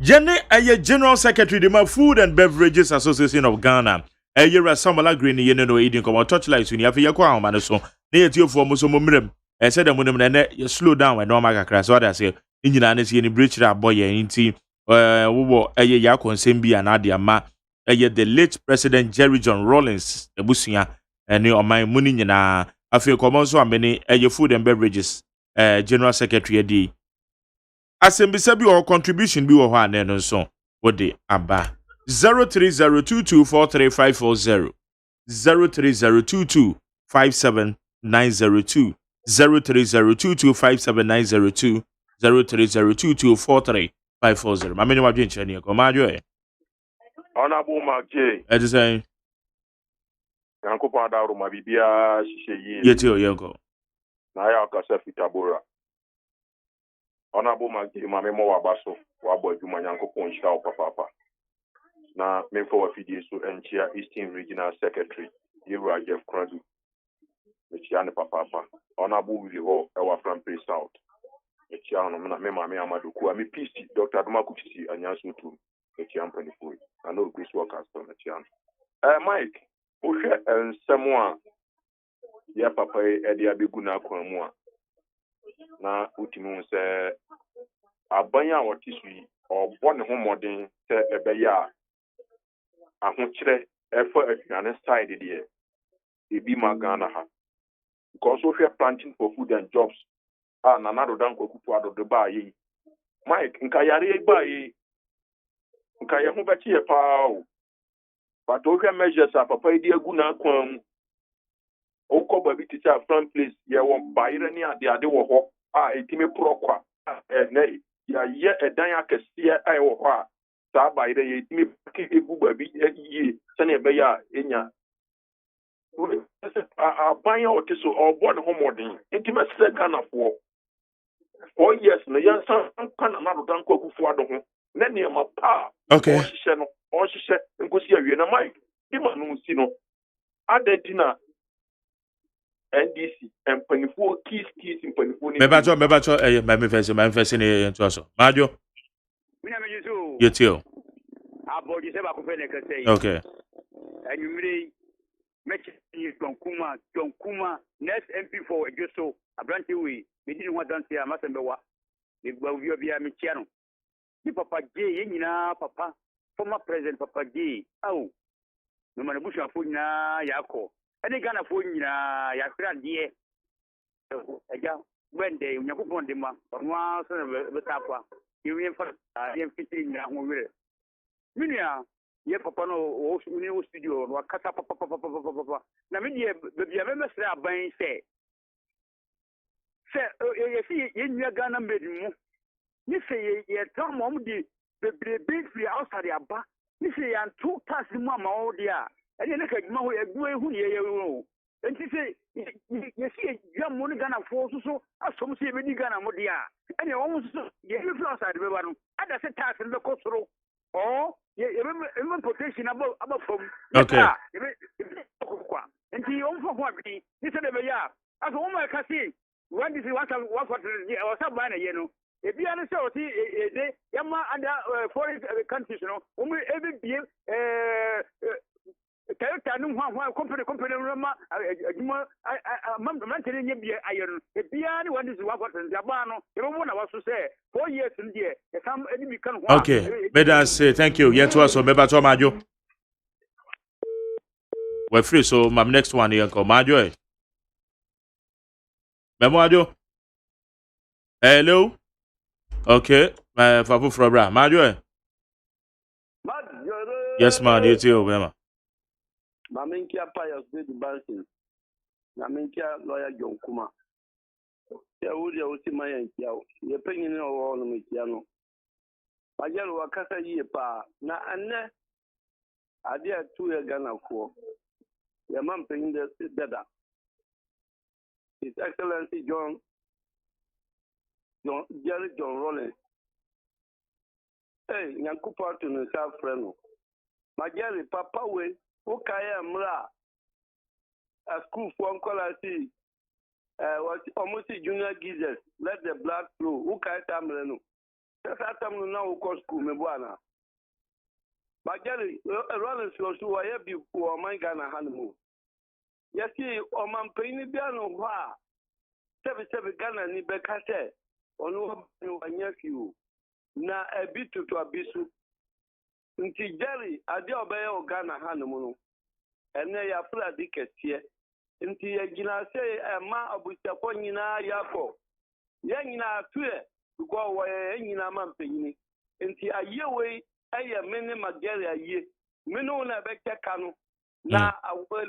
A: Jenny, General Secretary the Food and Beverages Association of Ghana. Yera Samala Green yene no eating come torchlight when you have your crown man so near to you for musomum said them when you slow down and no maga so I say injina ne see any breach that boy inti wo ya consem bi anade ma the late President Jerry John Rawlings ebusia ene oman muni nyina afie come so amene Food and Beverages General Secretary di asembisa bi or contribution bi wo ho ane no so wo de aba 03022435540 030225790 030225790 03022435540 mameni wa dwenche ne ko majo
H: Honorable Mark J.
A: E dey say
H: yanko pa da roma bibia hihye yi
A: yeti o yenko
H: na ya akasa fitabora Honorable Mark J mame mo wabaso wabo adwuma yanko pon hira o papa na memfo wa fidie so enchia Eastern Regional Secretary Yewra Jeff Kradu mechia ne papa Honorable Willie Ho e wa from Place South mechia no na me mame Amadoku ami PC Dr. Adumakuti anyanso tu mechia mpani foi na no Grace Workers to mechia Mike ohwe ensemo a ya papa e de abegu na akwan mu a na utimu se aban a wotisu yi obɔ ne ho modern se ebeya ahokyere efa aduane side de ebi magana ha because we are planting for food and jobs na do dan kwakufu adodo ba yi Mike nka yare ba yi nka ye ho bɛkye ye pa o but we have measures papa idi agu na akwan okoba bi teacher front place ye wo bayire ni ade wo ho etimi prokwa na ya ye edan akese ai wo ho saa bayire ye etimi egu ba bi yi sene ebe ya enya abanya otiso obo ne homodin etimi se Ghana for 4 years no yansan kana na do dan kwakufu ado ho na ne ma pa
A: okay
H: o hihye nkosi awie na Mike ima no si no adedina NDC empanifo keys empanifo ni
A: mebacho my face ni to so majo
I: mina mejisu
A: yetio
I: aboji se ba ko fe ne kase
A: okay
I: anyumire mechi tonkuma next MP4 ejoso abranti we medini ho danse amasembewa me gba uvio bia me chia no ni papa J ye nyina papa former president papa J no man bushu afo nyina yakọ ene Ghana fo nyina yakra de eja wende nyakopon de ma onwa so be tapwa yewen fa ye fitiri nyina ho were minia ye papa no o ni studio no kasa papa na me die bebia me mesre aban se ye si ye nyia Ghana mbedimu ni se ye tam om di bebrebe free outside aba ni se ya two pass mu ama o dia ene ne ka djuma ho egu ehu ne ye wo enti se ye si djam mo ni Ghana fo so asom se be di Ghana mo dia ene wo so ye free outside be ba no ada se tax be ko soro or even protection about from
A: Okay.
I: and the own for what he said, as a woman can see, when this is what or somebody, you know. If you understand, they Yama under foreign countries, you know, only every year, character, company, Roma, maintaining iron. If the only one is what Zabano, you don't want to say 4 years in the year, some enemy can.
A: Okay. Better say thank you. Yet was so maybe to Majo. We're free, so my next one here called Majo. Majo. Hello. Okay. My Fabu Frobra. Majo. Yes, man. You too, Bema.
J: Maminkia Pius did the banking. Maminkia lawyer John Kuma. Ya uri ya uti mayan kiao. Ye pengi ni owo no mikiano. Majalo wakasa yie pa na anne ade atu ya Ghana ko. Ya man pengi de dada. His Excellency Jerry John Rollins. Hey, nyankupa tu no sa freno. Majali papa we ukaya mra a school for uncle was almost junior geezers. Let the blood flow. Ukaya tamreno. Sasa tamu na uko school mebwana. Majali Rollins was who I have you for my Ghana honeymoon. Yesi oman peni biano wa. Seven Ghana ni bekase. Onu wanyakiu. Na ebitu to abisu. Nti Jerry ade obeye Ghana hanom no ene ya fura diketie nti ya gina se ma abusiafo nyina yakọ ya nyina atue go wo ya nyina ma mpanyini nti ayewe eye mene magere aye mene na bekeka no na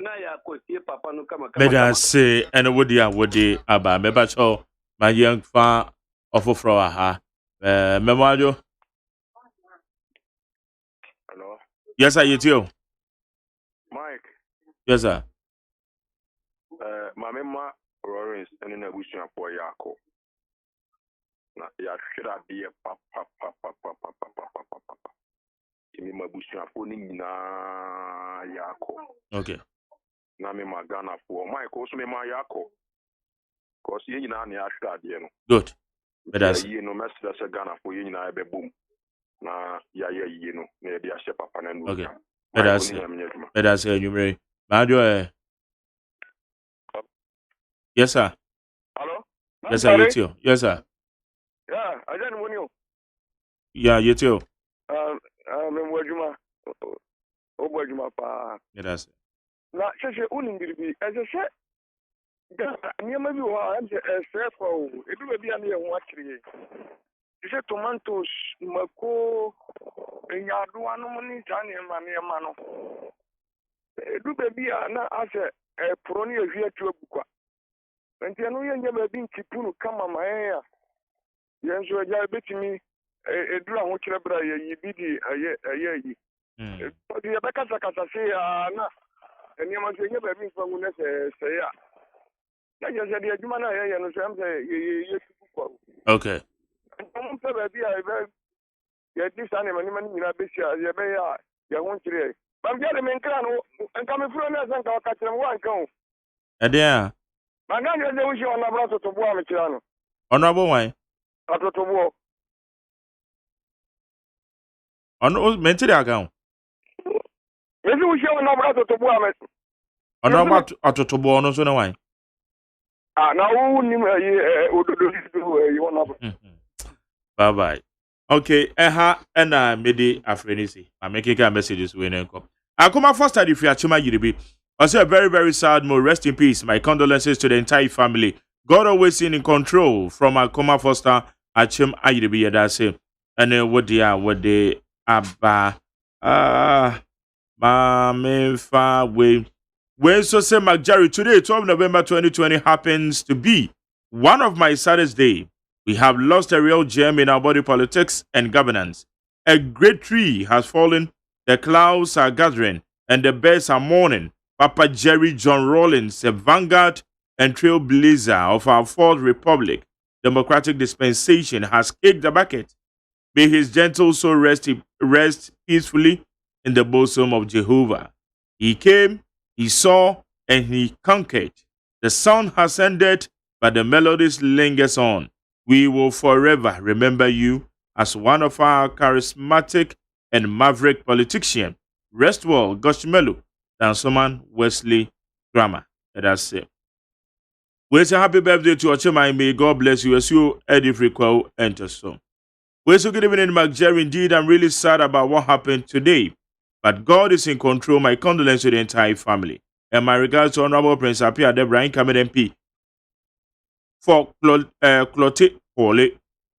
J: na ya kotie papa no kama
A: Better say ene wodi aba meba cho ma young fa ofofro aha Memajo.
H: Hello.
A: Yes, sir, you too.
H: Mike.
A: Yes, sir.
H: My mema Lawrence and in a bushing for Yako. Na ya shira be a papa. Kimi mabushing for Nina Yako.
A: Okay.
H: Na me magana for Mike also me ma Yako. Cause ye na ni ashra de no.
A: Good. Better
H: ye no message Ghana for ye na ebe boom. Na ya ye no na dia she papa na no.
A: Okay. Better say you may. Majo. Yes, sir.
H: Hello?
A: Yes, sir, you too. Yes, sir.
H: Yeah, I don't know you.
A: Yeah, you too.
H: I'm Wajuma. Wajuma pa.
A: Yes.
H: Na sheshe uningiribi. As I said, near you are a for it will be a near what you said tomatoes, Mako, and Yaduano money, Tanya Mania Mano. It will be as a pronia here to a book. And you know, you never been Kipunu come on my hair. Yes, you are betting me a drum which you bid a year. But the Abacasa say, and you must never been from say,
A: okay.
H: This animal, you won't today. But I'm getting in crown and coming from us and I'll catch them one count.
A: Adia.
H: My God, you wish you on a brother to war, Michano.
A: Honorable way.
H: After to war.
A: On mentally account.
H: Maybe we shall not brother to war.
A: Honorable to born so no wine.
H: Now, you
A: Bye bye. Okay, and I made it a frenzy. I'm making a messages when I come. I come out first if you are Chima Yiribi. Also, a very, very sad mo. Rest in peace. My condolences to the entire family. God always in control from Akoma Foster Achim Ayiribi Yadase. And what they abba ma far way. When so say McJarry today, 12 November 2020 happens to be one of my saddest days. We have lost a real gem in our body politics and governance. A great tree has fallen, the clouds are gathering, and the birds are mourning. Papa Jerry John Rawlins, a vanguard and trailblazer of our fourth republic, democratic dispensation, has kicked the bucket. May his gentle soul rest peacefully in the bosom of Jehovah. He came, he saw, and he conquered. The sound has ended, but the melodies lingers on. We will forever remember you as one of our charismatic and maverick politicians. Rest well, Goshmelu, Dansoman Wesley Grammar. That's it. We say happy birthday to Ochema. May God bless you as you Eddie Frequel enter so. We say good evening, Mark Jerry. Indeed, I'm really sad about what happened today, but God is in control. My condolences to the entire family. And my regards to Honorable Prince Apia Deborah Incumbent MP for Clote Pole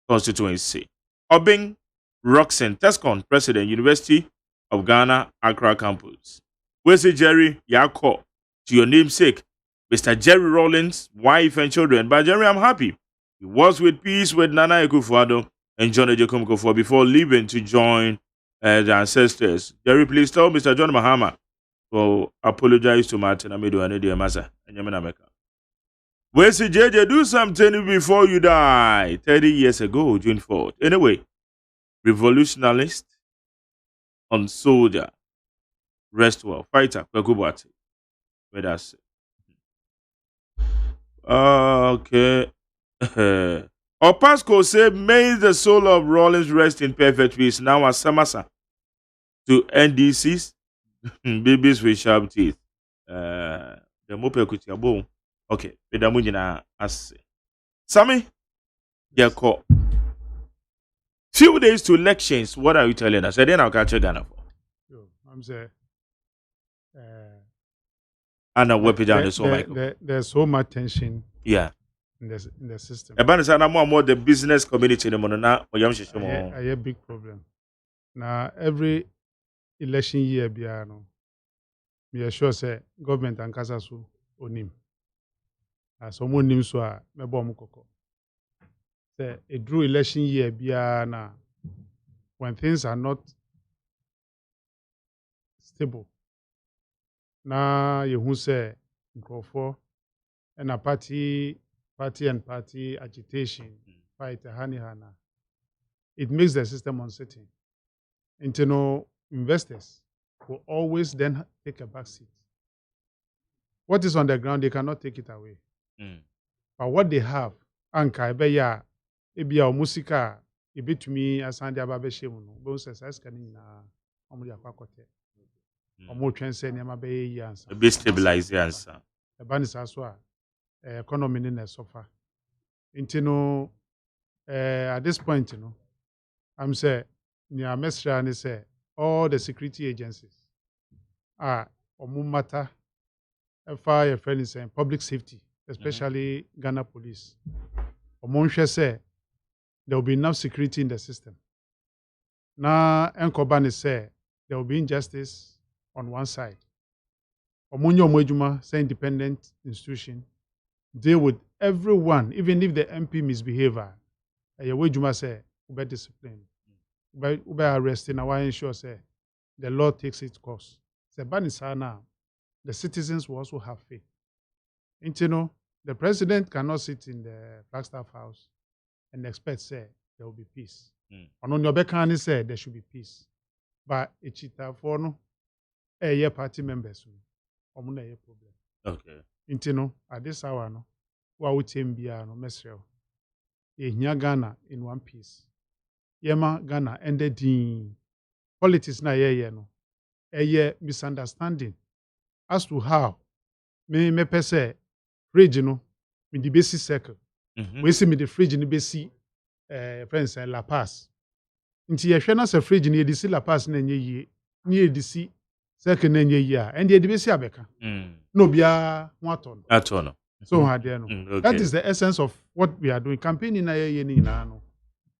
A: constituency. Obing Roxen Tescon, President, University of Ghana, Accra campus. We say Jerry Yako, to your namesake, Mr. Jerry Rollins, wife and children. But Jerry, I'm happy. He was with peace with Nana Ekufuado and John Ejekum Kufuor before leaving to join the ancestors. Jerry, please tell Mr. John Mahama to apologize to Martin Amido and Eddie Masa and Yamanameka. We say, JJ, do something before you die. 30 years ago, June 4th. Anyway, revolutionist on soldier, rest well, fighter, Kwekubwati. Where that's it. Okay. Opasco said, may the soul of Rollins rest in perfect peace. Now as Samasa to NDCs, babies with sharp teeth. The mope kutiabo. Okay, Pedamunina as Sammy, Yako. Few days to elections. What are you telling us? I didn't have catch Ghana for.
G: I'm saying.
A: And a weapon down the so Michael.
G: There's so much tension.
A: Yeah.
G: In the system.
A: More the business community in
G: a big problem. Now every election year biano, we are sure say government and Kasasu onim. Someone names so me bom koko. Say a drew election year biana when things are not stable. Now you who say go for and a party agitation, fight hana. It makes the system uncertain. Internal investors will always then take a back seat. What is on the ground, they cannot take it away. But what they have, anka ebeya, ebia musika, ebe to me asande ababe shemuno. Both says can na omuya kwakote. Omo twense ne mabe yansa.
A: Be stabilize yansa.
G: Ebanis aswa. Economy in a sofa. At this point, I'm saying, near Mesra and say all the security agencies are matter fire friends and public safety, especially Ghana police. Omonche say there will be enough security in the system. Now, Enkobani say there will be injustice on one side. Omonyo Mojuma say independent institution. Deal with everyone, even if the MP misbehave. Juma say, ube discipline. Ube arresting, I want to ensure say the law takes its course. Say, Banisana, the citizens will also have faith. And the president cannot sit in the Flagstaff House and expect say there will be peace. On your back say there should be peace. But a cheetah for no party members. Problem.
A: Okay.
G: At this hour, no, wa utembia no mesrel. Ghana in one piece. Yema Ghana ended in politics na no. Misunderstanding as to how me pese fridge no me the basic circle. We see me the fridge ni basi friends La Paz. Nti ye hwe na se fridge ni edisi La Paz na nye yie. Ni edisi circle na nye yie a. Endi edibesi abeka. No bia waton.
A: Atono.
G: So okay. That is the essence of what we are doing. Campaigning na ye ni na no.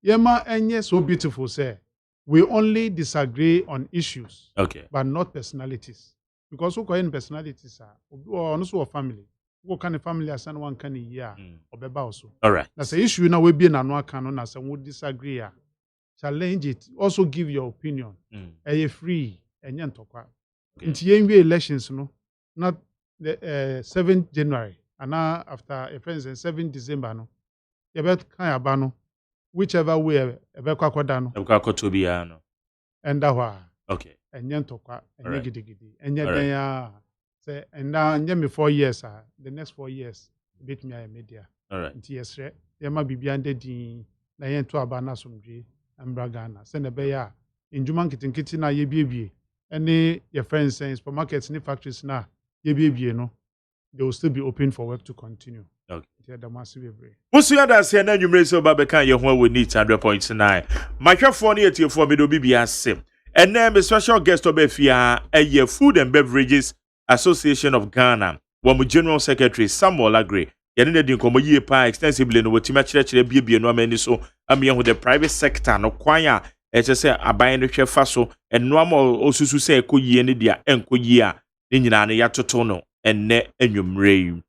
G: Yema enye so beautiful say we only disagree on issues.
A: Okay.
G: But not personalities. Because who in personalities are or also family. Who can a family as one can year or beba also.
A: All right.
G: That's the issue now we be na no canon as and would disagree. Challenge it. Also give your opinion. Free and yantokwa. Into elections, no, not the 7th January, and now after a friends and 7th December, no, you bet Kayabano, whichever way ebekwakoda no
A: Ebekwakoto bia no.
G: enda hɔ a
A: Okay.
G: enye ntokwa enye
A: Alright.
G: gidigidi enye
A: Alright.
G: den a say enda nye me 4 years the next 4 years bit me media
A: Alright.
G: nti yesre yema bibia ndedin na ye nto aba na somdwe ambra Ghana se na be ya njuma nkitinkiti na ye biebie ene your friends and supermarkets ni factories na ye biebie no they will still be open for work to continue.
A: Okay.
G: The massive break.
A: Musu ya da se na nwumre se oba beka ye ho we need 100.9. Mahwefo ne yetiefo me do bibia se. Ene me special guest obefia eye Food and Beverages Association of Ghana. Wo mu General Secretary Samuel Agre. Yene ne din komo yie pa extensively no wotima kyerɛkyerɛ biebie no amani so am ye ho the private sector no kwan a eche se aban no hwefa so eno am osusu se ekoyie ne dia enkoyie a ne nyina ne yatoto no enne anwumre yi.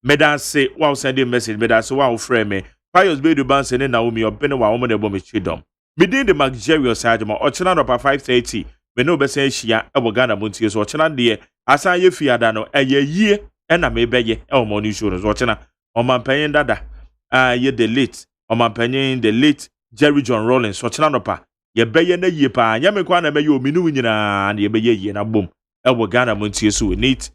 A: Medase wow sending message medase wow frame me Pius Bedu Banse ne Naomi obene wa omo ne bo me chidom midin the luxurious ajama ochena no pa 5:30 me no bese ahia e bo Ghana montie so ochena de asan ye fiada no eye yie e na me beye e o mo ni show no so ochena o mampanyin dada ye the late o mampanyin the late Jerry John Rollins ochena no pa ye beye na yie pa nya me kwa na me ye ominu nyina na ye beye yie na bom e bo Ghana montie so neat